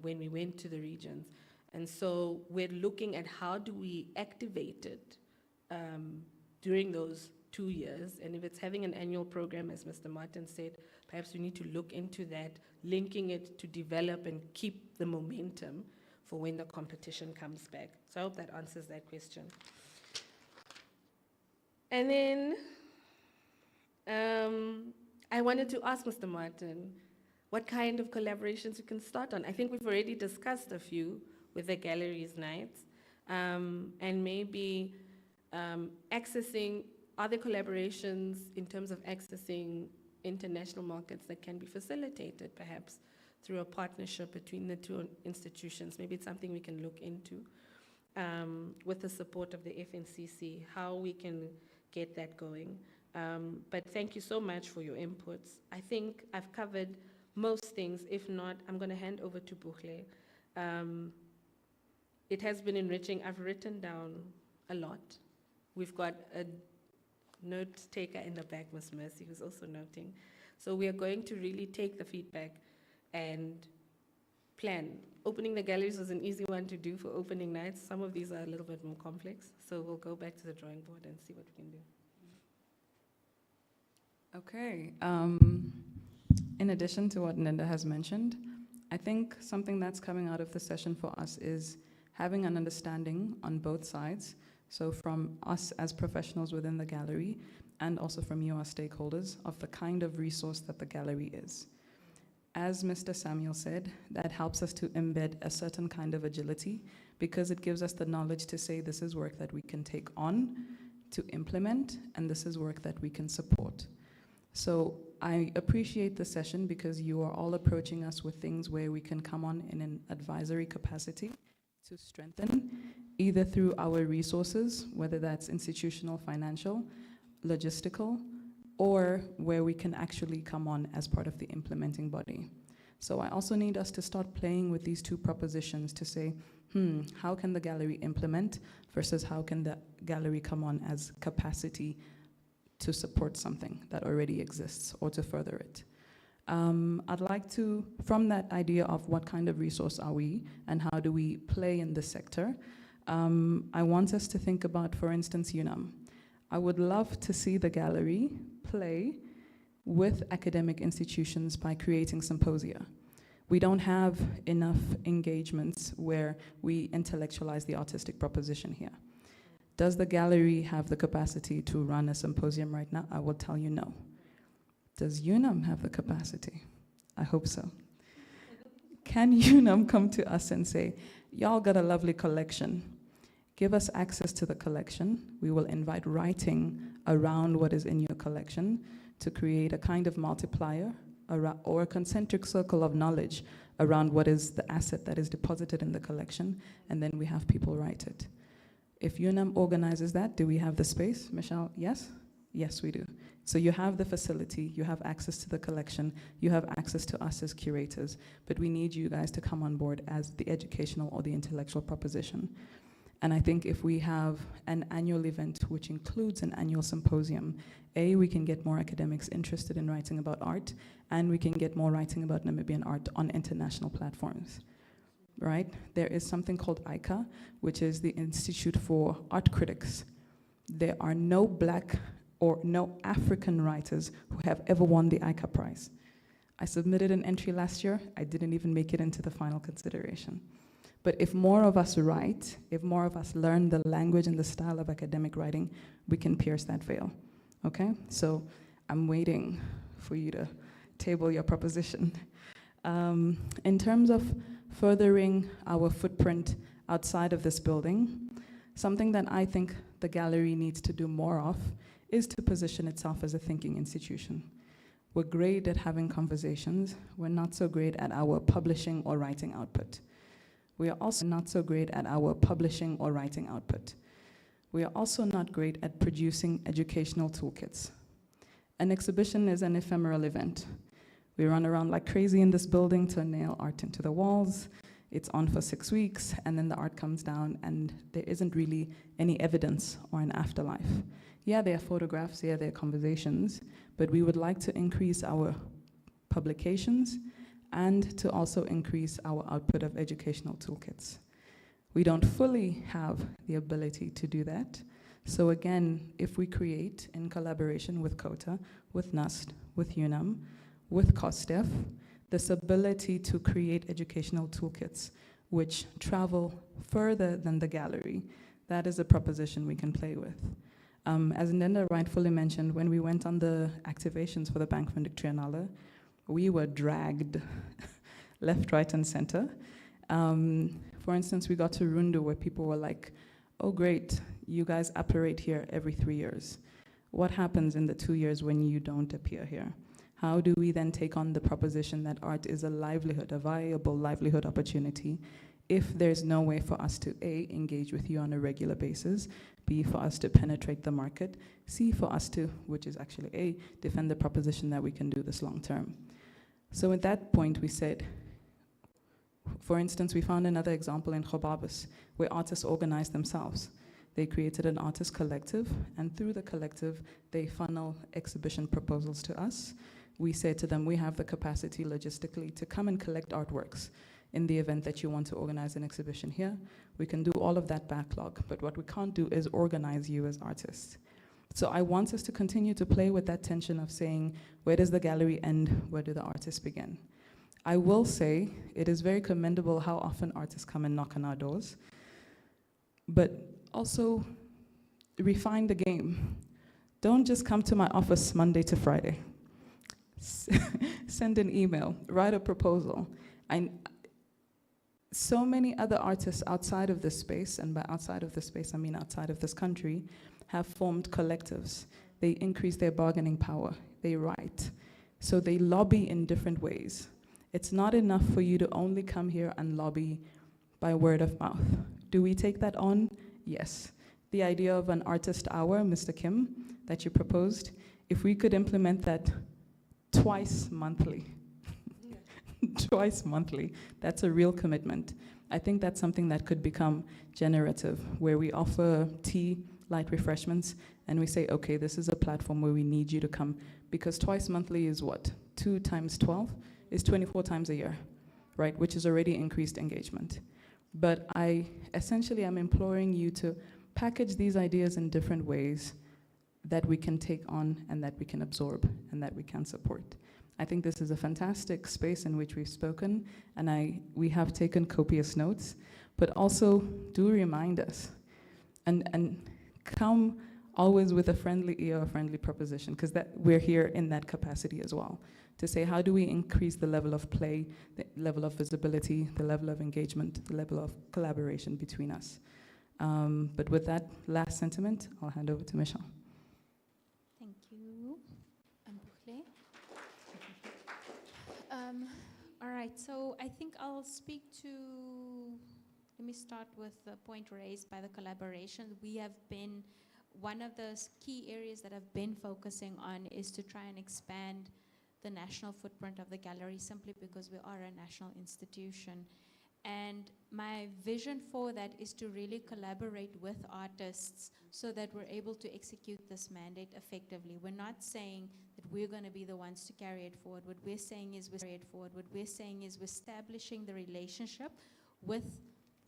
when we went to the regions. And so we're looking at how do we activate it during those 2 years. And if it's having an annual program, as Mr. Martin said, perhaps we need to look into that, linking it to develop and keep the momentum for when the competition comes back. So I hope that answers that question. And then I wanted to ask Mr. Martin what kind of collaborations we can start on. I think we've already discussed a few with the galleries nights, and maybe accessing other collaborations in terms of accessing international markets that can be facilitated perhaps through a partnership between the two institutions. Maybe it's something we can look into with the support of the FNCC, how we can get that going. But thank you so much for your inputs. I think I've covered most things. If not, I'm going to hand over to Buhle. It has been enriching. I've written down a lot. We've got a note taker in the back, Ms. Mercy, who's also noting. So we are going to really take the feedback and plan. Opening the galleries was an easy one to do for opening nights. Some of these are a little bit more complex. So we'll go back to the drawing board and see what we can do. Okay. In addition to what Nenda has mentioned, I think something that's coming out of the session for us is having an understanding on both sides. So from us as professionals within the gallery and also from you as stakeholders of the kind of resource that the gallery is. As Mr. Samuel said, that helps us to embed a certain kind of agility because it gives us the knowledge to say this is work that we can take on, to implement, and this is work that we can support. So I appreciate the session because you are all approaching us with things where we can come on in an advisory capacity to strengthen, either through our resources, whether that's institutional, financial, logistical, or where we can actually come on as part of the implementing body. So I also need us to start playing with these two propositions to say, how can the gallery implement versus how can the gallery come on as capacity to support something that already exists or to further it. I'd like to, from that idea of what kind of resource are we and how do we play in this sector, I want us to think about, for instance, UNAM. I would love to see the gallery play with academic institutions by creating symposia. We don't have enough engagements where we intellectualize the artistic proposition here. Does the gallery have the capacity to run a symposium right now? I will tell you no. Does UNAM have the capacity? I hope so. Can UNAM come to us and say, y'all got a lovely collection. Give us access to the collection. We will invite writing around what is in your collection to create a kind of multiplier or a concentric circle of knowledge around what is the asset that is deposited in the collection, and then we have people write it. If UNAM organizes that, do we have the space? Michelle, yes? Yes, we do. So you have the facility, you have access to the collection, you have access to us as curators, but we need you guys to come on board as the educational or the intellectual proposition. And I think if we have an annual event which includes an annual symposium, we can get more academics interested in writing about art, and we can get more writing about Namibian art on international platforms. Right? There is something called ICA, which is the Institute for Art Critics. There are no Black or no African writers who have ever won the ICA prize. I submitted an entry last year. I didn't even make it into the final consideration. But if more of us write, if more of us learn the language and the style of academic writing, we can pierce that veil. Okay? So I'm waiting for you to table your proposition. In terms of furthering our footprint outside of this building, something that I think the gallery needs to do more of is to position itself as a thinking institution. We're great at having conversations. We're not so great at our publishing or writing output. We are also not so great at our publishing or writing output. We are also not great at producing educational toolkits. An exhibition is an ephemeral event. We run around like crazy in this building to nail art into the walls. It's on for 6 weeks, and then the art comes down, and there isn't really any evidence or an afterlife. Yeah, there are photographs, yeah, there are conversations, but we would like to increase our publications and to also increase our output of educational toolkits. We don't fully have the ability to do that. So again, if we create in collaboration with COTA, with NUST, with UNAM, with COSTEF, this ability to create educational toolkits which travel further than the gallery, that is a proposition we can play with. As Nenda rightfully mentioned, when we went on the activations for the Bank van Triennale, we were dragged left, right, and center. For instance, we got to Rundu where people were like, oh great, you guys operate here every 3 years. What happens in the 2 years when you don't appear here? How do we then take on the proposition that art is a livelihood, a viable livelihood opportunity, if there's no way for us to A, engage with you on a regular basis, B, for us to penetrate the market, C, for us to, which is actually A, defend the proposition that we can do this long term. So at that point we said, for instance, we found another example in Khobabis, where artists organized themselves. They created an artist collective, and through the collective, they funnel exhibition proposals to us. We said to them, we have the capacity logistically to come and collect artworks. In the event that you want to organize an exhibition here, we can do all of that backlog, but what we can't do is organize you as artists. So I want us to continue to play with that tension of saying, where does the gallery end, where do the artists begin? I will say, it is very commendable how often artists come and knock on our doors, but also refine the game. Don't just come to my office Monday to Friday. Send an email, write a proposal. So many other artists outside of this space, and by outside of this space I mean outside of this country, have formed collectives. They increase their bargaining power, they write. So they lobby in different ways. It's not enough for you to only come here and lobby by word of mouth. Do we take that on? Yes. The idea of an artist hour, Mr. Kim, that you proposed, if we could implement that twice monthly, twice monthly, that's a real commitment. I think that's something that could become generative, where we offer tea, light refreshments, and we say, okay, this is a platform where we need you to come, because twice monthly is what? 2 times 12 is 24 times a year, right? Which is already increased engagement. But I essentially am imploring you to package these ideas in different ways that we can take on and that we can absorb and that we can support. I think this is a fantastic space in which we've spoken, and we have taken copious notes, but also do remind us and come always with a friendly ear, a friendly proposition, because we're here in that capacity as well, to say how do we increase the level of play, the level of visibility, the level of engagement, the level of collaboration between us. But with that last sentiment, I'll hand over to Michelle. Thank you. Ambuhle. All right, so I think I'll speak to, let me start with the point raised by the collaboration. We have been, one of the key areas that I've been focusing on is to try and expand the national footprint of the gallery, simply because we are a national institution. And my vision for that is to really collaborate with artists so that we're able to execute this mandate effectively. We're not saying that we're going to be the ones to carry it forward. What we're saying is we're establishing the relationship with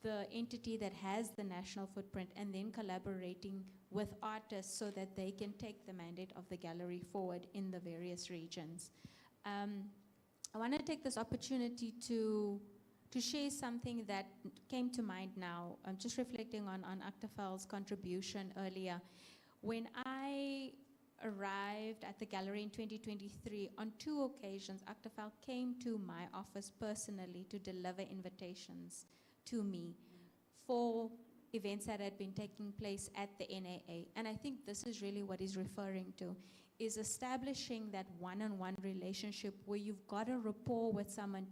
the entity that has the national footprint, and then collaborating with artists so that they can take the mandate of the gallery forward in the various regions. I want to take this opportunity to share something that came to mind now. I'm just reflecting on Aktafal's contribution earlier. When I arrived at the gallery in 2023, on 2 occasions, Aktafal came to my office personally to deliver invitations to me for events that had been taking place at the NAA. And I think this is really what he's referring to, is establishing that one-on-one relationship where you've got a rapport with someone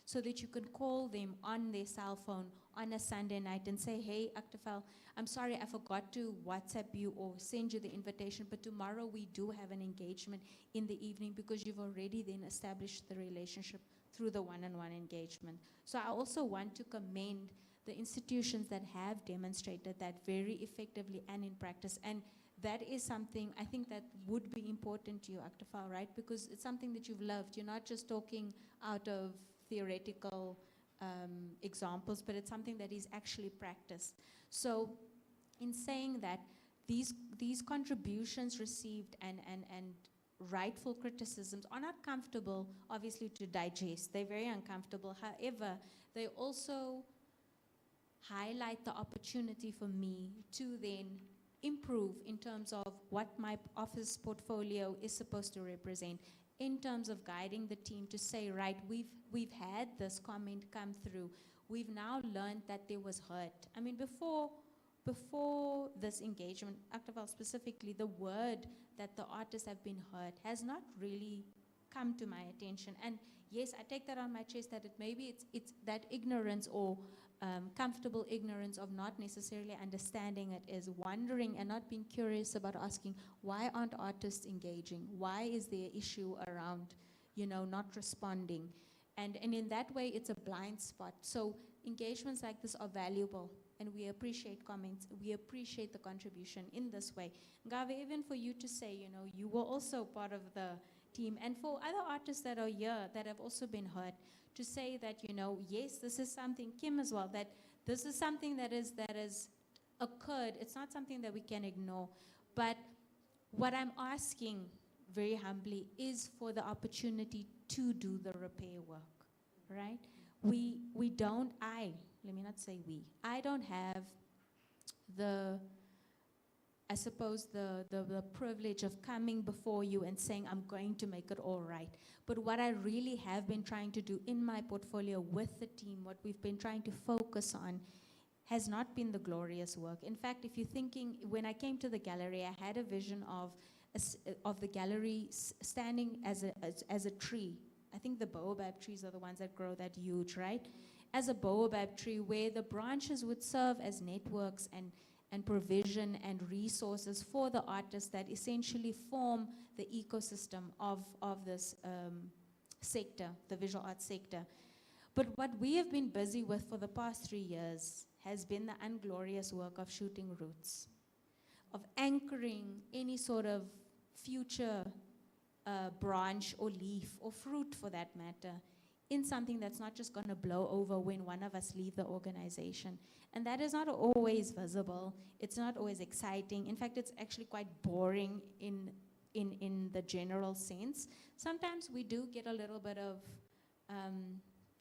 so that you can call them on their cell phone on a Sunday night and say, hey, Aktafal, I'm sorry I forgot to WhatsApp you or send you the invitation, but tomorrow we do have an engagement in the evening, because you've already then established the relationship through the one-on-one engagement. So I also want to commend the institutions that have demonstrated that very effectively and in practice. And that is something I think that would be important to you, Aktafal, right? Because it's something that you've loved. You're not just talking out of theoretical examples, but it's something that is actually practiced. So in saying that, these contributions received and rightful criticisms are not comfortable, obviously, to digest. They're very uncomfortable. However, they also highlight the opportunity for me to then improve in terms of what my office portfolio is supposed to represent, in terms of guiding the team to say, right, we've had this comment come through. We've now learned that there was hurt. I mean, before this engagement, Actaval specifically, the word that the artists have been hurt has not really come to my attention. And yes, I take that on my chest that maybe it's that ignorance or comfortable ignorance of not necessarily understanding it, is wondering and not being curious about asking, why aren't artists engaging? Why is there an issue around, not responding? And in that way, it's a blind spot. So engagements like this are valuable, and we appreciate comments. We appreciate the contribution in this way. Ngave, even for you to say, you were also part of the team, and for other artists that are here that have also been hurt, to say that, yes, this is something, Kim as well, that this is something that is occurred. It's not something that we can ignore. But what I'm asking very humbly is for the opportunity to do the repair work, right? Let me not say we. I don't have the privilege of coming before you and saying, I'm going to make it all right. But what I really have been trying to do in my portfolio with the team, what we've been trying to focus on, has not been the glorious work. In fact, if you're thinking, when I came to the gallery, I had a vision of the gallery standing as a tree. I think the baobab trees are the ones that grow that huge, right? As a baobab tree, where the branches would serve as networks and provision and resources for the artists that essentially form the ecosystem of this sector, the visual arts sector. But what we have been busy with for the past 3 years has been the unglorious work of shooting roots, of anchoring any sort of future branch or leaf or fruit, for that matter, in something that's not just going to blow over when one of us leave the organization. And that is not always visible. It's not always exciting. In fact, it's actually quite boring in the general sense. Sometimes we do get a little bit of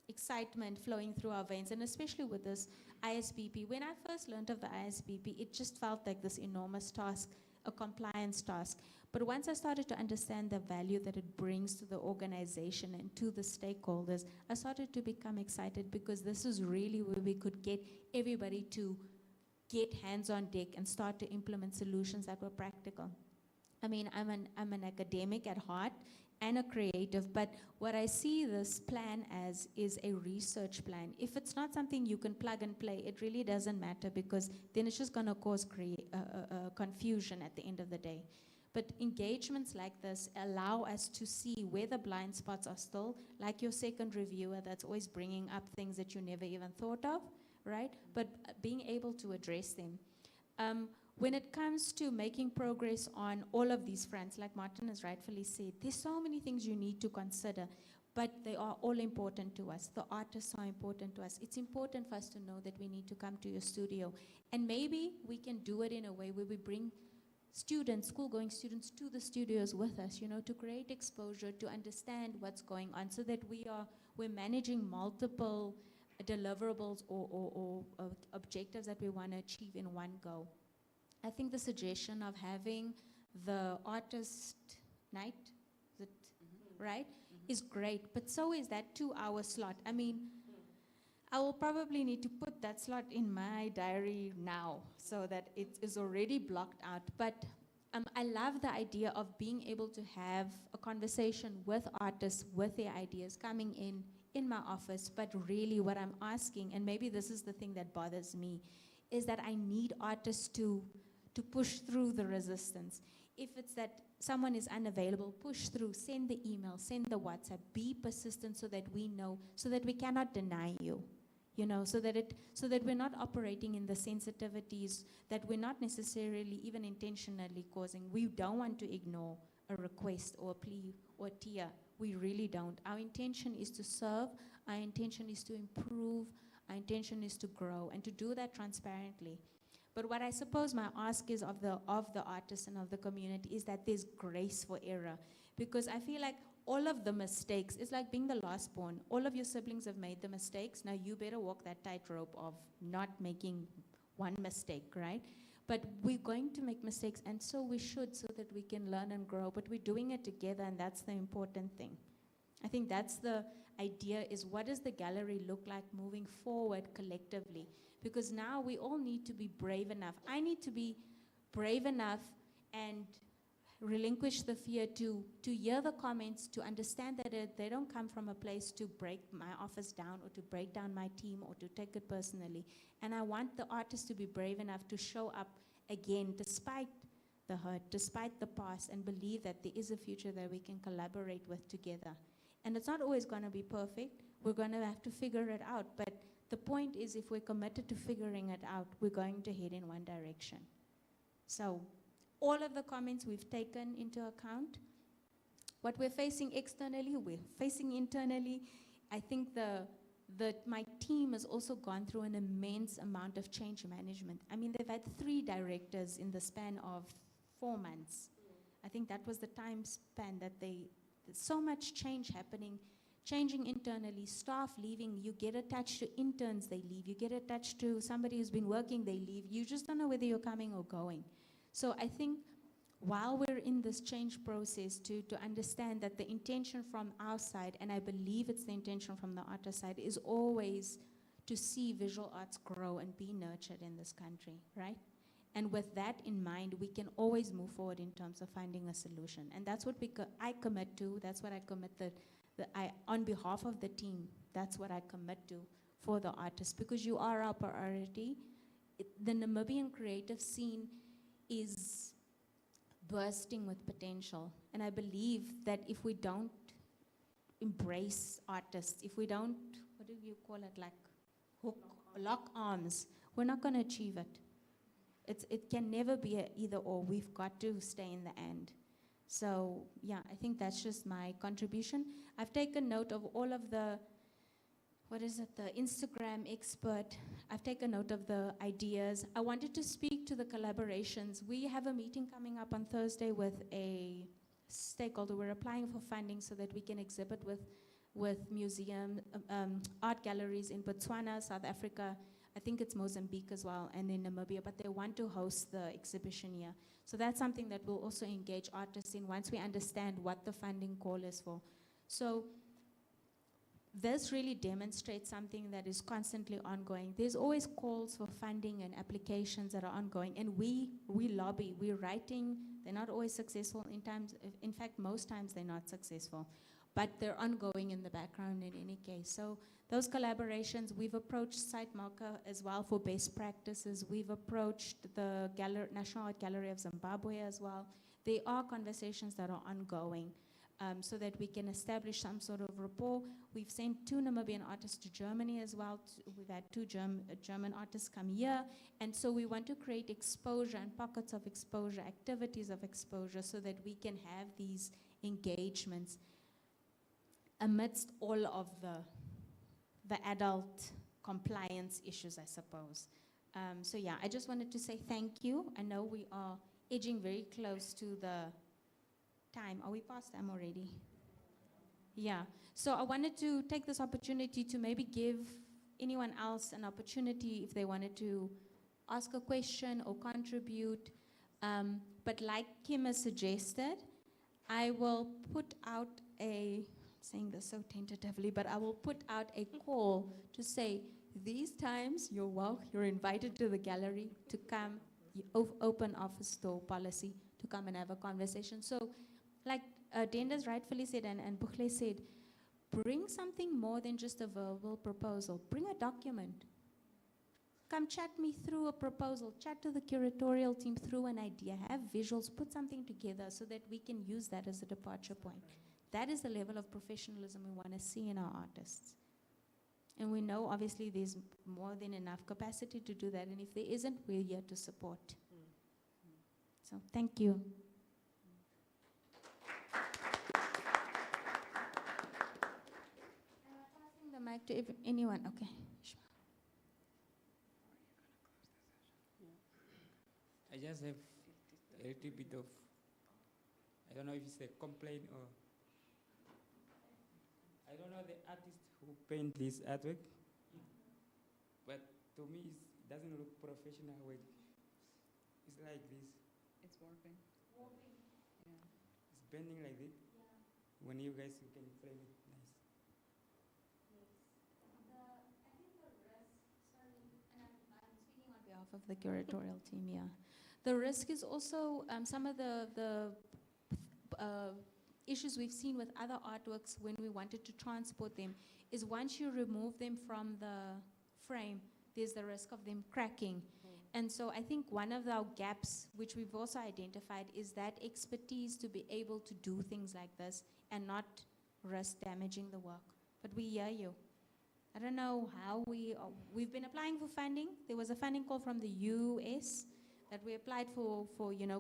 excitement flowing through our veins, and especially with this ISBP. When I first learned of the ISBP, it just felt like this enormous task, a compliance task. But once I started to understand the value that it brings to the organization and to the stakeholders, I started to become excited, because this is really where we could get everybody to get hands on deck and start to implement solutions that were practical. I mean, I'm an academic at heart and a creative, but what I see this plan as is a research plan. If it's not something you can plug and play, it really doesn't matter, because then it's just going to cause confusion at the end of the day. But engagements like this allow us to see where the blind spots are still, like your second reviewer that's always bringing up things that you never even thought of, right? But being able to address them. When it comes to making progress on all of these fronts, like Martin has rightfully said, there's so many things you need to consider, but they are all important to us. The artists are important to us. It's important for us to know that we need to come to your studio. And maybe we can do it in a way where we bring students, school-going students, to the studios with us, to create exposure, to understand what's going on, so that we're managing multiple deliverables or objectives that we want to achieve in one go. I think the suggestion of having the artist night, is it right, is great, but so is that 2-hour slot. I mean, I will probably need to put that slot in my diary now, so that it is already blocked out. But I love the idea of being able to have a conversation with artists, with their ideas coming in my office. But really what I'm asking, and maybe this is the thing that bothers me, is that I need artists to push through the resistance. If it's that someone is unavailable, push through, send the email, send the WhatsApp, be persistent, so that we know, so that we cannot deny you. So that we're not operating in the sensitivities that we're not necessarily even intentionally causing. We don't want to ignore a request or a plea or a tear. We really don't. Our intention is to serve Our intention is to improve. Our intention is to grow, and to do that transparently. But what I suppose my ask is of the artists and of the community is that there's grace for error. Because I feel like all of the mistakes, it's like being the last born. All of your siblings have made the mistakes. Now you better walk that tightrope of not making one mistake, right? But we're going to make mistakes, and so we should, so that we can learn and grow. But we're doing it together, and that's the important thing. I think that's the idea, is what does the gallery look like moving forward collectively? Because now we all need to be brave enough. I need to be brave enough and relinquish the fear to hear the comments, to understand that they don't come from a place to break my office down or to break down my team or to take it personally. And I want the artists to be brave enough to show up again, despite the hurt, despite the past, and believe that there is a future that we can collaborate with together. And it's not always going to be perfect. We're going to have to figure it out. But the point is, if we're committed to figuring it out, we're going to head in one direction. So all of the comments we've taken into account. What we're facing externally, we're facing internally. I think my team has also gone through an immense amount of change management. I mean, they've had 3 directors in the span of 4 months. I think that was the time span that there's so much change happening, changing internally, staff leaving. You get attached to interns, they leave. You get attached to somebody who's been working, they leave. You just don't know whether you're coming or going. So I think while we're in this change process, to understand that the intention from our side, and I believe it's the intention from the artist side, is always to see visual arts grow and be nurtured in this country, right? And with that in mind, we can always move forward in terms of finding a solution. And that's what I commit to. That's what I commit on behalf of the team. That's what I commit to for the artists, because you are our priority. The Namibian creative scene is bursting with potential. And I believe that if we don't embrace artists, if we don't, what do you call it, like lock arms, we're not going to achieve it. It can never be a either or. We've got to stay in the end. So yeah, I think that's just my contribution. I've taken note of all of the, the Instagram expert. I've taken note of the ideas. I wanted to speak to the collaborations. We have a meeting coming up on Thursday with a stakeholder. We're applying for funding so that we can exhibit with museum, art galleries in Botswana, South Africa. I think it's Mozambique as well, and in Namibia, but they want to host the exhibition here. So that's something that we'll also engage artists in once we understand what the funding call is for. So this really demonstrates something that is constantly ongoing. There's always calls for funding and applications that are ongoing, and we lobby, we're writing. They're not always successful. In fact, most times they're not successful, but they're ongoing in the background in any case. So those collaborations, we've approached Site Marker as well for best practices. We've approached the National Art Gallery of Zimbabwe as well. There are conversations that are ongoing so that we can establish some sort of rapport. We've sent 2 Namibian artists to Germany as well. We've had 2 German artists come here. And so we want to create exposure and pockets of exposure, activities of exposure, so that we can have these engagements amidst all of the adult compliance issues, I suppose. So yeah, I just wanted to say thank you. I know we are edging very close to the time. Are we past time already? Yeah, so I wanted to take this opportunity to maybe give anyone else an opportunity if they wanted to ask a question or contribute. But like Kim has suggested, I will put out saying this so tentatively, but I will put out a call to say, these times you're invited to the gallery to come, open office door policy, to come and have a conversation. So like Denda's rightfully said and Bukhle said, bring something more than just a verbal proposal. Bring a document. Come chat me through a proposal, chat to the curatorial team through an idea, have visuals, put something together so that we can use that as a departure point. That is the level of professionalism we want to see in our artists. And we know, obviously, there's more than enough capacity to do that. And if there isn't, we're here to support. So, thank you. Passing the mic to anyone? Okay. I just have a little bit of, I don't know if it's a complaint or, I don't know the artist who paint this artwork, but to me it doesn't look professional when it's like this. It's warping. Yeah. It's bending like this. When you guys, you can frame it nice. On behalf of the curatorial team, yeah. The risk is also some of the issues we've seen with other artworks when we wanted to transport them is once you remove them from the frame, there's the risk of them cracking. And so I think one of our gaps, which we've also identified, is that expertise to be able to do things like this and not risk damaging the work. But we hear you. I don't know how we've been applying for funding. There was a funding call from the US that we applied for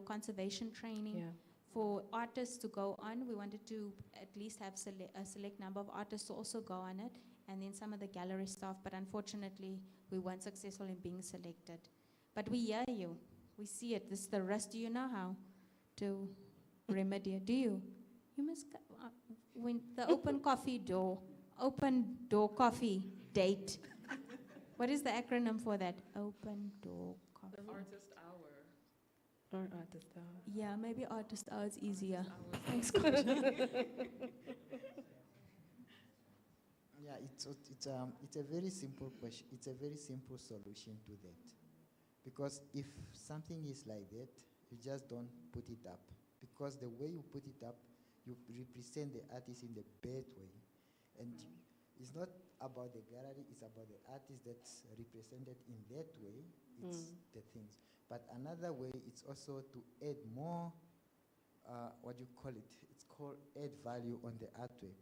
conservation training for artists to go on. We wanted to at least have a select number of artists to also go on it, and then some of the gallery staff, but unfortunately, we weren't successful in being selected. But we hear you. We see it. This is the rest. Do you know how to remedy it? Do you? You must, when the open door coffee date. What is the acronym for that? Open door coffee. Artist hour. Or artist hour. Yeah, maybe artist hour is easier. Thanks, Coach. Yeah, it's a very simple question. It's a very simple solution to that. Because if something is like that, you just don't put it up. Because the way you put it up, you represent the artist in the bad way. And it's not about the gallery, it's about the artist that's represented in that way. It's the things. But another way, it's also to add more, what do you call it? It's called add value on the artwork.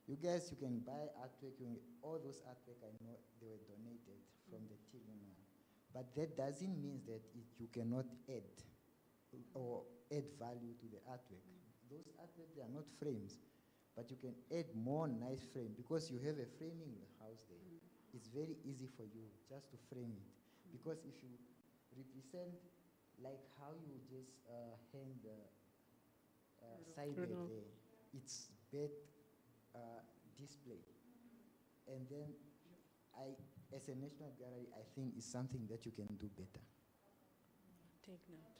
You guys, you can buy artwork, all those artwork, I know they were donated from the team. But that doesn't mean that you cannot add or add value to the artwork. Those artwork, they are not frames, but you can add more nice frame because you have a framing house there. It's very easy for you just to frame it. Because if you represent like how you just hang the side bed there, it's bed display. And then as a national gallery, I think it's something that you can do better. Take note.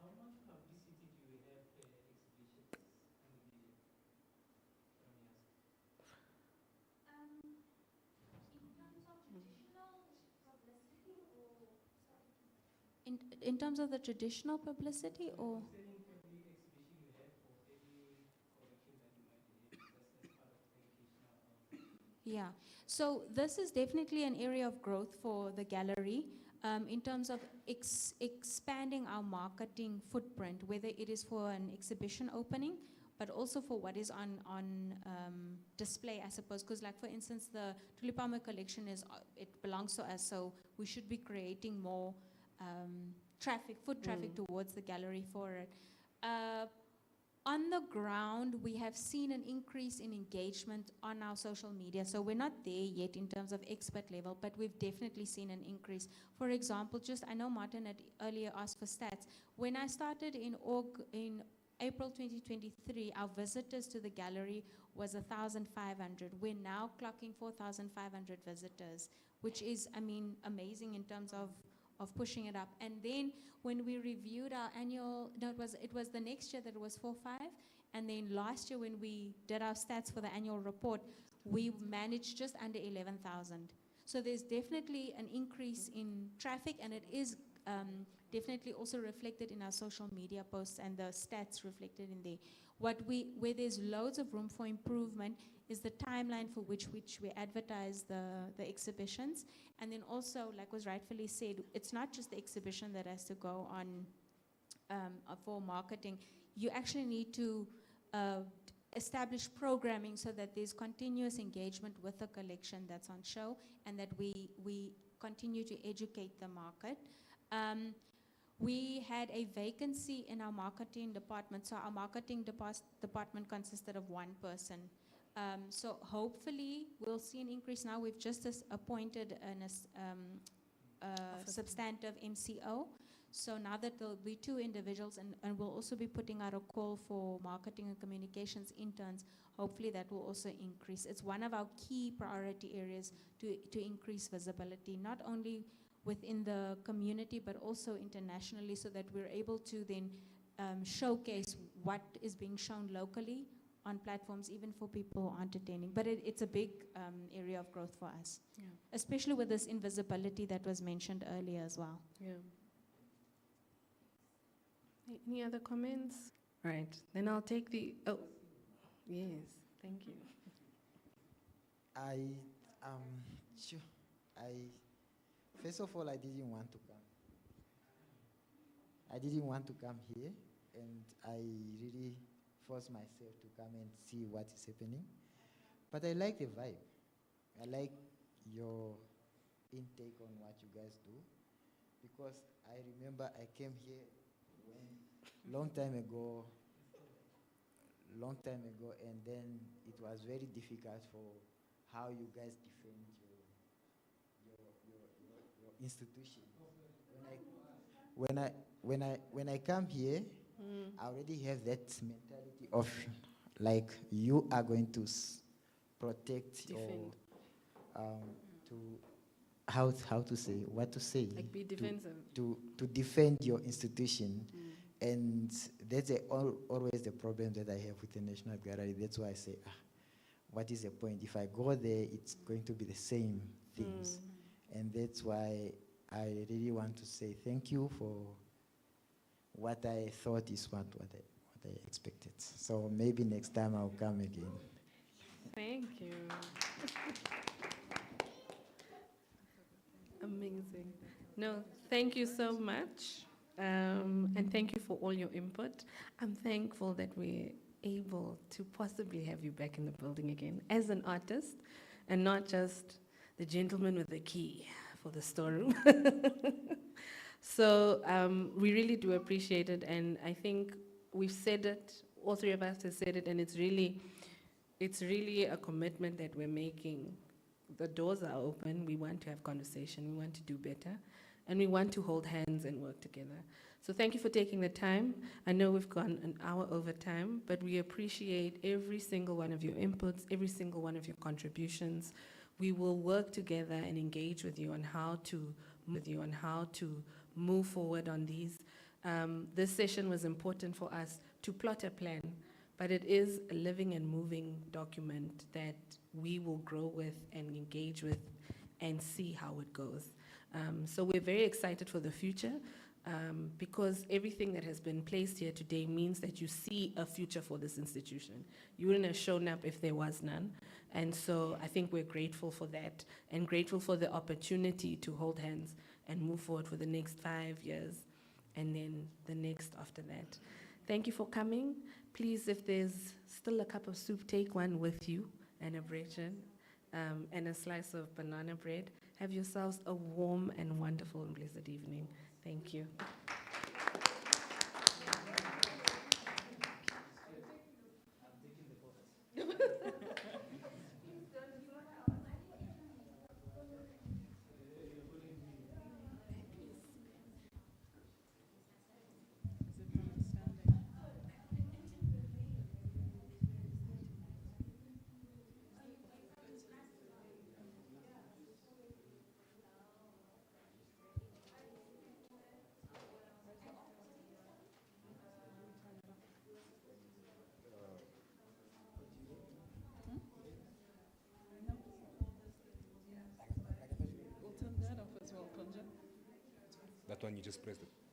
How much publicity do you have exhibitions in Namibia? In terms of the traditional publicity or? Yeah, so this is definitely an area of growth for the gallery in terms of expanding our marketing footprint, whether it is for an exhibition opening, but also for what is on display, I suppose. Because like, for instance, the Tulipama collection, it belongs to us, so we should be creating more foot traffic towards the gallery for it. On the ground, we have seen an increase in engagement on our social media. So we're not there yet in terms of expert level, but we've definitely seen an increase. For example, I know Martin had earlier asked for stats. When I started in April 2023, our visitors to the gallery was 1,500. We're now clocking 4,500 visitors, which is, amazing in terms of pushing it up. And then when we reviewed our annual, it was the next year that it was 4.5, and then last year when we did our stats for the annual report, we managed just under 11,000. So there's definitely an increase in traffic, and it is definitely also reflected in our social media posts and the stats reflected in there. Where there's loads of room for improvement is the timeline for which we advertise the exhibitions. And then also, like was rightfully said, it's not just the exhibition that has to go on for marketing. You actually need to establish programming so that there's continuous engagement with the collection that's on show, and that we continue to educate the market. We had a vacancy in our marketing department, so our marketing department consisted of one person. So hopefully we'll see an increase now. We've just appointed a substantive MCO. So now that there'll be 2 individuals, and we'll also be putting out a call for marketing and communications interns, hopefully that will also increase. It's one of our key priority areas to increase visibility, not only within the community, but also internationally, so that we're able to then showcase what is being shown locally on platforms, even for people who aren't attending. But it's a big area of growth for us, especially with this invisibility that was mentioned earlier as well. Yeah. Any other comments? Right, then I'll take the, oh, yes, thank you. First of all, I didn't want to come. I didn't want to come here, and I really forced myself to come and see what is happening. But I like the vibe. I like your intake on what you guys do, because I remember I came here long time ago, and then it was very difficult for how you guys defend your institution. When I come here, I already have that mentality of like you are going to protect Defend. or how to say, what to say, Like be defensive. to defend your institution. And that's always the problem that I have with the National Gallery. That's why I say, what is the point? If I go there, it's going to be the same things. And that's why I really want to say thank you for what I thought is what I expected. So maybe next time I'll come again. Thank you. Amazing. No, thank you so much. And thank you for all your input. I'm thankful that we're able to possibly have you back in the building again as an artist, and not just the gentleman with the key for the storeroom. So we really do appreciate it, and I think we've said it, all 3 of us have said it, and it's really a commitment that we're making. The doors are open, we want to have conversation, we want to do better, and we want to hold hands and work together. So thank you for taking the time. I know we've gone an hour over time, but we appreciate every single one of your inputs, every single one of your contributions. We will work together and engage with you on how to move forward on these. This session was important for us to plot a plan, but it is a living and moving document that we will grow with and engage with and see how it goes. So we're very excited for the future, because everything that has been placed here today means that you see a future for this institution. You wouldn't have shown up if there was none. And so I think we're grateful for that, and grateful for the opportunity to hold hands and move forward for the next 5 years, and then the next after that. Thank you for coming. Please, if there's still a cup of soup, take one with you, and a bread, and a slice of banana bread. Have yourselves a warm and wonderful and blessed evening. Thank you. That one you just pressed it.